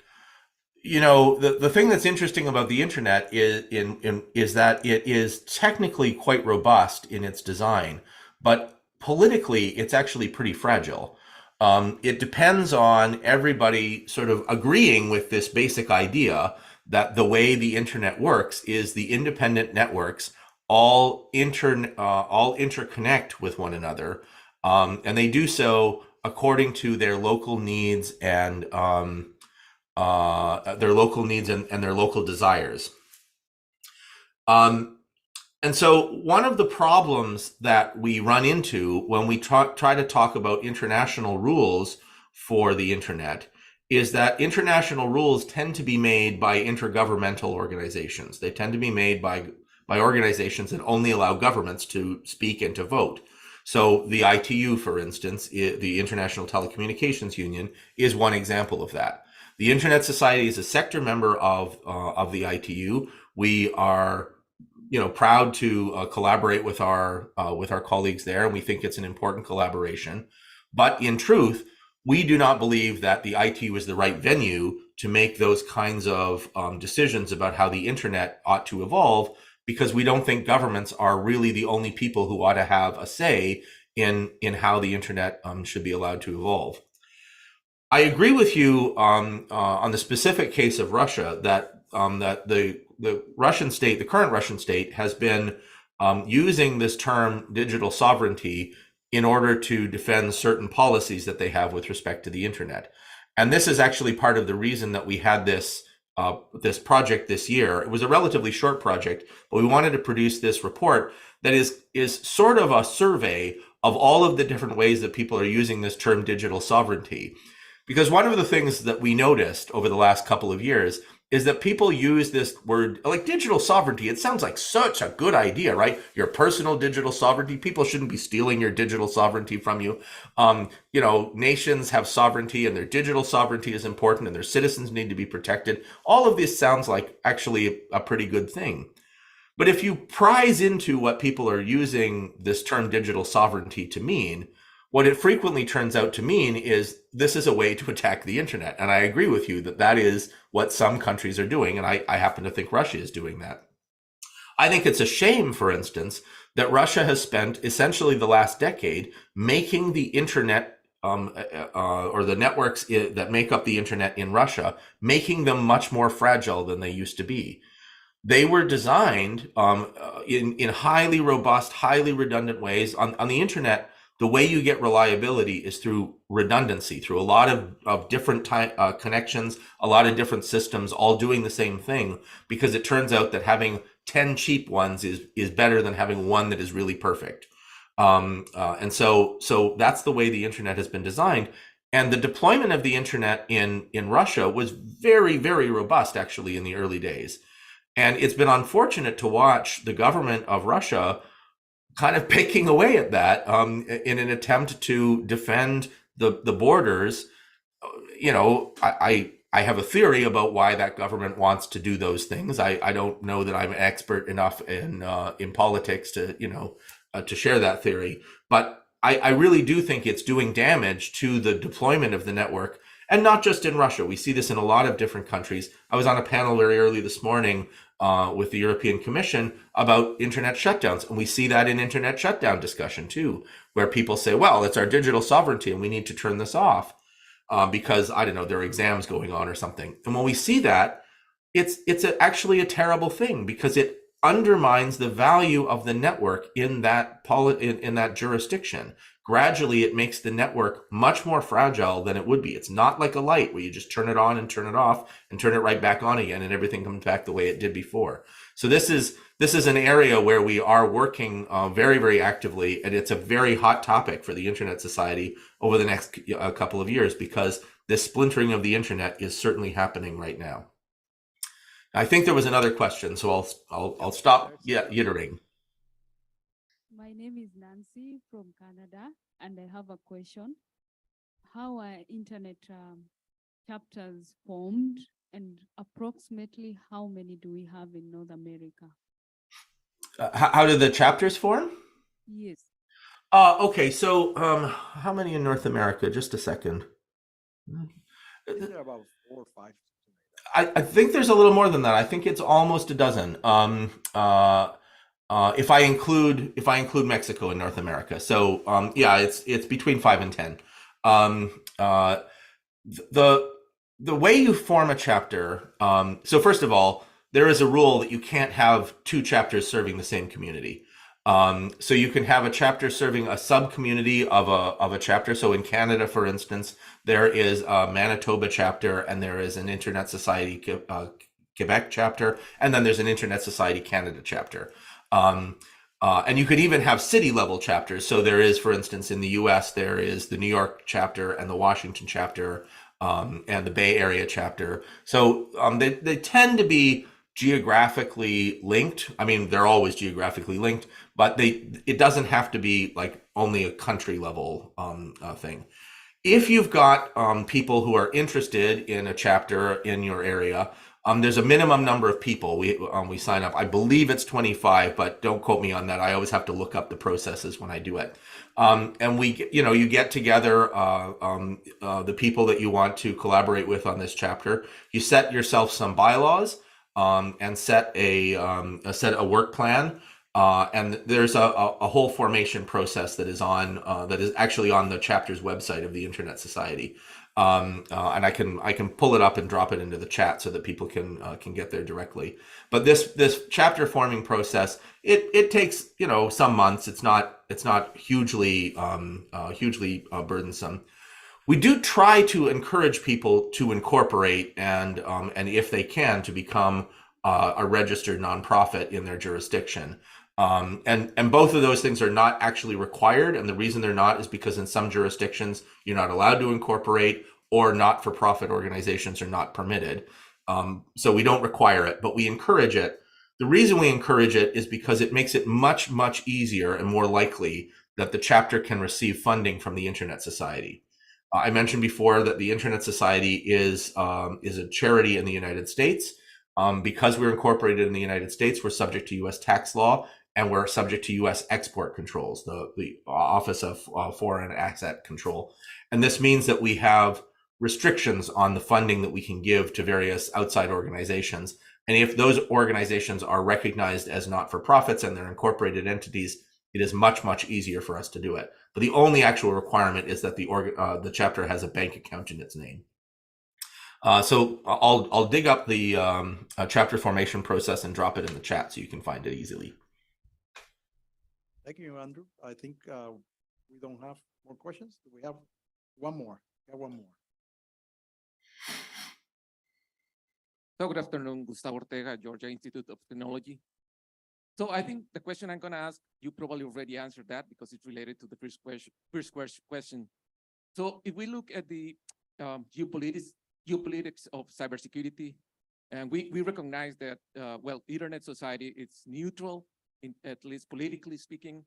The thing that's interesting about the internet is that it is technically quite robust in its design, but politically it's actually pretty fragile. It depends on everybody sort of agreeing with this basic idea that the way the internet works is the independent networks all interconnect with one another, and they do so according to their local needs and their local desires. And so one of the problems that we run into when we try to talk about international rules for the internet is that international rules tend to be made by intergovernmental organizations. They tend to be made by organizations that only allow governments to speak and to vote. So the ITU, for instance, the International Telecommunications Union, is one example of that. The Internet Society is a sector member of the ITU. We are proud to collaborate with our colleagues there, and we think it's an important collaboration. But in truth, we do not believe that the ITU is the right venue to make those kinds of decisions about how the internet ought to evolve, because we don't think governments are really the only people who ought to have a say in how the internet should be allowed to evolve. I agree with you on the specific case of Russia that that the Russian state, the current Russian state, has been using this term digital sovereignty in order to defend certain policies that they have with respect to the internet. And this is actually part of the reason that we had this this project this year. It was a relatively short project, but we wanted to produce this report that is sort of a survey of all of the different ways that people are using this term digital sovereignty. Because one of the things that we noticed over the last couple of years is that people use this word like digital sovereignty. It sounds like such a good idea, right? Your personal digital sovereignty. People shouldn't be stealing your digital sovereignty from you. You know, nations have sovereignty and their digital sovereignty is important and their citizens need to be protected. All of this sounds like actually a pretty good thing. But if you prise into what people are using this term digital sovereignty to mean, what it frequently turns out to mean is this is a way to attack the internet. And I agree with you that that is what some countries are doing. And I happen to think Russia is doing that. I think it's a shame, for instance, that Russia has spent essentially the last decade making the internet or the networks that make up the internet in Russia, making them much more fragile than they used to be. They were designed in highly robust, highly redundant ways. On the internet, the way you get reliability is through redundancy, through a lot of different connections, a lot of different systems all doing the same thing, because it turns out that having 10 cheap ones is better than having one that is really perfect. And so that's the way the internet has been designed. And the deployment of the internet in Russia was very, very robust, actually, in the early days. And it's been unfortunate to watch the government of Russia kind of picking away at that in an attempt to defend the borders. You know, I have a theory about why that government wants to do those things. I don't know that I'm an expert enough in politics to, you know, to share that theory. But I really do think it's doing damage to the deployment of the network. And not just in Russia. We see this in a lot of different countries. I was on a panel very early this morning with the European Commission about internet shutdowns. And we see that in internet shutdown discussion too, where people say, well, it's our digital sovereignty and we need to turn this off because, I don't know, there are exams going on or something. And when we see that, it's actually a terrible thing because it undermines the value of the network in that jurisdiction. Gradually, it makes the network much more fragile than it would be. It's not like a light where you just turn it on and turn it off and turn it right back on again and everything comes back the way it did before. So this is an area where we are working very, very actively, and it's a very hot topic for the Internet Society over the next couple of years because this splintering of the internet is certainly happening right now. I think there was another question, so I'll stop yittering. My name is Nancy from Canada, and I have a question. How are internet chapters formed, and approximately how many do we have in North America? How do the chapters form? Yes. Okay, so how many in North America? Just a second. There are about 4 or 5. I think there's a little more than that. I think it's almost a dozen. If I include Mexico in North America, so yeah, it's between 5 and 10. The way you form a chapter. So first of all, there is a rule that you can't have 2 chapters serving the same community. So you can have a chapter serving a sub-community of a chapter. So in Canada, for instance, there is a Manitoba chapter and there is an Internet Society Quebec chapter, and then there's an Internet Society Canada chapter. And you could even have city level chapters. So there is, for instance, in the US, there is the New York chapter and the Washington chapter and the Bay Area chapter. So they tend to be geographically linked. I mean, they're always geographically linked, but it doesn't have to be like only a country level thing. If you've got people who are interested in a chapter in your area, there's a minimum number of people we sign up. I believe it's 25, but don't quote me on that. I always have to look up the processes when I do it. And you get together the people that you want to collaborate with on this chapter. You set yourself some bylaws and set a work plan. And there's a whole formation process that is actually on the chapter's website of the Internet Society. And I can pull it up and drop it into the chat so that people can get there directly. But this chapter forming process, it takes some months. It's not hugely burdensome. We do try to encourage people to incorporate and if they can, to become a registered nonprofit in their jurisdiction. And both of those things are not actually required. And the reason they're not is because in some jurisdictions, you're not allowed to incorporate, or not-for-profit organizations are not permitted. So we don't require it, but we encourage it. The reason we encourage it is because it makes it much, much easier and more likely that the chapter can receive funding from the Internet Society. I mentioned before that the Internet Society is a charity in the United States. Because we're incorporated in the United States, we're subject to U.S. tax law, and we're subject to U.S. export controls, the Office of Foreign Asset Control. And this means that we have restrictions on the funding that we can give to various outside organizations. And if those organizations are recognized as not-for-profits and they're incorporated entities, it is much, much easier for us to do it. But the only actual requirement is that the chapter has a bank account in its name. So I'll dig up the chapter formation process and drop it in the chat so you can find it easily. Thank you, Andrew. I think we don't have more questions. We have one more. So good afternoon, Gustavo Ortega, Georgia Institute of Technology. So I think the question I'm going to ask, you probably already answered that because it's related to the first question. So if we look at the geopolitics of cybersecurity, and we recognize that, well, Internet society, it's neutral, at least politically speaking,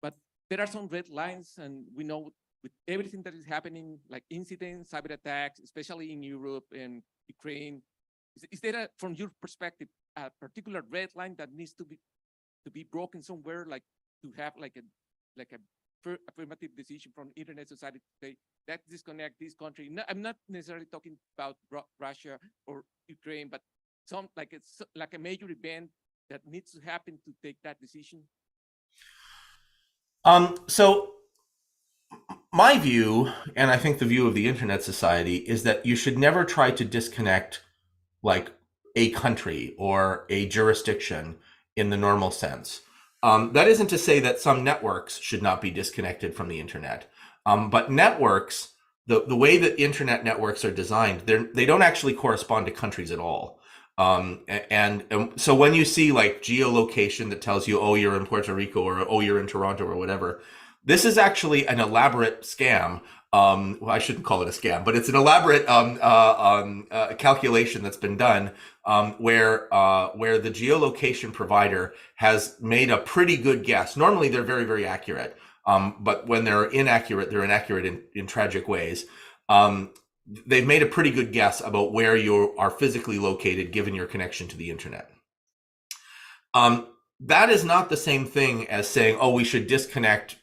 but there are some red lines, and we know with everything that is happening, like incidents, cyber attacks, especially in Europe and Ukraine, is there, from your perspective, a particular red line that needs to be broken somewhere, like to have like a affirmative decision from Internet society to say, let's disconnect this country? No, I'm not necessarily talking about Russia or Ukraine, but it's like a major event that needs to happen to take that decision. So my view, and I think the view of the Internet Society, is that you should never try to disconnect like a country or a jurisdiction in the normal sense. That isn't to say that some networks should not be disconnected from the internet. But networks, the way that internet networks are designed, they don't actually correspond to countries at all. And so when you see like geolocation that tells you, oh, you're in Puerto Rico, or oh, you're in Toronto, or whatever, this is actually an elaborate scam. Well, I shouldn't call it a scam, but it's an elaborate calculation that's been done, where the geolocation provider has made a pretty good guess. Normally, they're very, very accurate, but when they're inaccurate in tragic ways. They've made a pretty good guess about where you are physically located, given your connection to the internet. That is not the same thing as saying, oh, we should disconnect,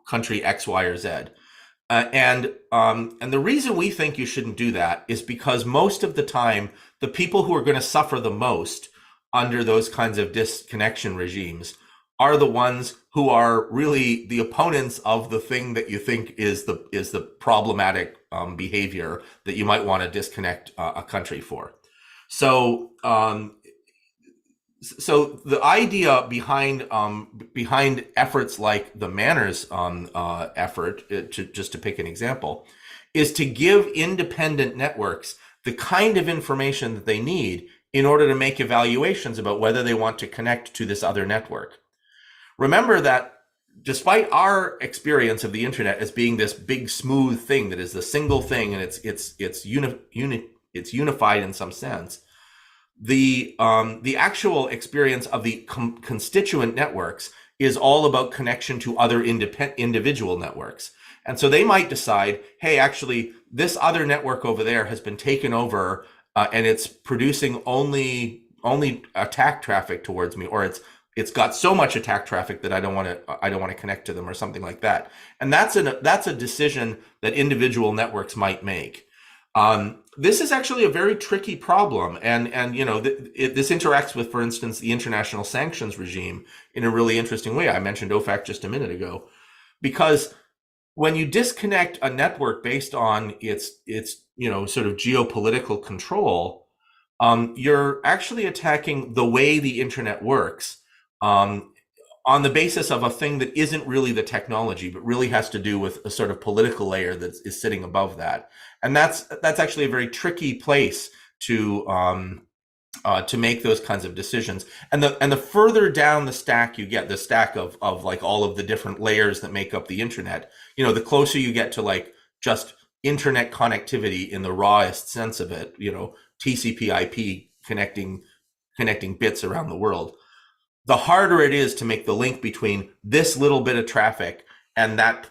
country X, Y, or Z. And the reason we think you shouldn't do that is because most of the time, the people who are going to suffer the most under those kinds of disconnection regimes are the ones who are really the opponents of the thing that you think is the problematic behavior that you might want to disconnect a country for. So the idea behind efforts like the Manners effort, just to pick an example, is to give independent networks the kind of information that they need in order to make evaluations about whether they want to connect to this other network. Remember that despite our experience of the internet as being this big smooth thing that is the single thing and it's unified in some sense, the actual experience of the constituent networks is all about connection to other individual networks. And so they might decide, hey, actually, this other network over there has been taken over and it's producing only attack traffic towards me, or it's got so much attack traffic that I don't want to connect to them, or something like that. And that's a decision that individual networks might make. This is actually a very tricky problem, and this interacts with, for instance, the international sanctions regime in a really interesting way. I mentioned OFAC just a minute ago, because when you disconnect a network based on its sort of geopolitical control, you're actually attacking the way the internet works on the basis of a thing that isn't really the technology, but really has to do with a sort of political layer that is sitting above that. And that's actually a very tricky place to make those kinds of decisions. And the further down the stack you get, the stack of like all of the different layers that make up the internet, the closer you get to like just internet connectivity in the rawest sense of it, TCP/IP connecting bits around the world, the harder it is to make the link between this little bit of traffic and that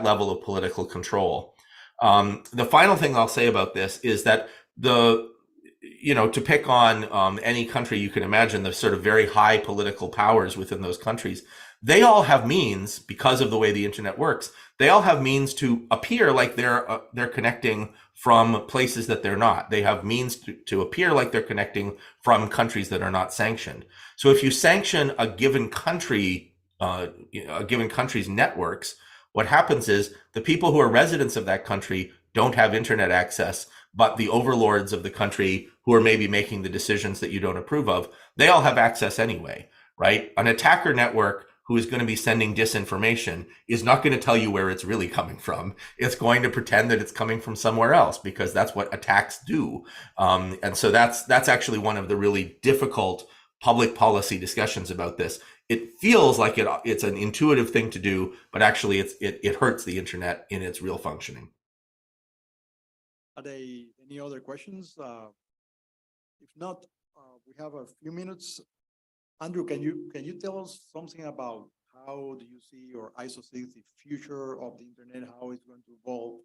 level of political control. The final thing I'll say about this is that to pick on any country you can imagine, the sort of very high political powers within those countries, they all have means, because of the way the internet works, they all have means to appear like they're connecting from places that they're not. They have means to appear like they're connecting from countries that are not sanctioned. So if you sanction a given country, a given country's networks, what happens is the people who are residents of that country don't have internet access, but the overlords of the country who are maybe making the decisions that you don't approve of, they all have access anyway, right? An attacker network who is going to be sending disinformation is not going to tell you where it's really coming from. It's going to pretend that it's coming from somewhere else, because that's what attacks do. And so that's actually one of the really difficult public policy discussions about this. It feels like it's an intuitive thing to do, but actually it hurts the internet in its real functioning. Are there any other questions? If not, we have a few minutes. Andrew, can you tell us something about how do you see or ISO sees the future of the internet, how it's going to evolve,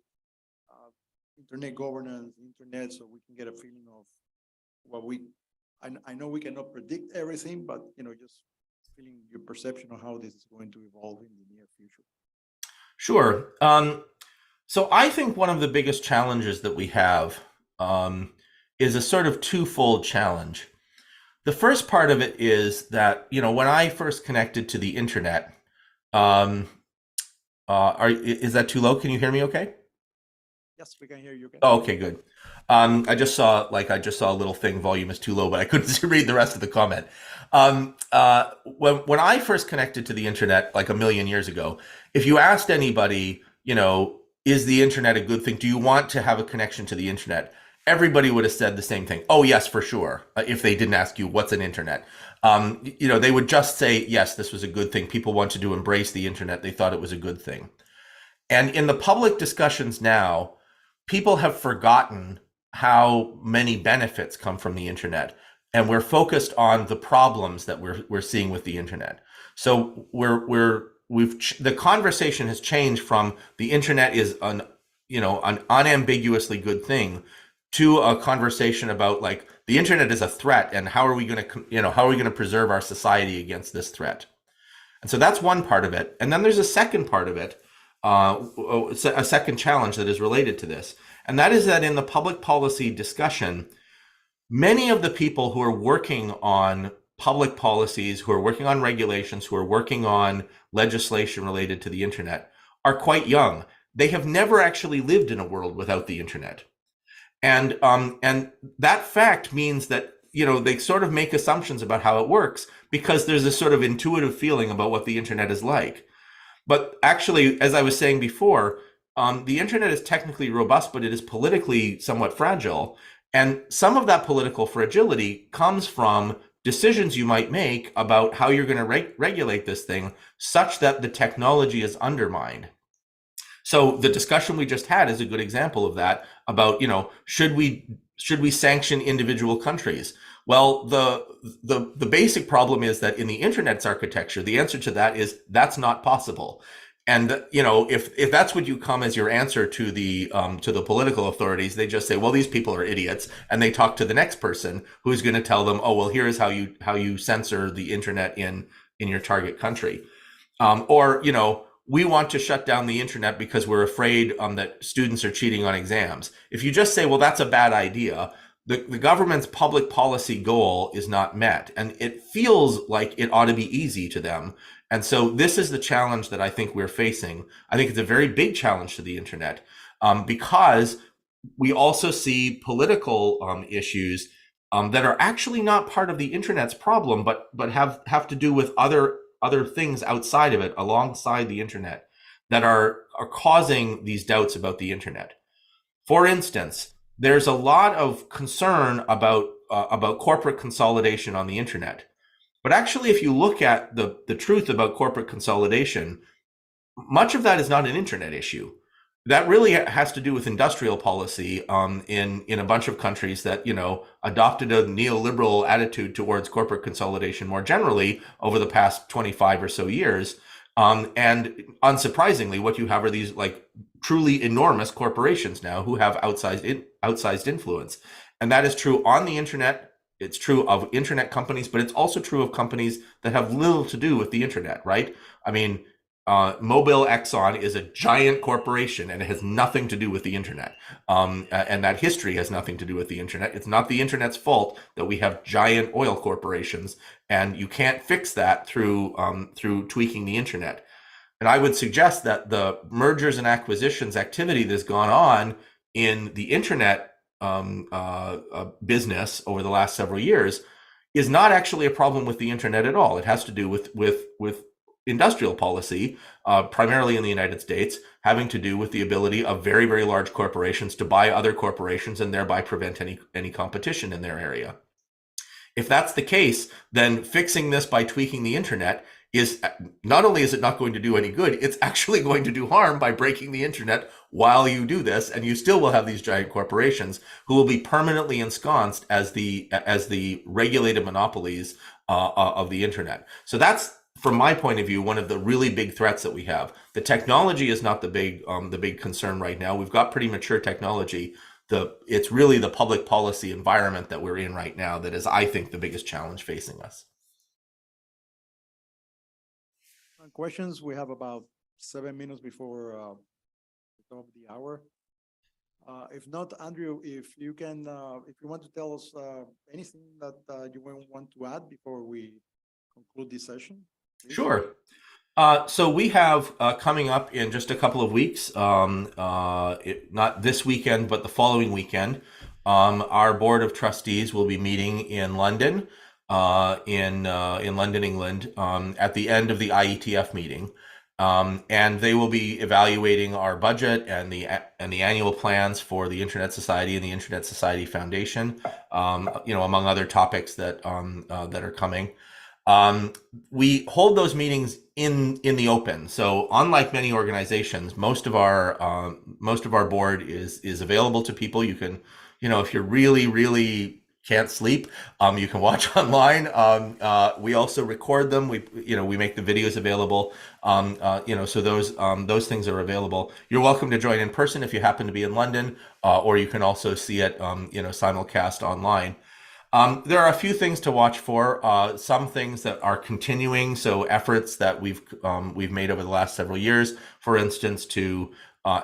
internet governance, internet, so we can get a feeling of what I know we cannot predict everything, but just feeling your perception of how this is going to evolve in the near future. Sure. So I think one of the biggest challenges that we have is a sort of twofold challenge. The first part of it is that, when I first connected to the internet, is that too low? Can you hear me okay? Yes, we can hear you. Okay. Oh, okay, good. I just saw a little thing, volume is too low, but I couldn't read the rest of the comment. When I first connected to the internet like a million years ago, if you asked anybody, is the internet a good thing? Do you want to have a connection to the internet? Everybody would have said the same thing. Oh, yes, for sure. If they didn't ask you what's an internet, they would just say, yes, this was a good thing. People wanted to embrace the internet. They thought it was a good thing. And in the public discussions now, people have forgotten how many benefits come from the internet. And we're focused on the problems that we're seeing with the internet. So the conversation has changed from the internet is an unambiguously good thing to a conversation about like the internet is a threat and how are we going to preserve our society against this threat. And so that's one part of it. And then there's a second part of it, a second challenge that is related to this. And that is that in the public policy discussion, many of the people who are working on public policies, who are working on regulations, who are working on legislation related to the internet are quite young. They have never actually lived in a world without the internet. And that fact means that, they sort of make assumptions about how it works because there's a sort of intuitive feeling about what the internet is like. But actually, as I was saying before, the internet is technically robust, but it is politically somewhat fragile. And some of that political fragility comes from decisions you might make about how you're going to regulate this thing such that the technology is undermined. So the discussion we just had is a good example of that about, should we sanction individual countries? Well, the basic problem is that in the internet's architecture, the answer to that is that's not possible. And, if that's what you come as your answer to the political authorities, they just say, well, these people are idiots. And they talk to the next person who's going to tell them, oh, well, here is how you censor the internet in your target country. Or, we want to shut down the internet because we're afraid that students are cheating on exams. If you just say, well, that's a bad idea, the government's public policy goal is not met, and it feels like it ought to be easy to them. And so this is the challenge that I think we're facing. I think it's a very big challenge to the internet, because we also see political issues that are actually not part of the internet's problem, but have to do with other things outside of it, alongside the internet, that are causing these doubts about the internet. For instance, there's a lot of concern about corporate consolidation on the internet. But actually, if you look at the truth about corporate consolidation, much of that is not an internet issue. That really has to do with industrial policy in a bunch of countries that, you know, adopted a neoliberal attitude towards corporate consolidation more generally over the past 25 or so years. And unsurprisingly, what you have are these like truly enormous corporations now who have outsized influence. And that is true on the internet. It's true of internet companies, but it's also true of companies that have little to do with the internet, right? I mean, Mobil Exxon is a giant corporation and it has nothing to do with the internet. And that history has nothing to do with the internet. It's not the internet's fault that we have giant oil corporations, and you can't fix that through tweaking the internet. And I would suggest that the mergers and acquisitions activity that's gone on in the internet business over the last several years is not actually a problem with the internet at all. It has to do with industrial policy, primarily in the United States, having to do with the ability of very, very large corporations to buy other corporations and thereby prevent any competition in their area. If that's the case, then fixing this by tweaking the internet is not only is it not going to do any good, it's actually going to do harm by breaking the internet while you do this, and you still will have these giant corporations who will be permanently ensconced as the regulated monopolies of the internet. So that's, from my point of view, one of the really big threats that we have. The technology is not the big concern right now. We've got pretty mature technology. It's really the public policy environment that we're in right now that is, I think, the biggest challenge facing us. Questions? We have about 7 minutes before the top of the hour. If not, Andrew, if you want to tell us anything that you want to add before we conclude this session. Please. Sure. So we have coming up in just a couple of weeks, not this weekend, but the following weekend, our board of trustees will be meeting in London, in London, England, at the end of the IETF meeting, and they will be evaluating our budget and the annual plans for the Internet Society and the Internet Society Foundation, among other topics that are coming. We hold those meetings in the open. So unlike many organizations, most of our board is available to people. You can, if you're really can't sleep, you can watch online. We also record them. We make the videos available. So those things are available. You're welcome to join in person if you happen to be in London, or you can also see it, simulcast online. There are a few things to watch for. Some things that are continuing, so efforts that we've made over the last several years, for instance, to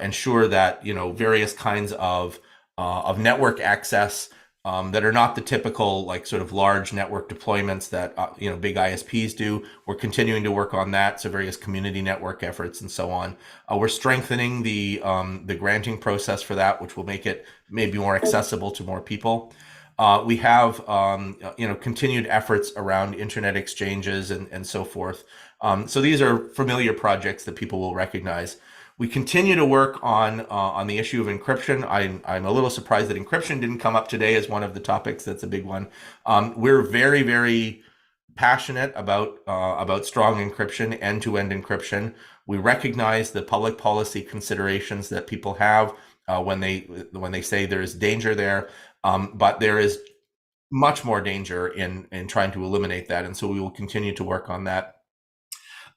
ensure that various kinds of network access that are not the typical sort of large network deployments that big ISPs do. We're continuing to work on that, so various community network efforts and so on. We're strengthening the granting process for that, which will make it maybe more accessible to more people. We have, continued efforts around internet exchanges and so forth. So these are familiar projects that people will recognize. We continue to work on the issue of encryption. I'm a little surprised that encryption didn't come up today as one of the topics. That's a big one. We're very, very passionate about strong encryption, end-to-end encryption. We recognize the public policy considerations that people have when they say there is danger there. But there is much more danger in trying to eliminate that. And so we will continue to work on that.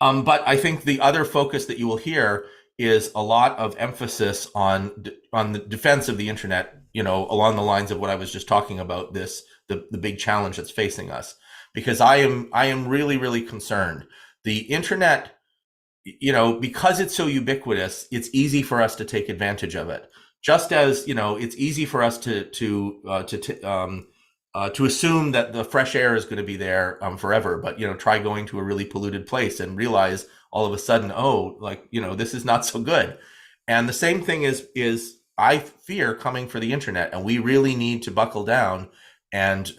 But I think the other focus that you will hear is a lot of emphasis on the defense of the internet, along the lines of what I was just talking about, the big challenge that's facing us. Because I am really, really concerned. The internet, because it's so ubiquitous, it's easy for us to take advantage of it. just as it's easy for us to assume that the fresh air is going to be there forever, but try going to a really polluted place and realize all of a sudden, oh, this is not so good. And the same thing is I fear coming for the internet, and we really need to buckle down and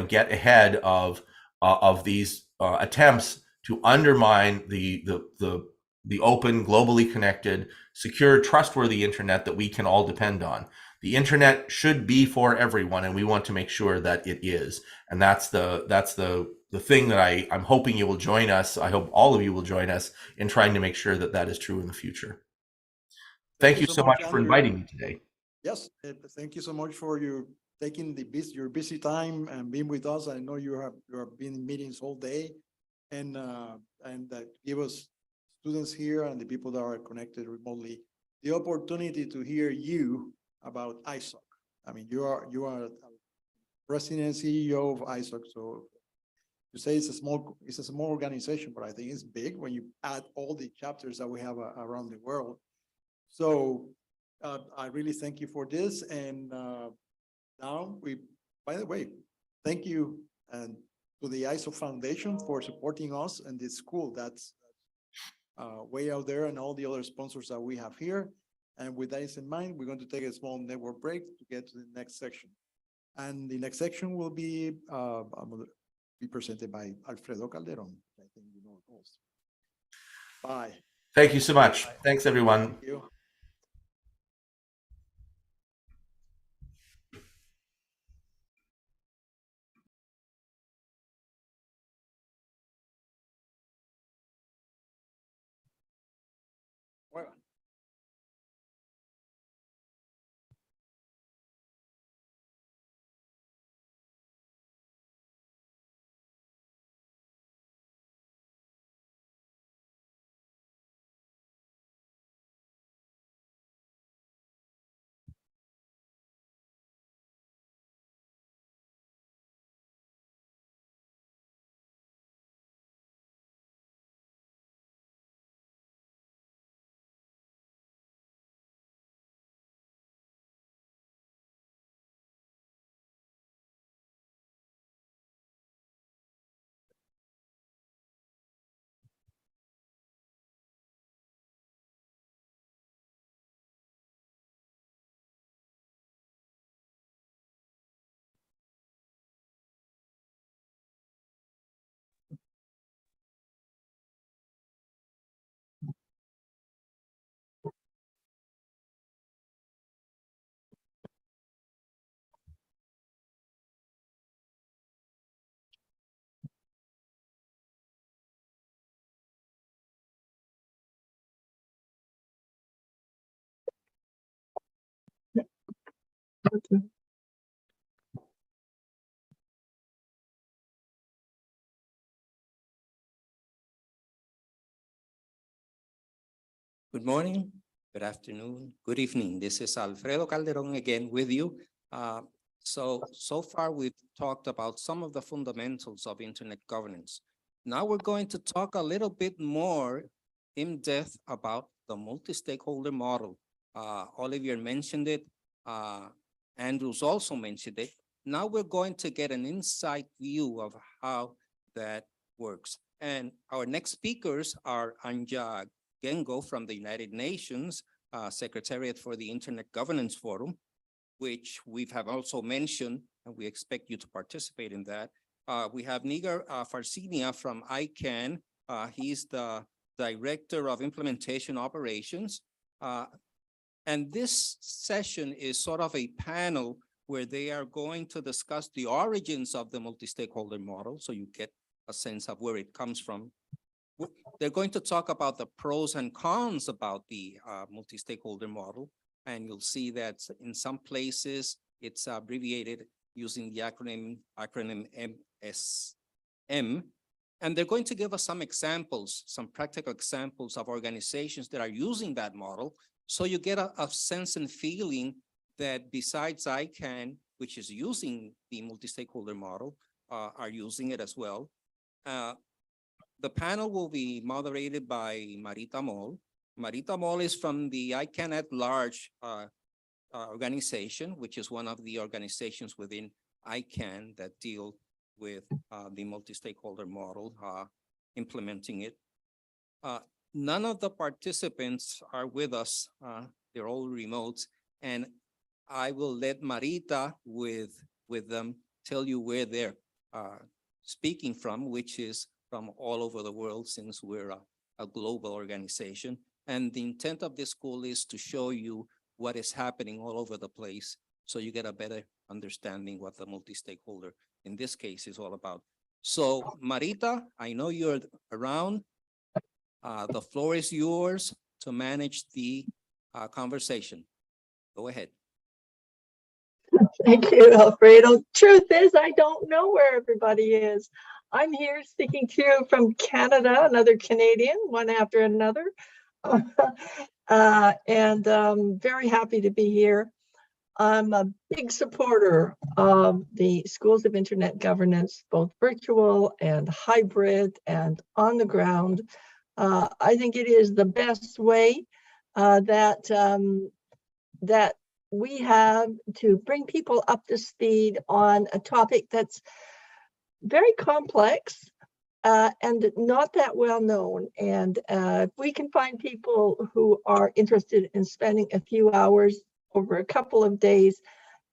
get ahead of these attempts to undermine the open, globally connected, secure, trustworthy internet that we can all depend on. The internet should be for everyone, and we want to make sure that it is. And that's the thing that I'm hoping you will join us. I hope all of you will join us in trying to make sure that that is true in the future. Thank you so much for inviting me today. Yes, thank you so much for taking your busy time and being with us. I know you have been in meetings all day, and that give us students here and the people that are connected remotely the opportunity to hear you about ISOC. I mean, you are president and CEO of ISOC, so you say it's a small organization, but I think it's big when you add all the chapters that we have around the world. So I really thank you for this. And now by the way, thank you and to the ISO Foundation for supporting us and this school that's way out there, and all the other sponsors that we have here. And with that in mind, we're going to take a small network break to get to the next section. And the next section will be presented by Alfredo Calderon. I think you know it also. Bye. Thank you so much. Thanks, everyone. Thank you. Well, Good morning, good afternoon, good evening. This is Alfredo Calderon again with you. So far we've talked about some of the fundamentals of internet governance. Now we're going to talk a little bit more in depth about the multi-stakeholder model. Olivier mentioned it, Andrews also mentioned it. Now we're going to get an inside view of how that works. And our next speakers are Anja Gengo from the United Nations, Secretariat for the Internet Governance Forum, which we have also mentioned, and we expect you to participate in that. We have Nigar Farsinia from ICANN. He's the Director of Implementation Operations. And this session is sort of a panel where they are going to discuss the origins of the multi-stakeholder model, so you get a sense of where it comes from. They're going to talk about the pros and cons about the multi-stakeholder model, and you'll see that in some places it's abbreviated using the acronym MSM. And they're going to give us some examples, some practical examples of organizations that are using that model, so you get a sense and feeling that besides ICANN, which is using the multi-stakeholder model, are using it as well. The panel will be moderated by Marita Moll. Marita Moll is from the ICANN at Large organization, which is one of the organizations within ICANN that deal with the multi-stakeholder model, implementing it. None of the participants are with us. They're all remote. And I will let Marita with them tell you where they're speaking from, which is from all over the world, since we're a global organization. And the intent of this school is to show you what is happening all over the place, so you get a better understanding what the multi-stakeholder in this case is all about. So Marita, I know you're around. The floor is yours to manage the conversation. Go ahead. Thank you, Alfredo. Truth is, I don't know where everybody is. I'm here speaking to you from Canada, another Canadian, one after another. And very happy to be here. I'm a big supporter of the Schools of Internet Governance, both virtual and hybrid and on the ground. I think it is the best way that we have to bring people up to speed on a topic that's very complex and not that well known. And if we can find people who are interested in spending a few hours over a couple of days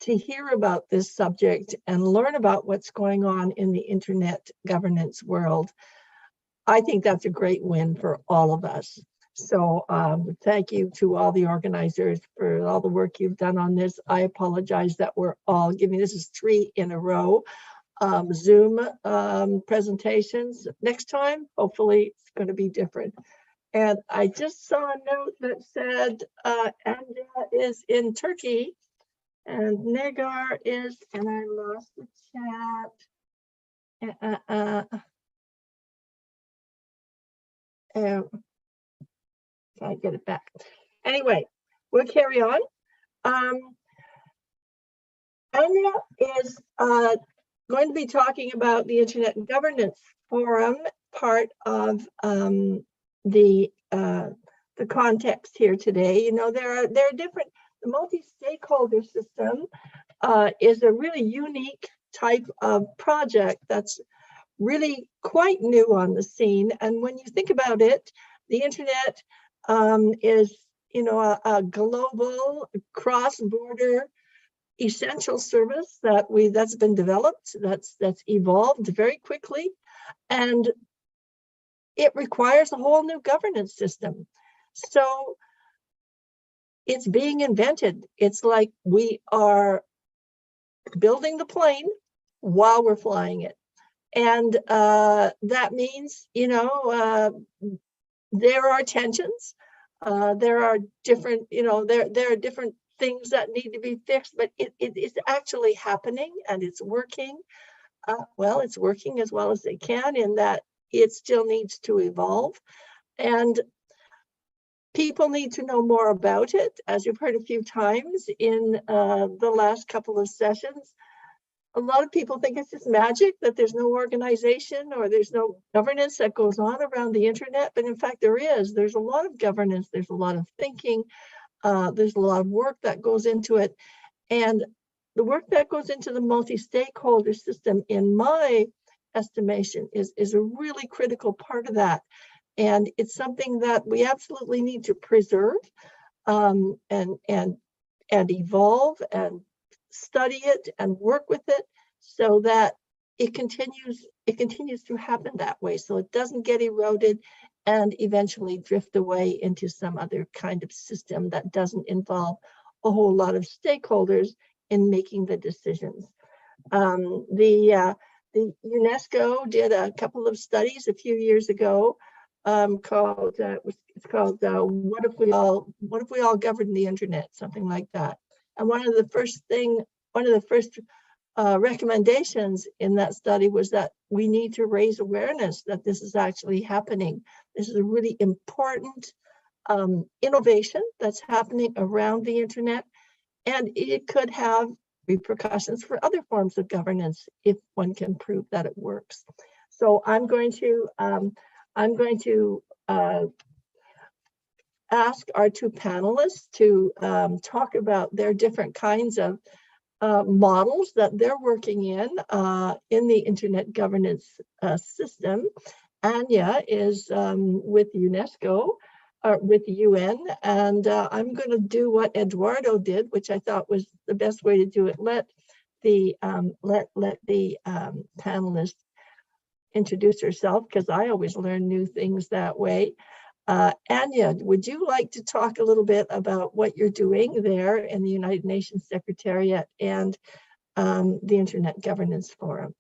to hear about this subject and learn about what's going on in the internet governance world, I think that's a great win for all of us. So thank you to all the organizers for all the work you've done on this. I apologize that we're all giving, this is 3 in a row, Zoom presentations. Next time, hopefully it's going to be different. And I just saw a note that said Anja is in Turkey and Negar is, and I lost the chat. I get it back. Anyway, we'll carry on. Anja is going to be talking about the Internet Governance Forum, part of the context here today. You know, there are different. The multi-stakeholder system is a really unique type of project that's really quite new on the scene. And when you think about it, the internet is, you know, a global cross-border essential service that's been developed, that's evolved very quickly, and it requires a whole new governance system. So it's being invented. It's like we are building the plane while we're flying it. And that means, you know, there are tensions. There are different, you know, there are different things that need to be fixed, but it is actually happening and it's working. Well, it's working as well as it can in that it still needs to evolve. And people need to know more about it. As you've heard a few times in the last couple of sessions, a lot of people think it's just magic, that there's no organization or there's no governance that goes on around the internet. But in fact, there is. There's a lot of governance. There's a lot of thinking. There's a lot of work that goes into it. And the work that goes into the multi-stakeholder system, in my estimation, is a really critical part of that. And it's something that we absolutely need to preserve and evolve and study it and work with it so that it continues to happen that way, so it doesn't get eroded and eventually drift away into some other kind of system that doesn't involve a whole lot of stakeholders in making the decisions. The UNESCO did a couple of studies a few years ago called what if we all govern the internet, something like that. And one of the first recommendations in that study was that we need to raise awareness that this is actually happening. This is a really important innovation that's happening around the internet, and it could have repercussions for other forms of governance if one can prove that it works. So I'm going to ask our two panelists to talk about their different kinds of models that they're working in the internet governance system. Anya is with UNESCO, with the UN, and I'm going to do what Eduardo did, which I thought was the best way to do it. Let the panelists introduce herself, because I always learn new things that way. Anya, would you like to talk a little bit about what you're doing there in the United Nations Secretariat and the Internet Governance Forum?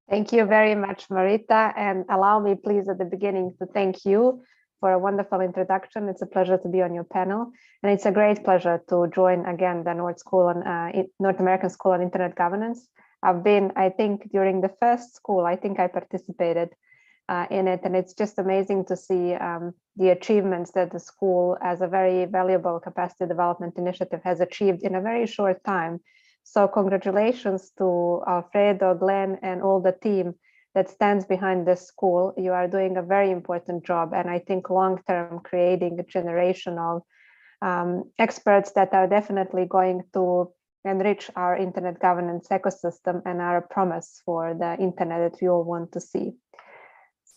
Thank you very much, Marita, and allow me please at the beginning to thank you for a wonderful introduction. It's a pleasure to be on your panel, and it's a great pleasure to join again the North American School on Internet Governance. I've been, I think, during the first school, I think I participated in it, and it's just amazing to see the achievements that the school, as a very valuable capacity development initiative, has achieved in a very short time. So congratulations to Alfredo, Glenn, and all the team that stands behind this school. You are doing a very important job, and I think long-term creating a generation of experts that are definitely going to enrich our internet governance ecosystem and are a promise for the internet that we all want to see.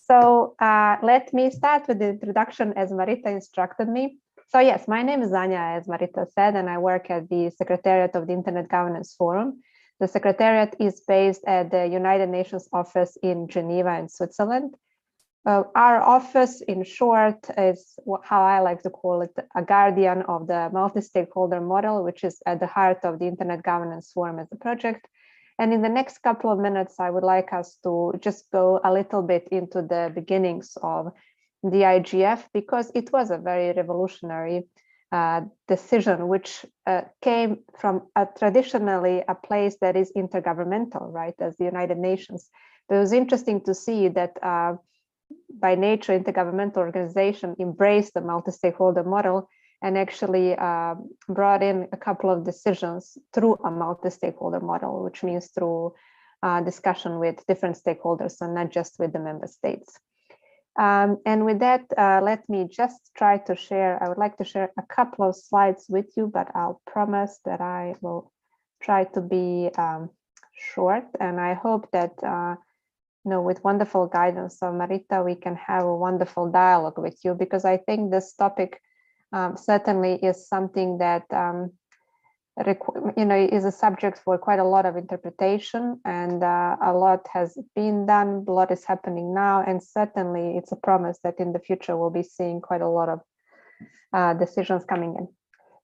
So let me start with the introduction as Marita instructed me. So yes, my name is Anya, as Marita said, and I work at the Secretariat of the Internet Governance Forum. The Secretariat is based at the United Nations office in Geneva in Switzerland. Our office, in short, is how I like to call it, a guardian of the multi-stakeholder model, which is at the heart of the Internet Governance Forum as a project. And in the next couple of minutes, I would like us to just go a little bit into the beginnings of the IGF, because it was a very revolutionary decision, which came from traditionally a place that is intergovernmental, right, as the United Nations. But it was interesting to see that by nature, intergovernmental organization embraced the multi-stakeholder model and actually brought in a couple of decisions through a multi-stakeholder model, which means through discussion with different stakeholders and not just with the member states. And with that, let me just try to share, I would like to share a couple of slides with you, but I'll promise that I will try to be short. And I hope that, with wonderful guidance of Marita, we can have a wonderful dialogue with you, because I think this topic certainly is something that is a subject for quite a lot of interpretation, and a lot has been done, a lot is happening now, and certainly it's a promise that in the future we'll be seeing quite a lot of decisions coming in.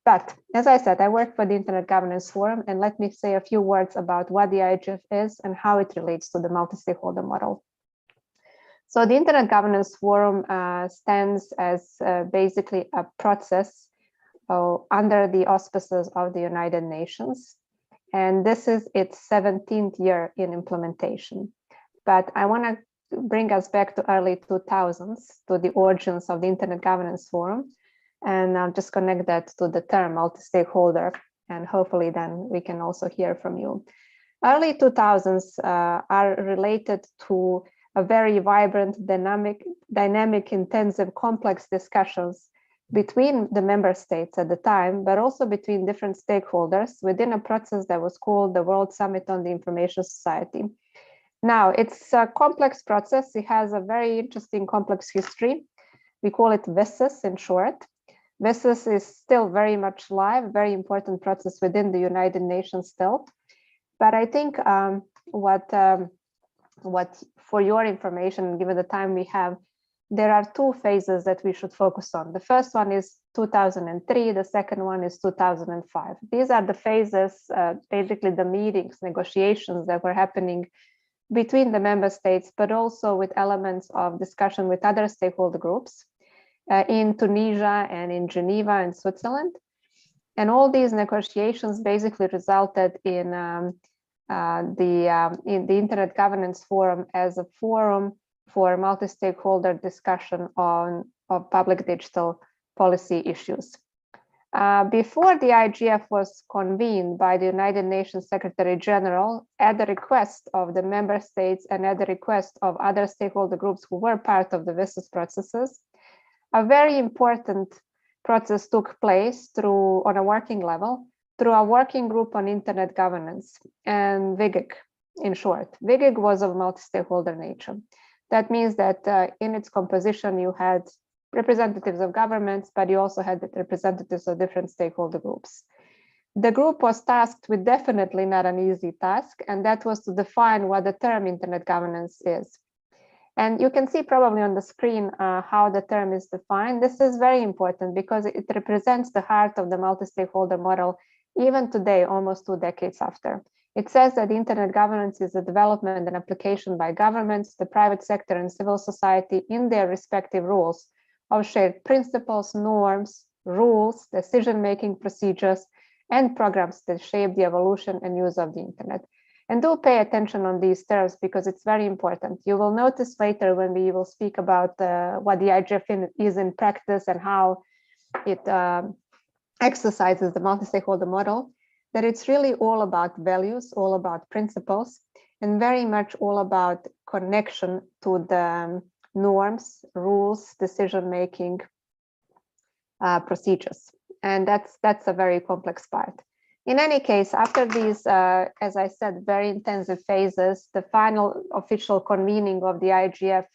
But as I said, I work for the Internet Governance Forum, and let me say a few words about what the IGF is and how it relates to the multi-stakeholder model. So the Internet Governance Forum stands as basically a process under the auspices of the United Nations. And this is its 17th year in implementation. But I want to bring us back to early 2000s, to the origins of the Internet Governance Forum. And I'll just connect that to the term multi-stakeholder, and hopefully then we can also hear from you. Early 2000s are related to a very vibrant, dynamic, intensive, complex discussions between the member states at the time, but also between different stakeholders within a process that was called the World Summit on the Information Society. Now, it's a complex process. It has a very interesting complex history. We call it WSIS in short. WSIS is still very much live, very important process within the United Nations still. But I think what for your information, given the time we have, there are two phases that we should focus on. The first one is 2003, the second one is 2005. These are the phases, basically the meetings, negotiations that were happening between the member states, but also with elements of discussion with other stakeholder groups in Tunisia and in Geneva and Switzerland. And all these negotiations basically resulted in the Internet Governance Forum as a forum for multi-stakeholder discussion of public digital policy issues. Before the IGF was convened by the United Nations Secretary General at the request of the member states and at the request of other stakeholder groups who were part of the WSIS processes, a very important process took place on a working level through a working group on internet governance, and WIGIG in short. WIGIG was of multi-stakeholder nature. That means that in its composition, you had representatives of governments, but you also had representatives of different stakeholder groups. The group was tasked with definitely not an easy task, and that was to define what the term internet governance is. And you can see probably on the screen how the term is defined. This is very important because it represents the heart of the multi-stakeholder model, even today, almost 2 decades after. It says that internet governance is a development and application by governments, the private sector, and civil society in their respective roles of shared principles, norms, rules, decision-making procedures, and programs that shape the evolution and use of the internet. And do pay attention on these terms because it's very important. You will notice later when we will speak about what the IGF is in practice and how it exercises the multi-stakeholder model, that it's really all about values, all about principles, and very much all about connection to the norms, rules, decision-making procedures. And that's a very complex part. In any case, after these, as I said, very intensive phases, the final official convening of the IGF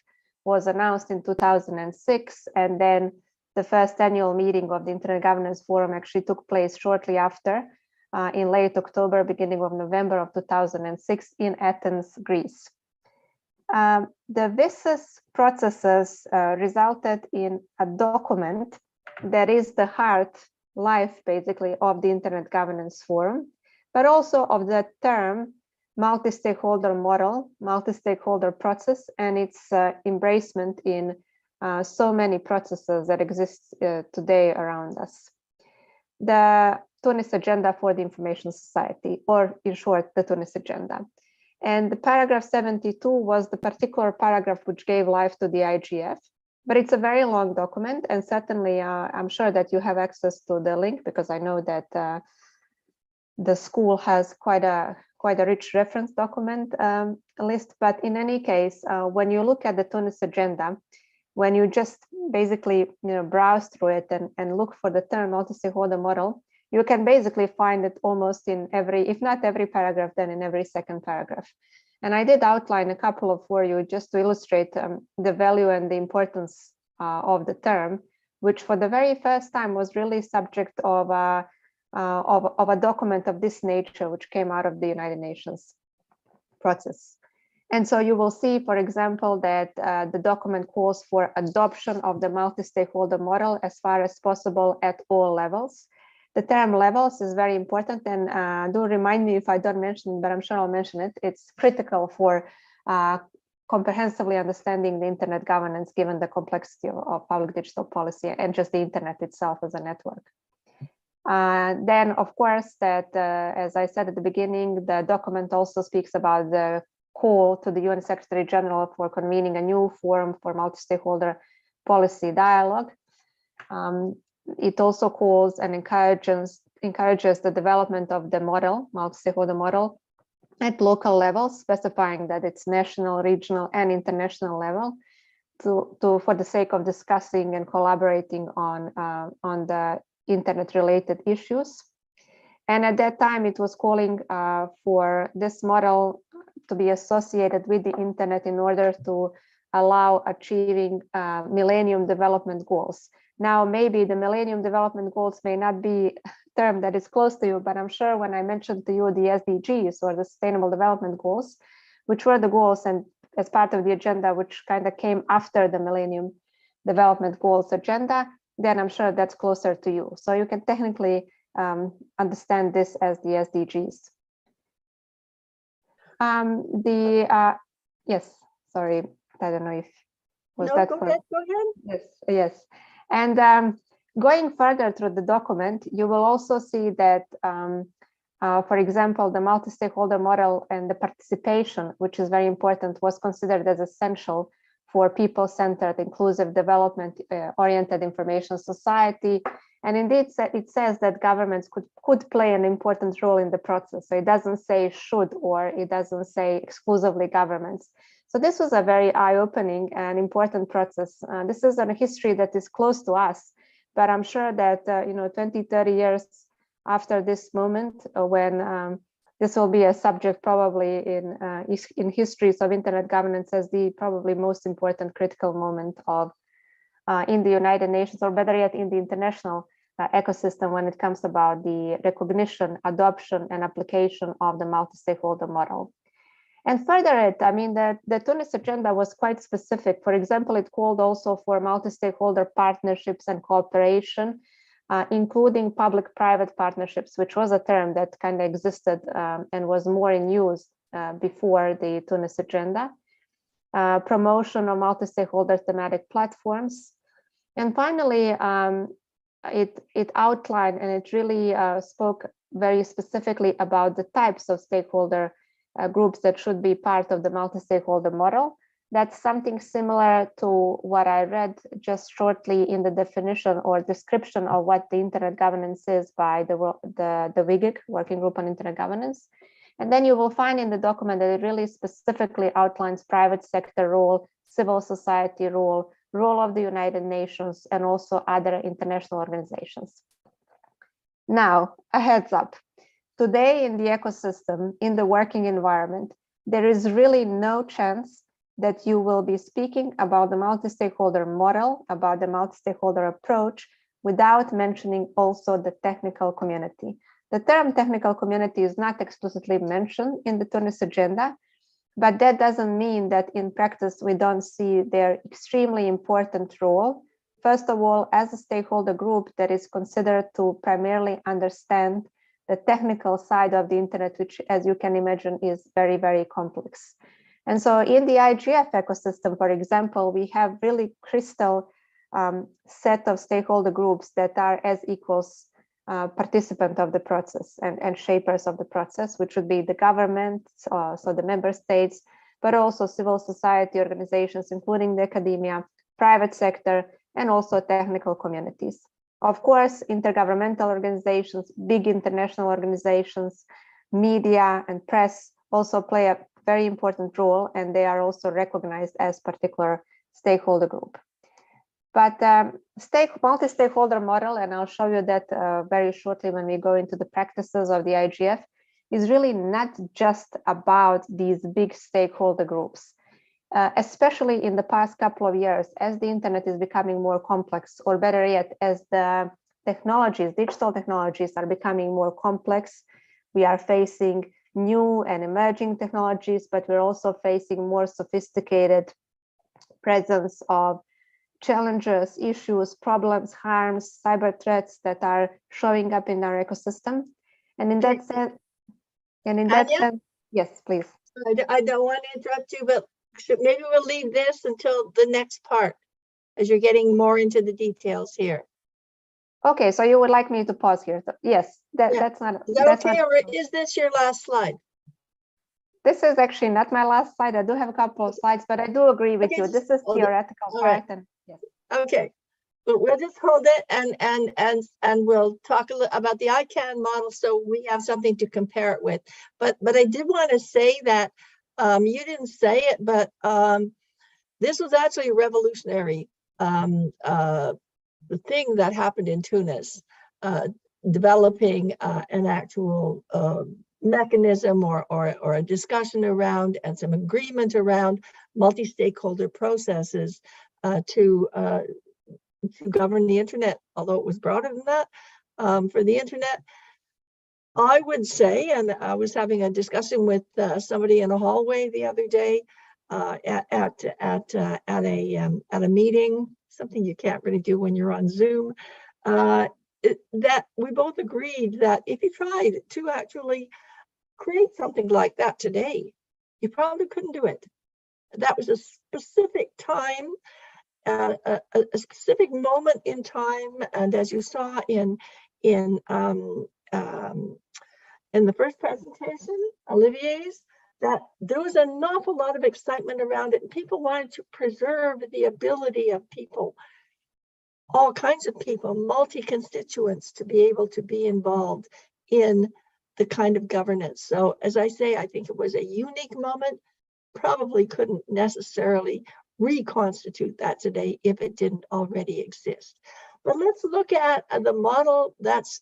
was announced in 2006, and then the first annual meeting of the Internet Governance Forum actually took place shortly after, in late October, beginning of November of 2006 in Athens, Greece. The VISIS processes resulted in a document that is the heart, life basically, of the Internet Governance Forum, but also of the term multi-stakeholder model, multi-stakeholder process, and its embracement in so many processes that exist today around us. The Tunis Agenda for the Information Society, or in short, the Tunis Agenda. And the paragraph 72 was the particular paragraph which gave life to the IGF. But it's a very long document, and certainly I'm sure that you have access to the link because I know that the school has quite a rich reference document list. But in any case, when you look at the Tunis Agenda, when you just basically browse through it and look for the term multi-stakeholder model, you can basically find it almost in every, if not every paragraph, then in every second paragraph. And I did outline a couple of for you just to illustrate the value and the importance of the term, which for the very first time was really subject of a document of this nature, which came out of the United Nations process. And so you will see, for example, that the document calls for adoption of the multi-stakeholder model as far as possible at all levels. The term levels is very important, and do remind me if I don't mention it, but I'm sure I'll mention it. It's critical for comprehensively understanding the internet governance, given the complexity of public digital policy and just the internet itself as a network. Then, of course, that as I said at the beginning, the document also speaks about the call to the UN Secretary General for convening a new forum for multi-stakeholder policy dialogue. It also calls and encourages the development of the model, multi-stakeholder model, at local levels, specifying that it's national, regional, and international level, for the sake of discussing and collaborating on the internet-related issues. And at that time, it was calling for this model to be associated with the internet in order to allow achieving Millennium Development Goals. Now, maybe the Millennium Development Goals may not be a term that is close to you, but I'm sure when I mentioned to you the SDGs, or the Sustainable Development Goals, which were the goals and as part of the agenda, which kind of came after the Millennium Development Goals agenda, then I'm sure that's closer to you. So you can technically understand this as the SDGs. Yes, sorry, I don't know if was no, that go for... ahead, go ahead. Yes. And going further through the document, you will also see that, for example, the multi-stakeholder model and the participation, which is very important, was considered as essential for people-centered, inclusive development oriented information society. And indeed, it says that governments could play an important role in the process. So it doesn't say should, or it doesn't say exclusively governments. So this was a very eye-opening and important process. This is a history that is close to us, but I'm sure that 20, 30 years after this moment, when this will be a subject probably in histories of internet governance as the probably most important critical moment of in the United Nations, or better yet, in the international ecosystem when it comes about the recognition, adoption, and application of the multi-stakeholder model. And further the Tunis agenda was quite specific. For example, it called also for multi-stakeholder partnerships and cooperation, including public-private partnerships, which was a term that kind of existed and was more in use before the Tunis agenda, promotion of multi-stakeholder thematic platforms. And finally, it outlined and it really spoke very specifically about the types of stakeholder groups that should be part of the multi-stakeholder model. That's something similar to what I read just shortly in the definition or description of what the internet governance is by the WGIG, Working Group on Internet Governance. And then you will find in the document that it really specifically outlines private sector role, civil society role of the United Nations, and also other international organizations. Now, a heads up. Today in the ecosystem, in the working environment, there is really no chance that you will be speaking about the multi-stakeholder model, about the multi-stakeholder approach, without mentioning also the technical community. The term technical community is not explicitly mentioned in the Tunis agenda, but that doesn't mean that in practice we don't see their extremely important role. First of all, as a stakeholder group that is considered to primarily understand the technical side of the internet, which, as you can imagine, is very, very complex. And so in the IGF ecosystem, for example, we have really crystal set of stakeholder groups that are as equals participant of the process and shapers of the process, which would be the government, so the member states, but also civil society organizations, including the academia, private sector, and also technical communities. Of course, intergovernmental organizations, big international organizations, media and press also play a very important role, and they are also recognized as particular stakeholder group. But multi-stakeholder model, and I'll show you that very shortly when we go into the practices of the IGF, is really not just about these big stakeholder groups. Especially in the past couple of years, as the internet is becoming more complex, or better yet, as the technologies, digital technologies are becoming more complex, we are facing new and emerging technologies, but we're also facing more sophisticated presence of challenges, issues, problems, harms, cyber threats that are showing up in our ecosystem. And in that sense, yes, please. I don't want to interrupt you, but maybe we'll leave this until the next part, as you're getting more into the details here. Okay, so you would like me to pause here? So, yes, that's not. Is that okay, or is this your last slide? This is actually not my last slide. I do have a couple of slides, but I do agree with you. This is theoretical part, right. and yes. Okay, but we'll just hold it and we'll talk a little about the ICANN model, so we have something to compare it with. But I did want to say that you didn't say it, but this was actually a revolutionary thing that happened in Tunis, developing an actual mechanism or a discussion around and some agreement around multi-stakeholder processes to govern the internet, although it was broader than that for the internet. I would say, and I was having a discussion with somebody in a hallway the other day at a meeting, something you can't really do when you're on Zoom, that we both agreed that if you tried to actually create something like that today, you probably couldn't do it. That was a specific time, a specific moment in time, and as you saw in the first presentation, Olivier's, that there was an awful lot of excitement around it, and people wanted to preserve the ability of people, all kinds of people, multi-constituents, to be able to be involved in the kind of governance. So as I say, I think it was a unique moment. probably couldn't necessarily reconstitute that today if it didn't already exist. But let's look at the model that's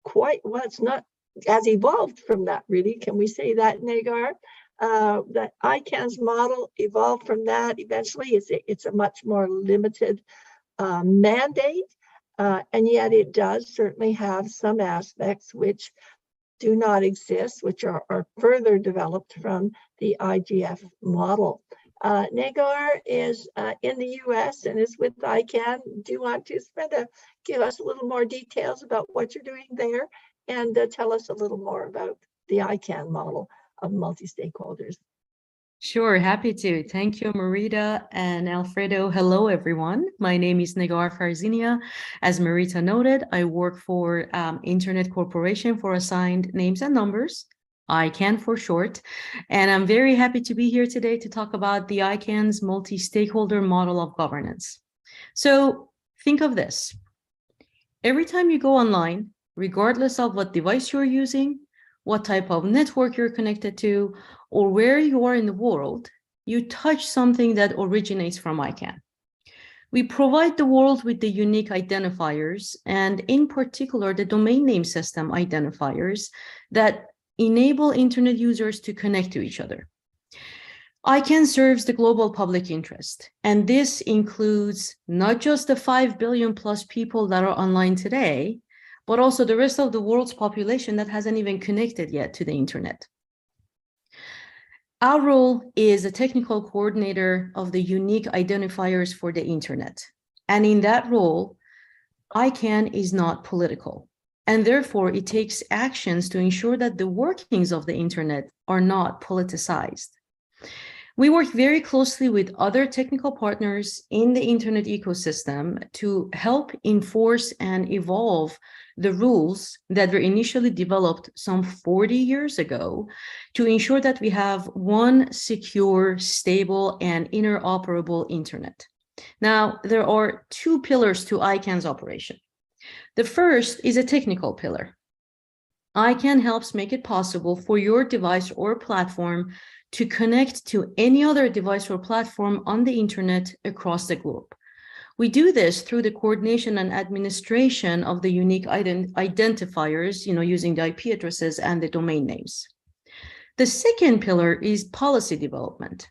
quite, well, it's not as evolved from that, really. Can we say that, Nagar? That ICANN's model evolved from that. Eventually, it's a much more limited mandate, and yet it does certainly have some aspects which do not exist, which are further developed from the IGF model. Nagar is in the US and is with ICANN. Do you want to give us a little more details about what you're doing there and tell us a little more about the ICANN model of multi-stakeholders? Sure, happy to. Thank you, Marita and Alfredo. Hello, everyone. My name is Negar Farzinia. As Marita noted, I work for Internet Corporation for Assigned Names and Numbers, ICANN for short. And I'm very happy to be here today to talk about the ICANN's multi-stakeholder model of governance. So think of this. Every time you go online, regardless of what device you're using, what type of network you're connected to, or where you are in the world, you touch something that originates from ICANN. We provide the world with the unique identifiers, and in particular, the domain name system identifiers that enable internet users to connect to each other. ICANN serves the global public interest, and this includes not just the 5 billion plus people that are online today, but also the rest of the world's population that hasn't even connected yet to the internet. Our role is a technical coordinator of the unique identifiers for the internet. And in that role, ICANN is not political. And therefore, it takes actions to ensure that the workings of the internet are not politicized. We work very closely with other technical partners in the internet ecosystem to help enforce and evolve the rules that were initially developed some 40 years ago to ensure that we have one secure, stable, and interoperable internet. Now, there are two pillars to ICANN's operation. The first is a technical pillar. ICANN helps make it possible for your device or platform to connect to any other device or platform on the internet across the globe. We do this through the coordination and administration of the unique identifiers, using the IP addresses and the domain names. The second pillar is policy development.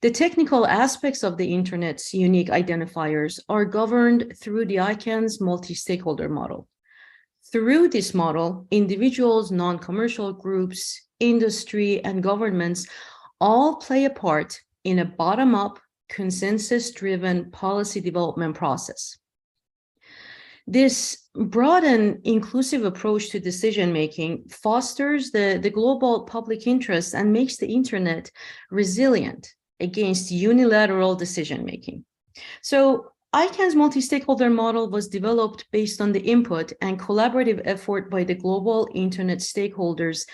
The technical aspects of the internet's unique identifiers are governed through the ICANN's multi-stakeholder model. Through this model, individuals, non-commercial groups, industry, and governments all play a part in a bottom-up, consensus-driven policy development process. This broad and inclusive approach to decision-making fosters the global public interest and makes the internet resilient against unilateral decision-making. So ICANN's multi-stakeholder model was developed based on the input and collaborative effort by the global internet stakeholders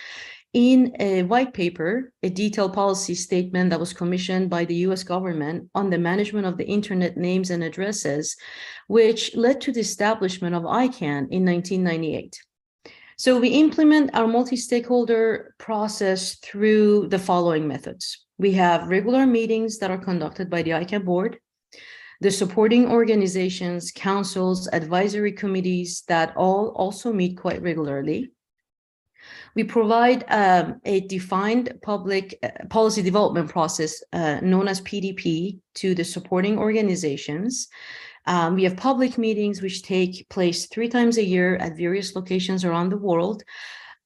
in a white paper, a detailed policy statement that was commissioned by the US government on the management of the internet names and addresses, which led to the establishment of ICANN in 1998. So we implement our multi-stakeholder process through the following methods. We have regular meetings that are conducted by the ICANN board, the supporting organizations, councils, advisory committees that all also meet quite regularly. We provide a defined public policy development process known as PDP to the supporting organizations. We have public meetings which take place 3 times a year at various locations around the world,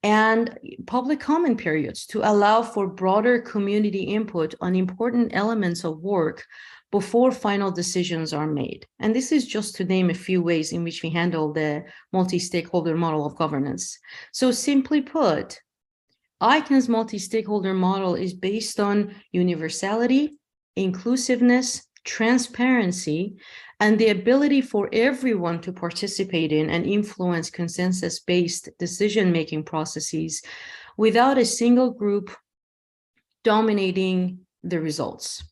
and public comment periods to allow for broader community input on important elements of work before final decisions are made. And this is just to name a few ways in which we handle the multi-stakeholder model of governance. So simply put, ICANN's multi-stakeholder model is based on universality, inclusiveness, transparency, and the ability for everyone to participate in and influence consensus-based decision-making processes without a single group dominating the results.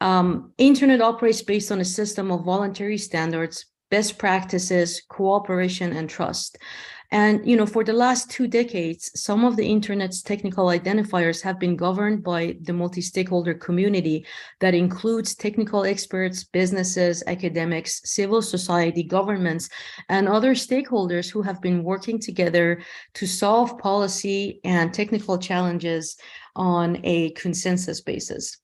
Internet operates based on a system of voluntary standards, best practices, cooperation, and trust. And, for the last 2 decades, some of the internet's technical identifiers have been governed by the multi-stakeholder community that includes technical experts, businesses, academics, civil society, governments, and other stakeholders who have been working together to solve policy and technical challenges on a consensus basis.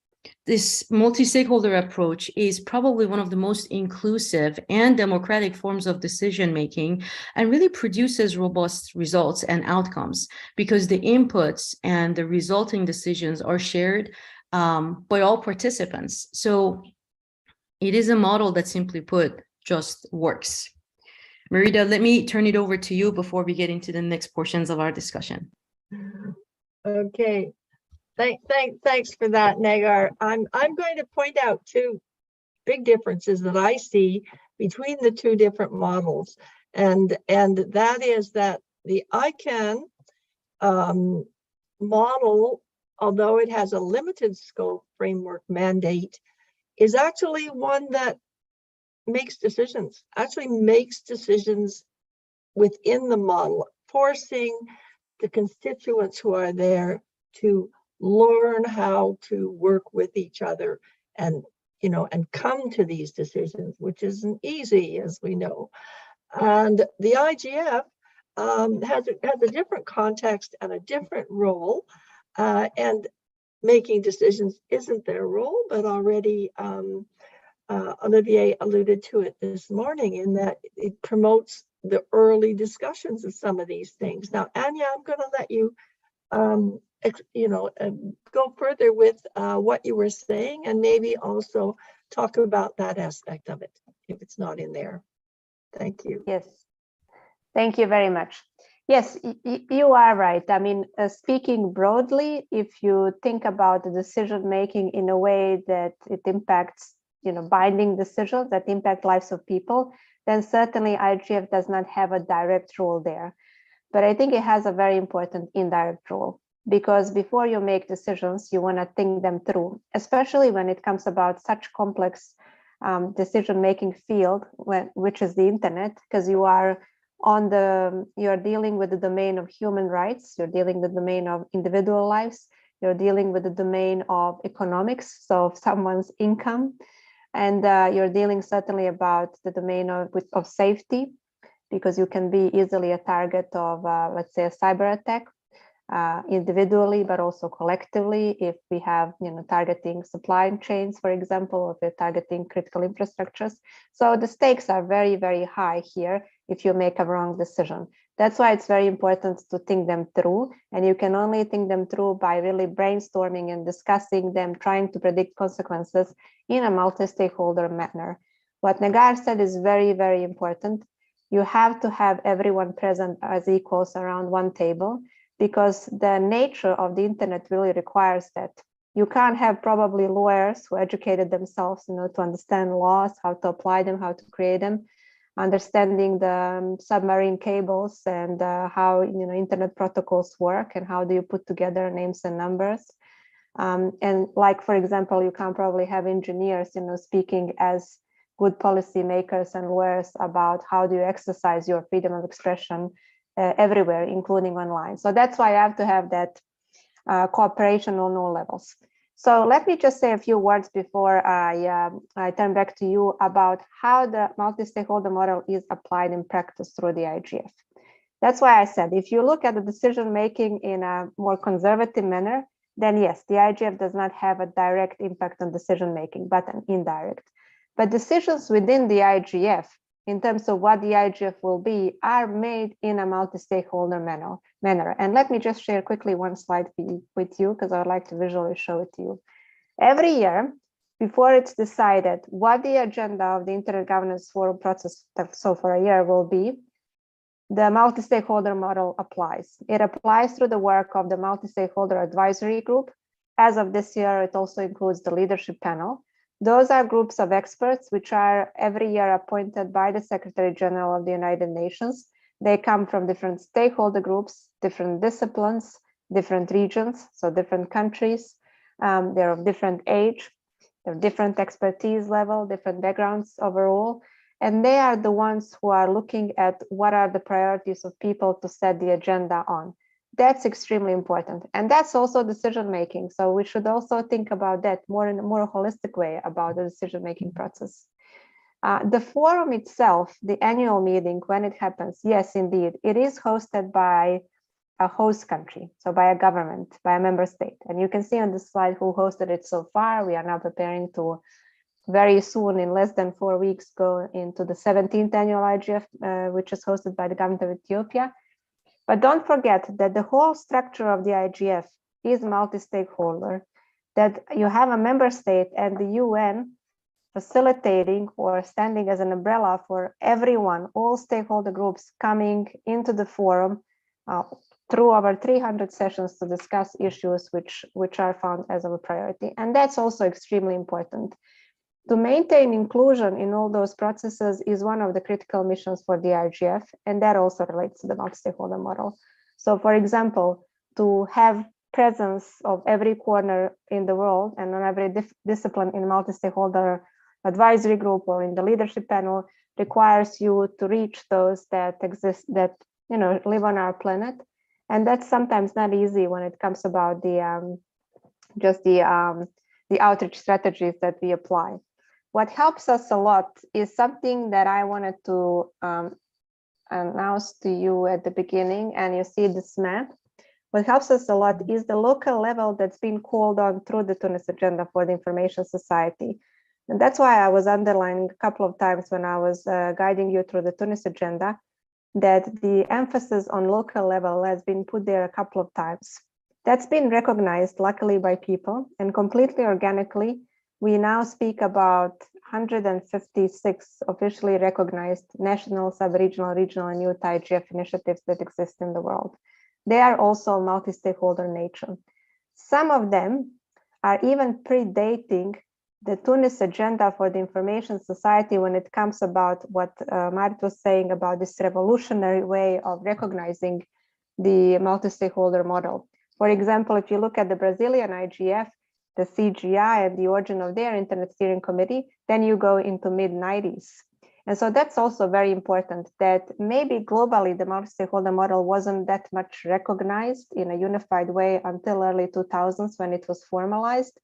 This multi-stakeholder approach is probably one of the most inclusive and democratic forms of decision-making and really produces robust results and outcomes because the inputs and the resulting decisions are shared by all participants. So it is a model that, simply put, just works. Marita, let me turn it over to you before we get into the next portions of our discussion. Okay. Thanks for that, Negar. I'm going to point out 2 big differences that I see between the 2 different models, and that is that the ICANN model, although it has a limited scope framework mandate, is actually one that makes decisions within the model, forcing the constituents who are there to learn how to work with each other and come to these decisions, which isn't easy, as we know. And the IGF has a different context and a different role, and making decisions isn't their role, but already Olivier alluded to it this morning in that it promotes the early discussions of some of these things. Now, Anya, I'm going to let you go further with what you were saying, and maybe also talk about that aspect of it if it's not in there. Thank you. Yes, thank you very much. Yes, you are right. I mean, speaking broadly, if you think about the decision making in a way that it impacts, binding decisions that impact lives of people, then certainly IGF does not have a direct role there. But I think it has a very important indirect role, because before you make decisions, you want to think them through, especially when it comes about such complex decision-making field, which is the internet, because you are dealing with the domain of human rights, you're dealing with the domain of individual lives, you're dealing with the domain of economics, so of someone's income, and you're dealing certainly about the domain of safety, because you can be easily a target of, let's say, a cyber attack, individually, but also collectively, if we have, targeting supply chains, for example, or if we're targeting critical infrastructures. So the stakes are very, very high here if you make a wrong decision. That's why it's very important to think them through, and you can only think them through by really brainstorming and discussing them, trying to predict consequences in a multi-stakeholder manner. What Negar said is very, very important. You have to have everyone present as equals around one table, because the nature of the internet really requires that. You can't have probably lawyers who educated themselves, to understand laws, how to apply them, how to create them, understanding the submarine cables and how internet protocols work and how do you put together names and numbers. And like, for example, you can probably have engineers, speaking as good policy makers and lawyers about how do you exercise your freedom of expression everywhere, including online. So that's why I have to have that cooperation on all levels. So let me just say a few words before I turn back to you about how the multi-stakeholder model is applied in practice through the IGF. That's why I said, if you look at the decision-making in a more conservative manner, then yes, the IGF does not have a direct impact on decision-making, but an indirect. But decisions within the IGF, in terms of what the IGF will be, are made in a multi-stakeholder manner. And let me just share quickly one slide with you, because I would like to visually show it to you. Every year, before it's decided what the agenda of the Internet Governance Forum process, so for a year, will be, the multi-stakeholder model applies. It applies through the work of the multi-stakeholder advisory group. As of this year, it also includes the leadership panel. Those are groups of experts which are every year appointed by the Secretary General of the United Nations. They come from different stakeholder groups, different disciplines, different regions, so different countries. They're of different age, they're different expertise level, different backgrounds overall. And they are the ones who are looking at what are the priorities of people to set the agenda on. That's extremely important. And that's also decision-making. So we should also think about that more in a more holistic way about the decision-making process. The forum itself, the annual meeting, when it happens, yes, indeed, it is hosted by a host country, so by a government, by a member state. And you can see on the slide who hosted it so far. We are now preparing to very soon, in less than 4 weeks, go into the 17th annual IGF, which is hosted by the government of Ethiopia. But don't forget that the whole structure of the IGF is multi-stakeholder, that you have a member state and the UN facilitating or standing as an umbrella for everyone, all stakeholder groups coming into the forum through over 300 sessions to discuss issues which are found as a priority. And that's also extremely important. To maintain inclusion in all those processes is one of the critical missions for the IGF, and that also relates to the multi-stakeholder model. So, for example, to have presence of every corner in the world and on every discipline in multi-stakeholder advisory group or in the leadership panel requires you to reach those that exist, that live on our planet, and that's sometimes not easy when it comes about the outreach strategies that we apply. What helps us a lot is something that I wanted to announce to you at the beginning, and you see this map. What helps us a lot is the local level that's been called on through the Tunis Agenda for the Information Society. And that's why I was underlining a couple of times when I was guiding you through the Tunis Agenda, that the emphasis on local level has been put there a couple of times. That's been recognized, luckily, by people, and completely organically. We now speak about 156 officially recognized national, sub-regional, regional, and youth IGF initiatives that exist in the world. They are also multi-stakeholder nature. Some of them are even predating the Tunis Agenda for the Information Society when it comes about what Marit was saying about this revolutionary way of recognizing the multi-stakeholder model. For example, if you look at the Brazilian IGF, the CGI and the origin of their Internet Steering Committee, then you go into mid-90s. And so that's also very important, that maybe globally the multi-stakeholder model wasn't that much recognized in a unified way until early 2000s when it was formalized,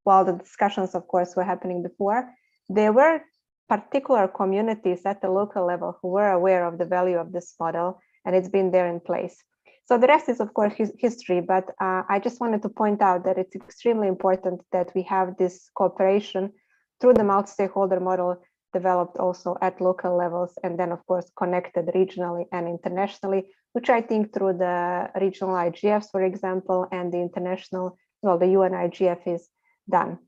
while the discussions, of course, were happening before. There were particular communities at the local level who were aware of the value of this model, and it's been there in place. So the rest is, of course, history, but I just wanted to point out that it's extremely important that we have this cooperation through the multi-stakeholder model developed also at local levels, and then, of course, connected regionally and internationally, which I think through the regional IGFs, for example, and the international, well, the UN IGF is done.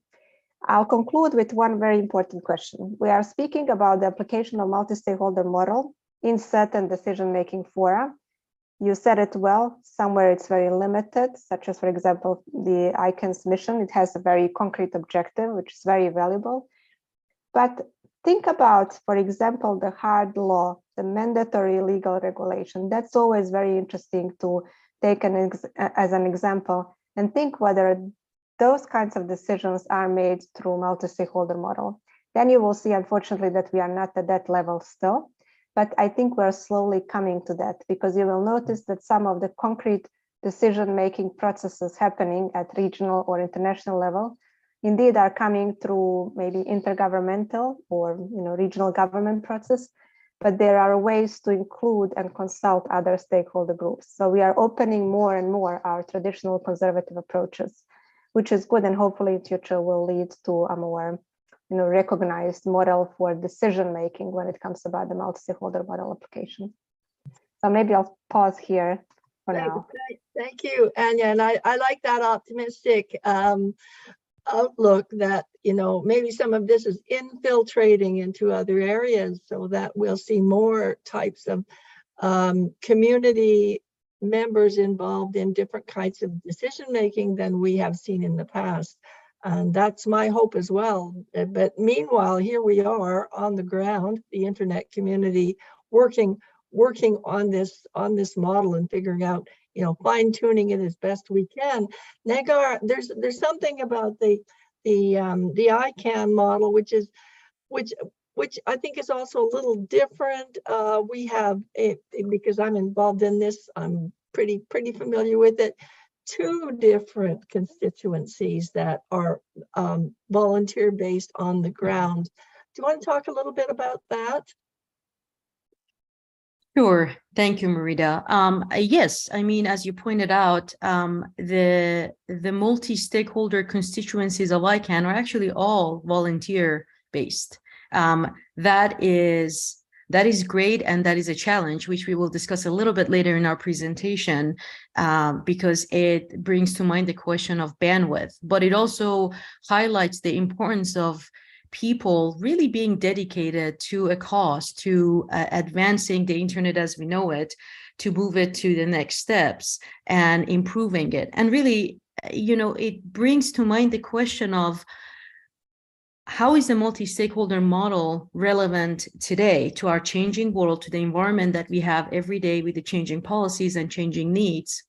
I'll conclude with one very important question. We are speaking about the application of multi-stakeholder model in certain decision-making fora. You said it well, somewhere it's very limited, such as, for example, the ICANN's mission. It has a very concrete objective, which is very valuable. But think about, for example, the hard law, the mandatory legal regulation. That's always very interesting to take as an example and think whether those kinds of decisions are made through multi-stakeholder model. Then you will see, unfortunately, that we are not at that level still. But I think we're slowly coming to that, because you will notice that some of the concrete decision-making processes happening at regional or international level indeed are coming through maybe intergovernmental or regional government process, but there are ways to include and consult other stakeholder groups. So we are opening more and more our traditional conservative approaches, which is good, and hopefully in future will lead to a more recognized model for decision making when it comes about the multi-stakeholder model application. So maybe I'll pause here for now. Thank you, Anya, and I like that optimistic outlook that maybe some of this is infiltrating into other areas, so that we'll see more types of community members involved in different kinds of decision making than we have seen in the past. And that's my hope as well. But meanwhile, here we are on the ground, the internet community, working on this model and figuring out, fine tuning it as best we can. Negar, there's something about the ICANN model, which which I think is also a little different. We have, because I'm involved in this, I'm pretty familiar with it, 2 different constituencies that are volunteer based on the ground. Do you want to talk a little bit about that? Sure. Thank you, Marita. Yes, I mean, as you pointed out, the multi-stakeholder constituencies of ICANN are actually all volunteer-based. That is great, and that is a challenge, which we will discuss a little bit later in our presentation, because it brings to mind the question of bandwidth, but it also highlights the importance of people really being dedicated to a cause, to advancing the internet as we know it, to move it to the next steps and improving it. And really, it brings to mind the question of how is the multi-stakeholder model relevant today to our changing world, to the environment that we have every day with the changing policies and changing needs?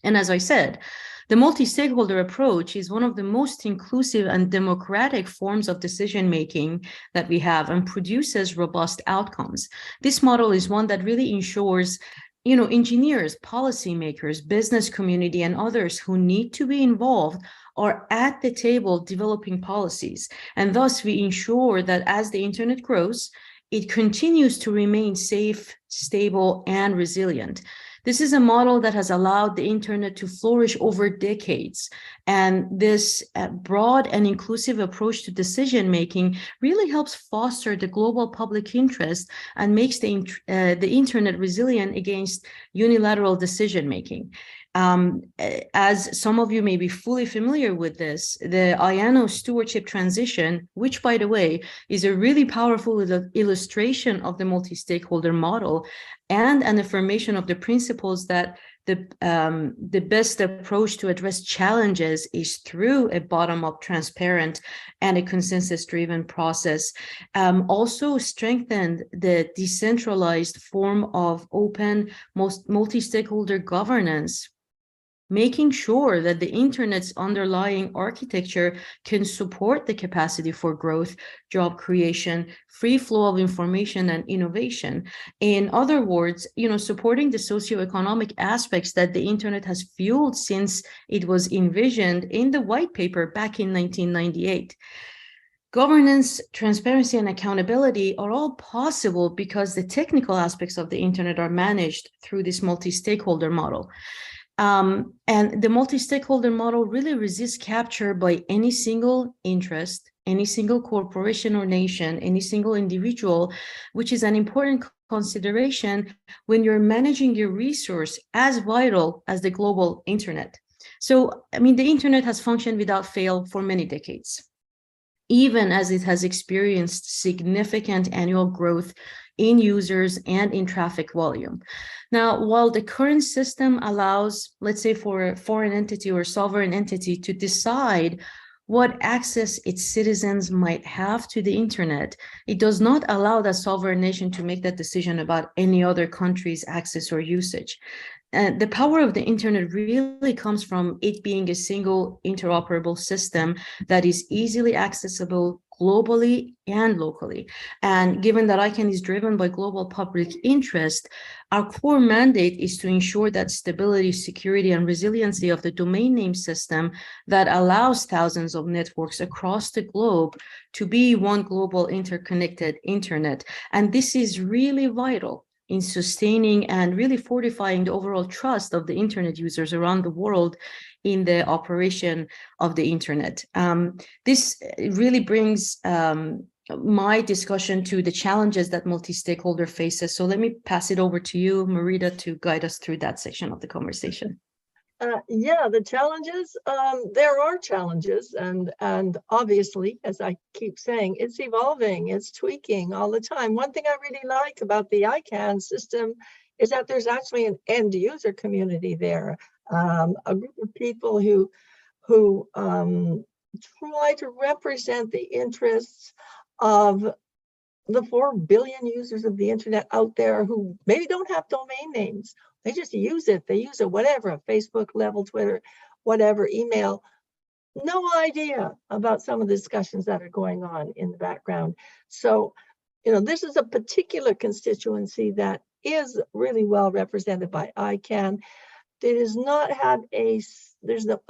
And as I said, the multi-stakeholder approach is one of the most inclusive and democratic forms of decision-making that we have and produces robust outcomes. This model is one that really ensures engineers, policymakers, business community, and others who need to be involved are at the table developing policies. And thus we ensure that as the internet grows, it continues to remain safe, stable, and resilient. This is a model that has allowed the internet to flourish over decades. And this broad and inclusive approach to decision-making really helps foster the global public interest and makes the internet resilient against unilateral decision-making. As some of you may be fully familiar with this, the IANO stewardship transition, which, by the way, is a really powerful illustration of the multi-stakeholder model and an affirmation of the principles that the best approach to address challenges is through a bottom-up, transparent, and a consensus-driven process. Also strengthened the decentralized form of open, multi-stakeholder governance, making sure that the internet's underlying architecture can support the capacity for growth, job creation, free flow of information, and innovation. In other words, supporting the socioeconomic aspects that the internet has fueled since it was envisioned in the white paper back in 1998. Governance, transparency, and accountability are all possible because the technical aspects of the internet are managed through this multi-stakeholder model. And the multi-stakeholder model really resists capture by any single interest, any single corporation or nation, any single individual, which is an important consideration when you're managing your resource as vital as the global internet. So, the internet has functioned without fail for many decades, even as it has experienced significant annual growth in users and in traffic volume. Now, while the current system allows, let's say, for a foreign entity or sovereign entity to decide what access its citizens might have to the internet, it does not allow that sovereign nation to make that decision about any other country's access or usage. And the power of the internet really comes from it being a single interoperable system that is easily accessible globally and locally. And given that ICANN is driven by global public interest, our core mandate is to ensure that stability, security, and resiliency of the domain name system that allows thousands of networks across the globe to be one global interconnected internet. And this is really vital in sustaining and really fortifying the overall trust of the internet users around the world in the operation of the internet. This really brings my discussion to the challenges that multi-stakeholder faces. So let me pass it over to you, Marita, to guide us through that section of the conversation. Yeah, the challenges, there are challenges, and obviously, as I keep saying, it's evolving, it's tweaking all the time. One thing I really like about the ICANN system is that there's actually an end user community there, a group of people who try to represent the interests of the 4 billion users of the internet out there who maybe don't have domain names. They just use it. They use it, whatever, Facebook level, Twitter, whatever, email. no idea about some of the discussions that are going on in the background. So, this is a particular constituency that is really well represented by ICANN. It does not have there's no,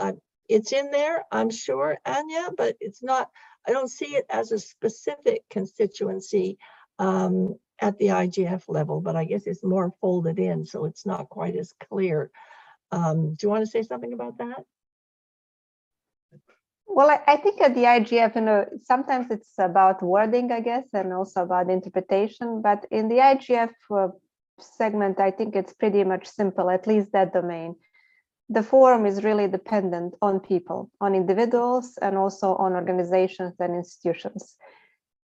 it's in there, I'm sure, Anya, but it's not, I don't see it as a specific constituency at the IGF level, but I guess it's more folded in, so it's not quite as clear. Do you want to say something about that? Well, I think at the IGF, sometimes it's about wording, I guess, and also about interpretation. But in the IGF segment, I think it's pretty much simple, at least that domain. The forum is really dependent on people, on individuals, and also on organizations and institutions.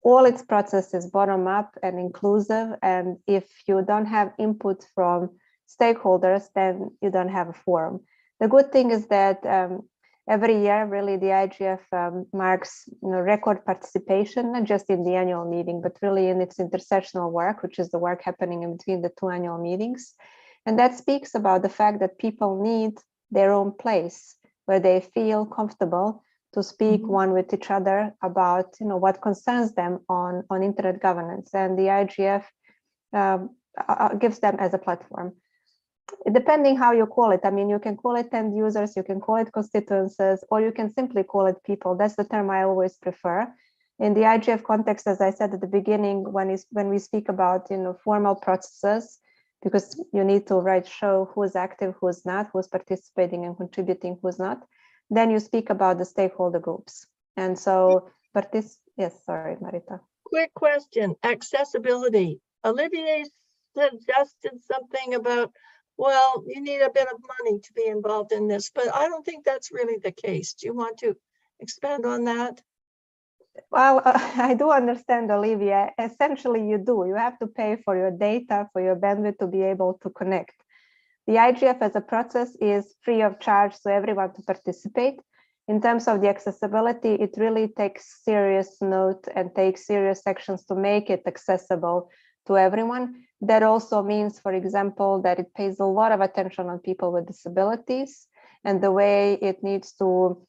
All its process is bottom up and inclusive. And if you don't have input from stakeholders, then you don't have a forum. The good thing is that every year, really, the IGF marks record participation, not just in the annual meeting, but really in its intersessional work, which is the work happening in between the two annual meetings. And that speaks about the fact that people need their own place where they feel comfortable to speak one with each other about what concerns them on internet governance. And the IGF gives them as a platform. Depending how you call it, I mean, you can call it end users, you can call it constituencies, or you can simply call it people. That's the term I always prefer. In the IGF context, as I said at the beginning, when we speak about formal processes, because you need to show who's active, who's not, who's participating and contributing, who's not, then you speak about the stakeholder groups. And so, yes, sorry, Marita. Quick question, accessibility. Olivier suggested something about, well, you need a bit of money to be involved in this, but I don't think that's really the case. Do you want to expand on that? Well, I do understand, Olivia. Essentially, you do. You have to pay for your data, for your bandwidth to be able to connect. The IGF as a process is free of charge to everyone to participate. In terms of the accessibility, it really takes serious note and takes serious actions to make it accessible to everyone. That also means, for example, that it pays a lot of attention on people with disabilities and the way it needs to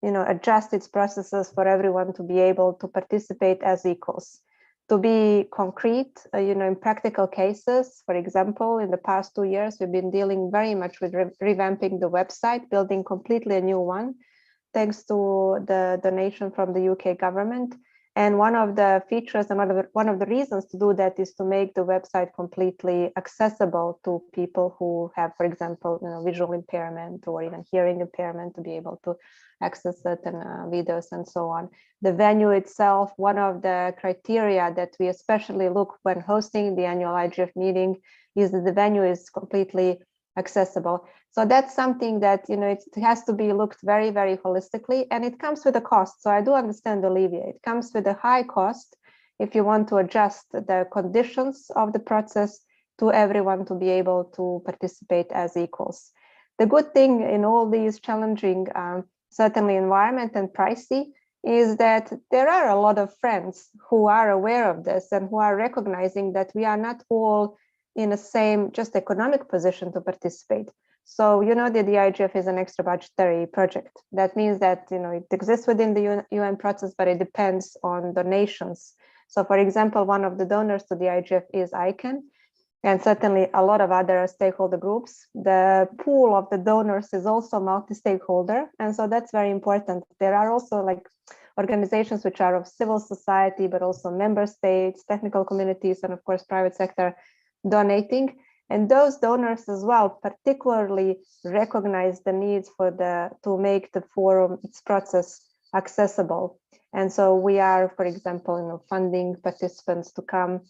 adjust its processes for everyone to be able to participate as equals. To be concrete, in practical cases, for example, in the past 2 years, we've been dealing very much with revamping the website, building completely a new one, thanks to the donation from the UK government. And one of the features and one of the reasons to do that is to make the website completely accessible to people who have, for example, visual impairment or even hearing impairment, to be able to access certain videos and so on. The venue itself, one of the criteria that we especially look when hosting the annual IGF meeting is that the venue is completely accessible. So that's something that, it has to be looked very, very holistically, and it comes with a cost. So I do understand, Olivia, it comes with a high cost if you want to adjust the conditions of the process to everyone to be able to participate as equals. The good thing in all these challenging, certainly environment and pricey, is that there are a lot of friends who are aware of this and who are recognizing that we are not all in the same just economic position to participate. So that the IGF is an extra budgetary project. That means that it exists within the UN process, but it depends on donations. So for example, one of the donors to the IGF is ICANN, and certainly a lot of other stakeholder groups. The pool of the donors is also multi-stakeholder, and so that's very important. There are also organizations which are of civil society, but also member states, technical communities, and of course private sector donating. And those donors as well particularly recognize the needs to make the forum, its process, accessible. And so we are, for example, funding participants to come,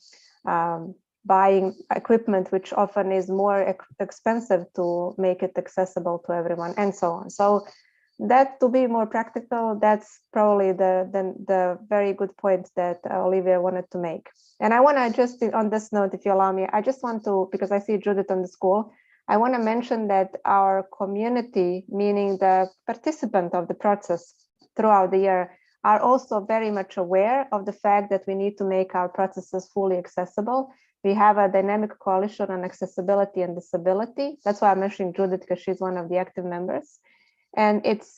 buying equipment, which often is more expensive to make it accessible to everyone, and so on. So that, to be more practical, that's probably the very good point that Olivia wanted to make. And I want to just, on this note, if you allow me, I just want to, because I see Judith on the school, I want to mention that our community, meaning the participant of the process throughout the year, are also very much aware of the fact that we need to make our processes fully accessible. We have a dynamic coalition on accessibility and disability. That's why I'm mentioning Judith, because she's one of the active members. And it's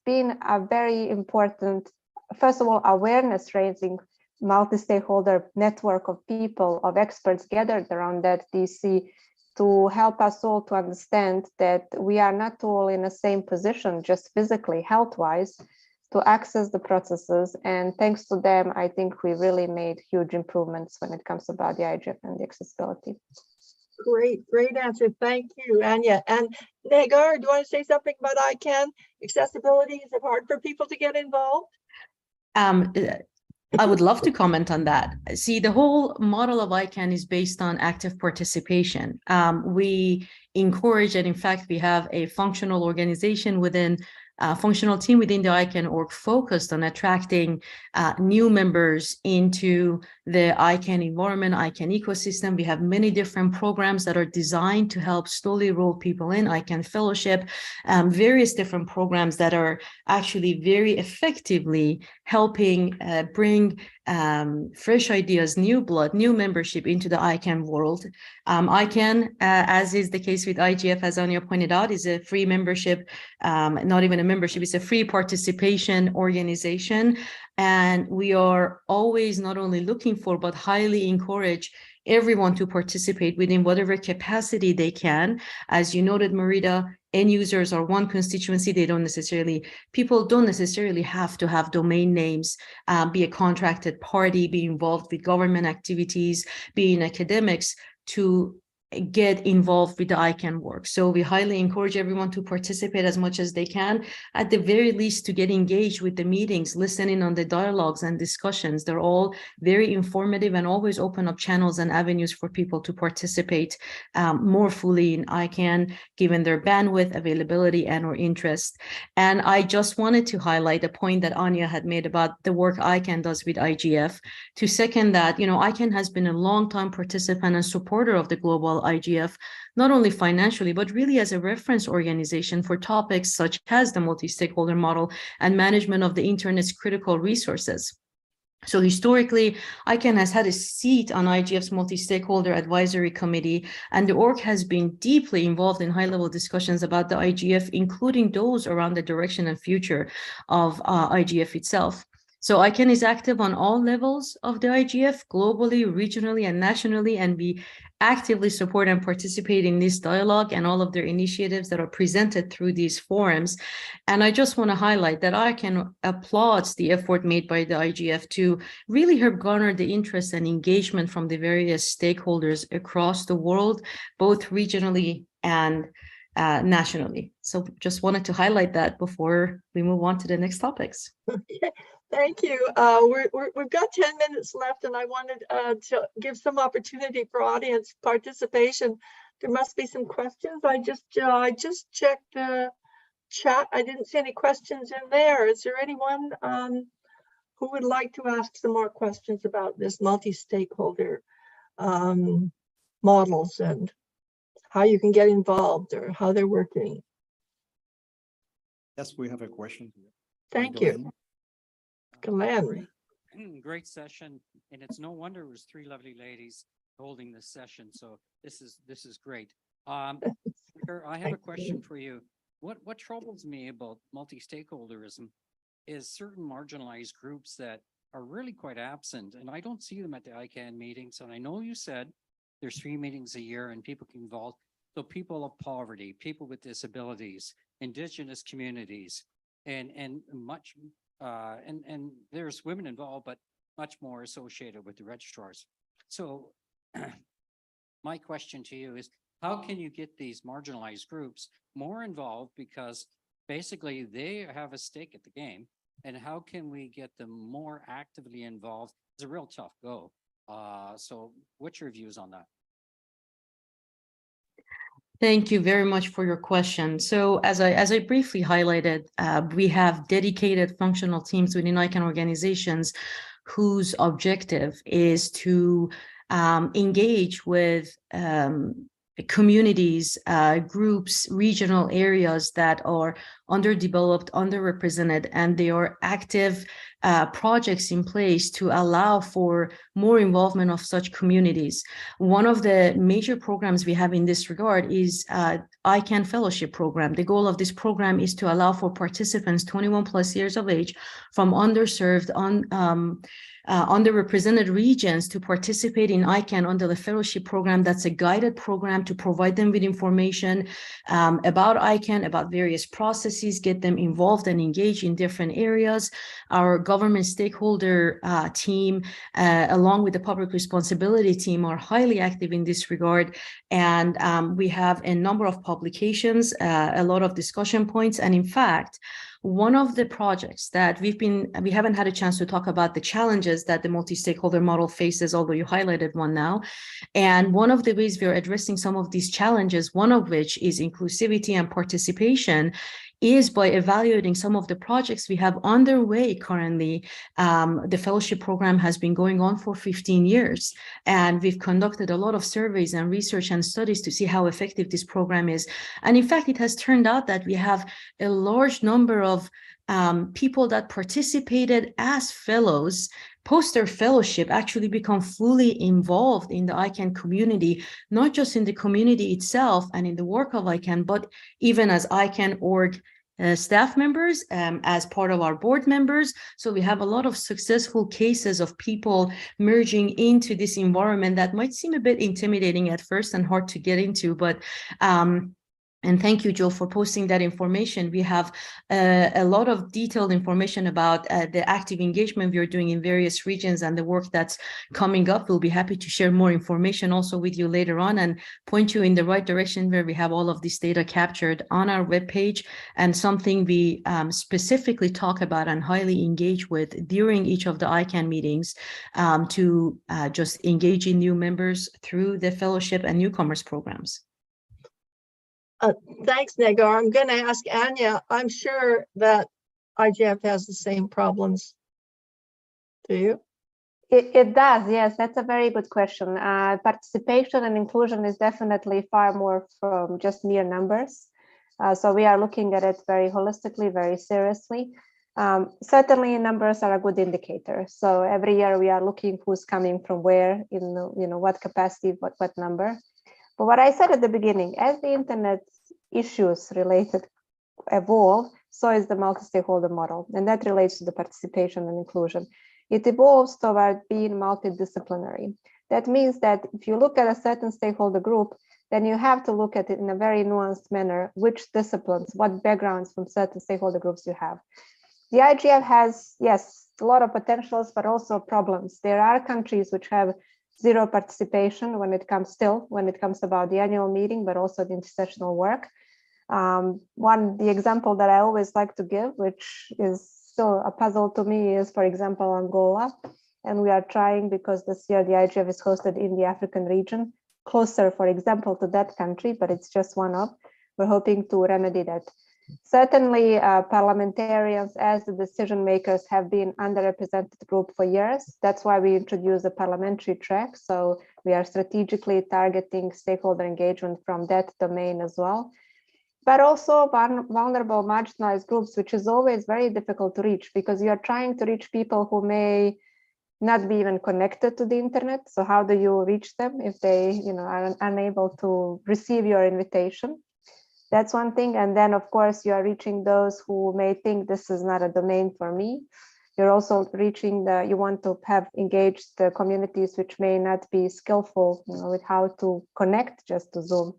been a very important, first of all, awareness raising, multi-stakeholder network of people, of experts gathered around that DC to help us all to understand that we are not all in the same position, just physically, health-wise, to access the processes. And thanks to them, I think we really made huge improvements when it comes about the IGF and the accessibility. Great answer. Thank you, Anya. And Nagar, do you want to say something about ICANN accessibility? Is it hard for people to get involved? I would love to comment on that. See, the whole model of ICANN is based on active participation. We encourage, and in fact, we have a functional organization within functional team within the ICANN org focused on attracting new members into the ICANN environment, ICANN ecosystem. We have many different programs that are designed to help slowly roll people in, ICANN fellowship, various different programs that are actually very effectively helping bring fresh ideas, new blood, new membership into the ICANN world. ICANN, as is the case with IGF, as Anya pointed out, is a free membership, not even a membership, it's a free participation organization. And we are always not only looking for, but highly encourage everyone to participate within whatever capacity they can. As you noted, Marita, end users are one constituency. People don't necessarily have to have domain names, be a contracted party, be involved with government activities, be in academics to get involved with the ICANN work. So we highly encourage everyone to participate as much as they can, at the very least to get engaged with the meetings, listening on the dialogues and discussions. They're all very informative and always open up channels and avenues for people to participate more fully in ICANN, given their bandwidth, availability, and or interest. And I just wanted to highlight a point that Anya had made about the work ICANN does with IGF. To second that, ICANN has been a long-time participant and supporter of the global IGF, not only financially, but really as a reference organization for topics such as the multi-stakeholder model and management of the internet's critical resources. So historically, ICANN has had a seat on IGF's multi-stakeholder advisory committee, and the org has been deeply involved in high-level discussions about the IGF, including those around the direction and future of IGF itself. So ICANN is active on all levels of the IGF, globally, regionally, and nationally, and we actively support and participate in this dialogue and all of their initiatives that are presented through these forums. And I just want to highlight that ICANN applauds the effort made by the IGF to really help garner the interest and engagement from the various stakeholders across the world, both regionally and nationally. So just wanted to highlight that before we move on to the next topics. Thank you. We've got 10 minutes left, and I wanted to give some opportunity for audience participation. There must be some questions. I just checked the chat. I didn't see any questions in there. Is there anyone who would like to ask some more questions about this multi-stakeholder models and how you can get involved or how they're working? Yes, we have a question here. Thank you. Glenn. Great session, and it's no wonder it was three lovely ladies holding this session. So this is great. I have a question for you. What troubles me about multi-stakeholderism is certain marginalized groups that are really quite absent, and I don't see them at the ICANN meetings. And I know you said there's 3 meetings a year and people can involve. So people of poverty, people with disabilities, indigenous communities, and there's women involved, but much more associated with the registrars. So my question to you is, how can you get these marginalized groups more involved, because basically they have a stake at the game, and how can we get them more actively involved? It's a real tough go. So what's your views on that? Thank you very much for your question. So as I briefly highlighted, we have dedicated functional teams within ICANN organizations whose objective is to engage with communities, groups, regional areas that are underdeveloped, underrepresented, and there are active projects in place to allow for more involvement of such communities. One of the major programs we have in this regard is ICANN Fellowship Program. The goal of this program is to allow for participants 21 plus years of age from underserved, underrepresented regions to participate in ICANN under the fellowship program. That's a guided program to provide them with information about ICANN, about various processes, get them involved and engaged in different areas. Our government stakeholder team, along with the public responsibility team, are highly active in this regard. And we have a number of publications, a lot of discussion points. And in fact, one of the projects that we haven't had a chance to talk about the challenges that the multi-stakeholder model faces, although you highlighted one now. And one of the ways we're addressing some of these challenges, one of which is inclusivity and participation, is by evaluating some of the projects we have underway currently. The fellowship program has been going on for 15 years, and we've conducted a lot of surveys and research and studies to see how effective this program is. And in fact, it has turned out that we have a large number of people that participated as fellows post their fellowship actually become fully involved in the ICANN community, not just in the community itself and in the work of ICANN, but even as ICANN org staff members, as part of our board members. So we have a lot of successful cases of people merging into this environment that might seem a bit intimidating at first and hard to get into, but and thank you, Joe, for posting that information. We have a lot of detailed information about the active engagement we are doing in various regions and the work that's coming up. We'll be happy to share more information also with you later on and point you in the right direction where we have all of this data captured on our webpage, and something we specifically talk about and highly engage with during each of the ICANN meetings to just engage in new members through the fellowship and newcomers programs. Thanks, Negar. I'm going to ask Anya. I'm sure that IGF has the same problems. Do you? It does, yes. That's a very good question. Participation and inclusion is definitely far more from just mere numbers. So we are looking at it very holistically, very seriously. Certainly, numbers are a good indicator. So every year we are looking who's coming from where, in what capacity, what number. But what I said at the beginning, as the internet issues related evolve, so is the multi-stakeholder model, and that relates to the participation and inclusion. It evolves toward being multidisciplinary. That means that if you look at a certain stakeholder group, then you have to look at it in a very nuanced manner, which disciplines, what backgrounds from certain stakeholder groups you have. The IGF has, yes, a lot of potentials, but also problems. There are countries which have zero participation when it comes about the annual meeting, but also the intersessional work. The example that I always like to give, which is still a puzzle to me, is, for example, Angola. And we are trying, because this year the IGF is hosted in the African region, closer, for example, to that country, but it's just one of. We're hoping to remedy that. Certainly, parliamentarians as the decision makers have been underrepresented group for years. That's why we introduced a parliamentary track. So we are strategically targeting stakeholder engagement from that domain as well. But also vulnerable, marginalized groups, which is always very difficult to reach because you are trying to reach people who may not be even connected to the internet. So how do you reach them if they are unable to receive your invitation? That's one thing. And then, of course, you are reaching those who may think this is not a domain for me. You're also reaching you want to have engaged the communities which may not be skillful with how to connect just to Zoom.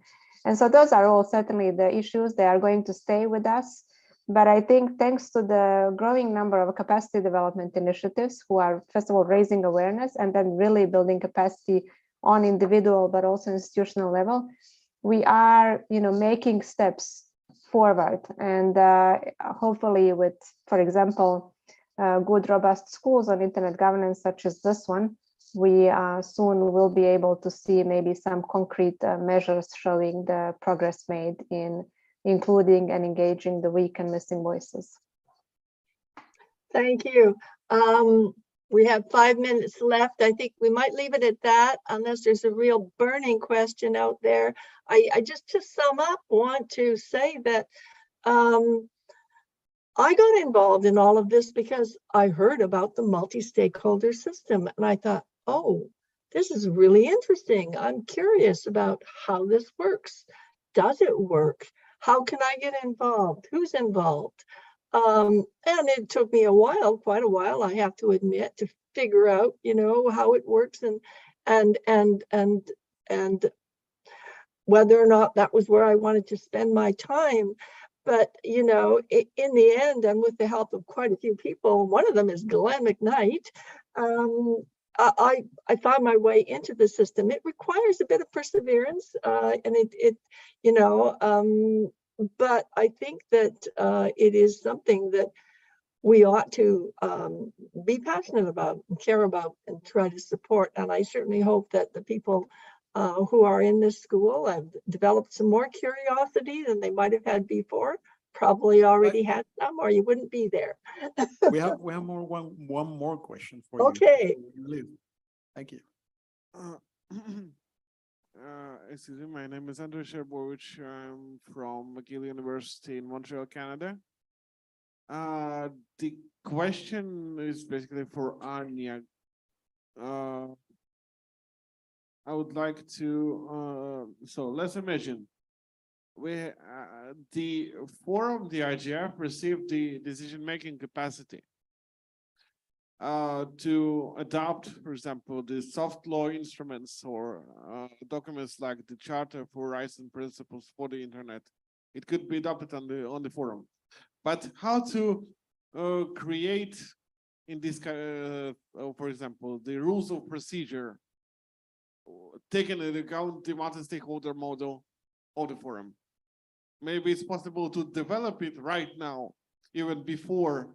And so those are all certainly the issues. They are going to stay with us. But I think thanks to the growing number of capacity development initiatives who are, first of all, raising awareness and then really building capacity on individual, but also institutional level, we are, making steps forward, and hopefully with, for example, good, robust schools on internet governance, such as this one, we soon will be able to see maybe some concrete measures showing the progress made in including and engaging the weak and missing voices. Thank you. We have 5 minutes left. I think we might leave it at that unless there's a real burning question out there. I just to sum up want to say that I got involved in all of this because I heard about the multi-stakeholder system and I thought, oh, this is really interesting. I'm curious about how this works. Does it work? How can I get involved? Who's involved? And it took me a while, quite a while, I have to admit, to figure out, how it works and whether or not that was where I wanted to spend my time. But, in the end, and with the help of quite a few people, one of them is Glenn McKnight, I found my way into the system. It requires a bit of perseverance, and but I think that it is something that we ought to be passionate about, and care about, and try to support. And I certainly hope that the people who are in this school have developed some more curiosity than they might have had before. Probably already had some, or you wouldn't be there. We have one more question for you. Okay. before you leave. Thank you. Excuse me, my name is Andrew Sherbowicz. I'm from McGill University in Montreal, Canada. The question is basically for Anya. I would like to, so let's imagine the forum, the IGF, received the decision-making capacity to adopt, for example, the soft law instruments or documents like the Charter for Rights and Principles for the Internet. It could be adopted on the forum. But how to create in this, for example, the rules of procedure, taking into account the multi-stakeholder model of the forum. Maybe it's possible to develop it right now, even before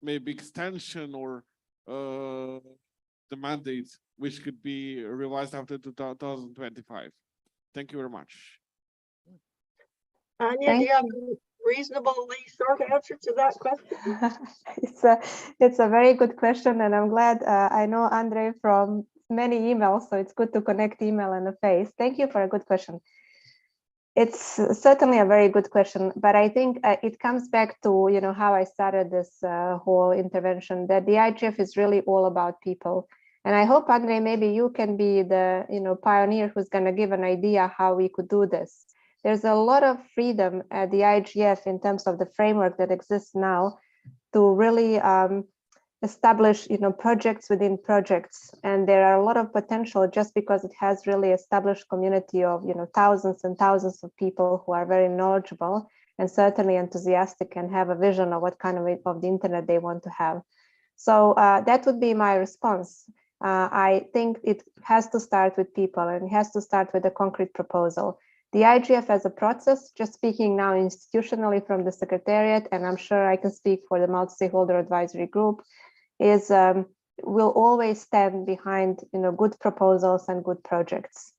maybe extension or the mandate, which could be revised after 2025. Thank you very much. Anya, do you have a reasonably short answer to that question? It's a very good question, and I'm glad I know Andre from many emails, so it's good to connect email and a face. Thank you for a good question. It's certainly a very good question, but I think it comes back to how I started this whole intervention, that the IGF is really all about people. And I hope, Andre, maybe you can be the pioneer who's going to give an idea how we could do this. There's a lot of freedom at the IGF in terms of the framework that exists now to really establish projects within projects, and there are a lot of potential just because it has really established community of thousands and thousands of people who are very knowledgeable and certainly enthusiastic and have a vision of what kind of the internet they want to have. So that would be my response. I think it has to start with people, and it has to start with a concrete proposal. The IGF as a process, just speaking now institutionally from the Secretariat, and I'm sure I can speak for the multi-stakeholder advisory group, is will always stand behind good proposals and good projects.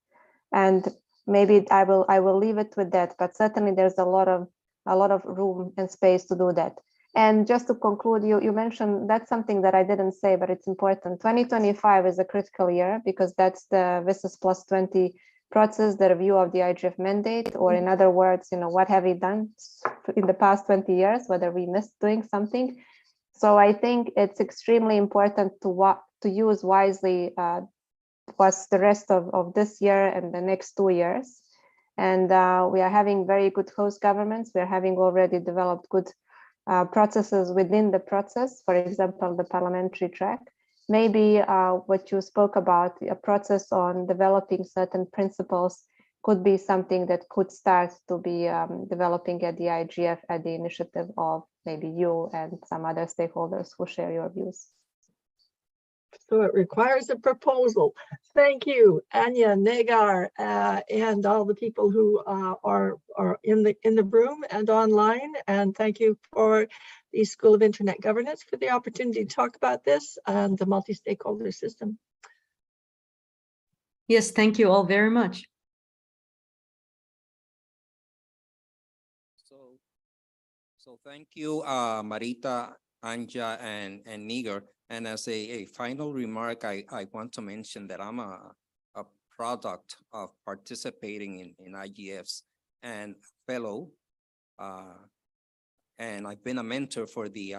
And maybe I will leave it with that, but certainly there's a lot of room and space to do that. And just to conclude, you mentioned that's something that I didn't say, but it's important. 2025 is a critical year because that's the VISUS Plus 20 process, the review of the IGF mandate, or in other words, what have we done in the past 20 years, whether we missed doing something. So I think it's extremely important to use wisely what's the rest of this year and the next 2 years. And we are having very good host governments. We are having already developed good processes within the process, for example, the parliamentary track. Maybe what you spoke about, a process on developing certain principles, could be something that could start to be developing at the IGF at the initiative of maybe you and some other stakeholders who share your views. So it requires a proposal. Thank you, Anya, Negar, and all the people who are in the room and online. And thank you for the School of Internet Governance for the opportunity to talk about this and the multi-stakeholder system. Yes, thank you all very much. So thank you, Marita, Anja, and Nigar. And as a final remark, I want to mention that I'm a product of participating in IGFs and fellow. And I've been a mentor for the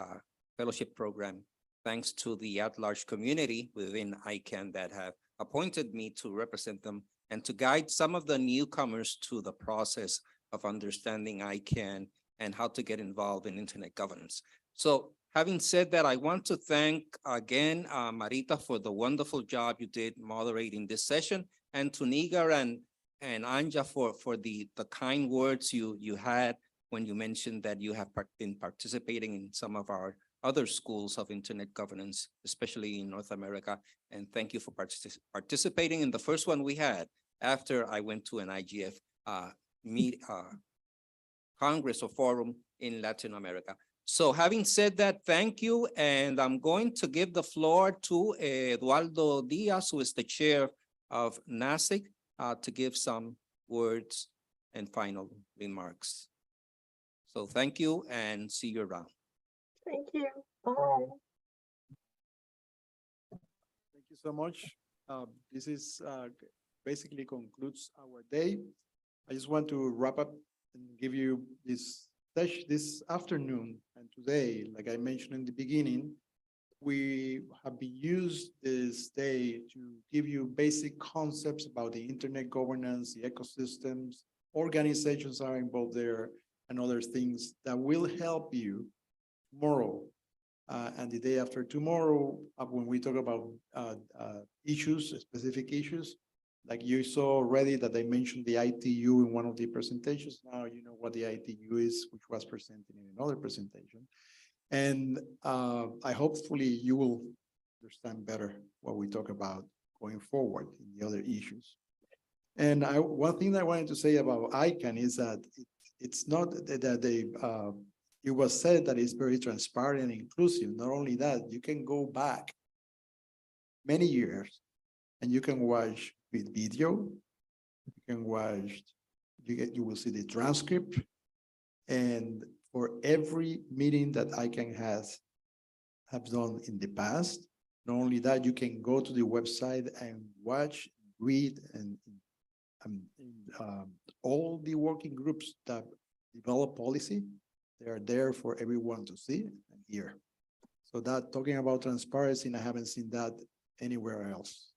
fellowship program, thanks to the at-large community within ICANN that have appointed me to represent them and to guide some of the newcomers to the process of understanding ICANN and how to get involved in internet governance. So having said that, I want to thank again, Marita, for the wonderful job you did moderating this session, and to Nigar and Anja for the kind words you had when you mentioned that you have been participating in some of our other schools of internet governance, especially in North America. And thank you for participating in the first one we had after I went to an IGF Congress or forum in Latin America. So having said that, thank you. And I'm going to give the floor to Eduardo Diaz, who is the chair of NASIG, to give some words and final remarks. So thank you and see you around. Thank you. Bye. Thank you so much. This is basically concludes our day. I just want to wrap up and give you this afternoon and today, like I mentioned in the beginning, we have been used this day to give you basic concepts about the internet governance, the ecosystems, organizations are involved there, and other things that will help you tomorrow and the day after tomorrow when we talk about issues, specific issues. Like you saw already that I mentioned the ITU in one of the presentations. Now you know what the ITU is, which was presented in another presentation. And I hopefully you will understand better what we talk about going forward in the other issues. And one thing that I wanted to say about ICANN is that it's not that it was said that it's very transparent and inclusive. Not only that, you can go back many years and you can watch with video, you can watch, you will see the transcript, and for every meeting that ICANN have done in the past, not only that, you can go to the website and watch, read, and all the working groups that develop policy, they are there for everyone to see and hear. So that talking about transparency, and I haven't seen that anywhere else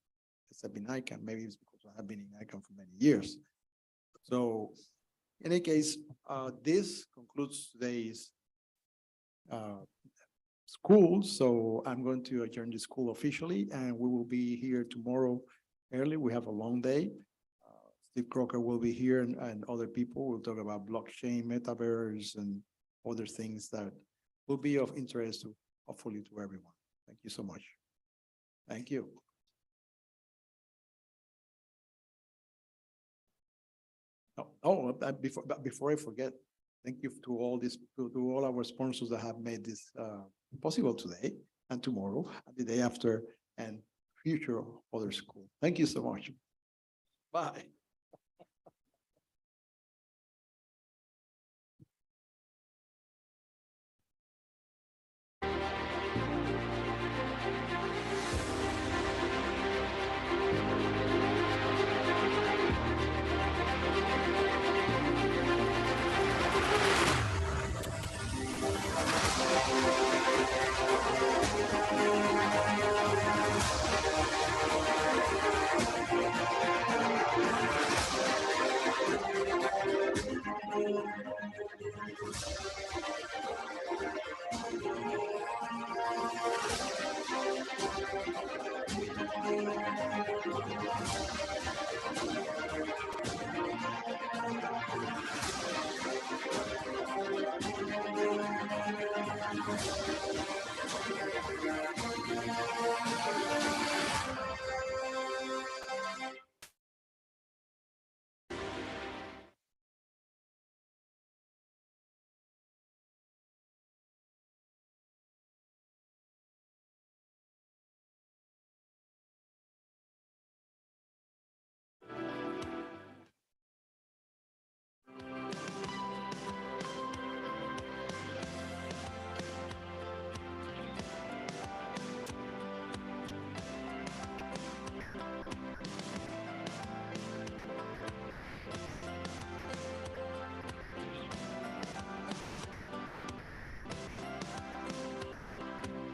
except in ICANN. Maybe it's because I have been in ICANN for many years. So in any case, this concludes today's school. So I'm going to adjourn the school officially, and we will be here tomorrow early. We have a long day. Steve Crocker will be here, and other people will talk about blockchain, metaverse, and other things that will be of interest to hopefully to everyone. Thank you so much. Thank you. Before I forget, thank you to all our sponsors that have made this possible today and tomorrow and the day after and future other school. Thank you so much. Bye.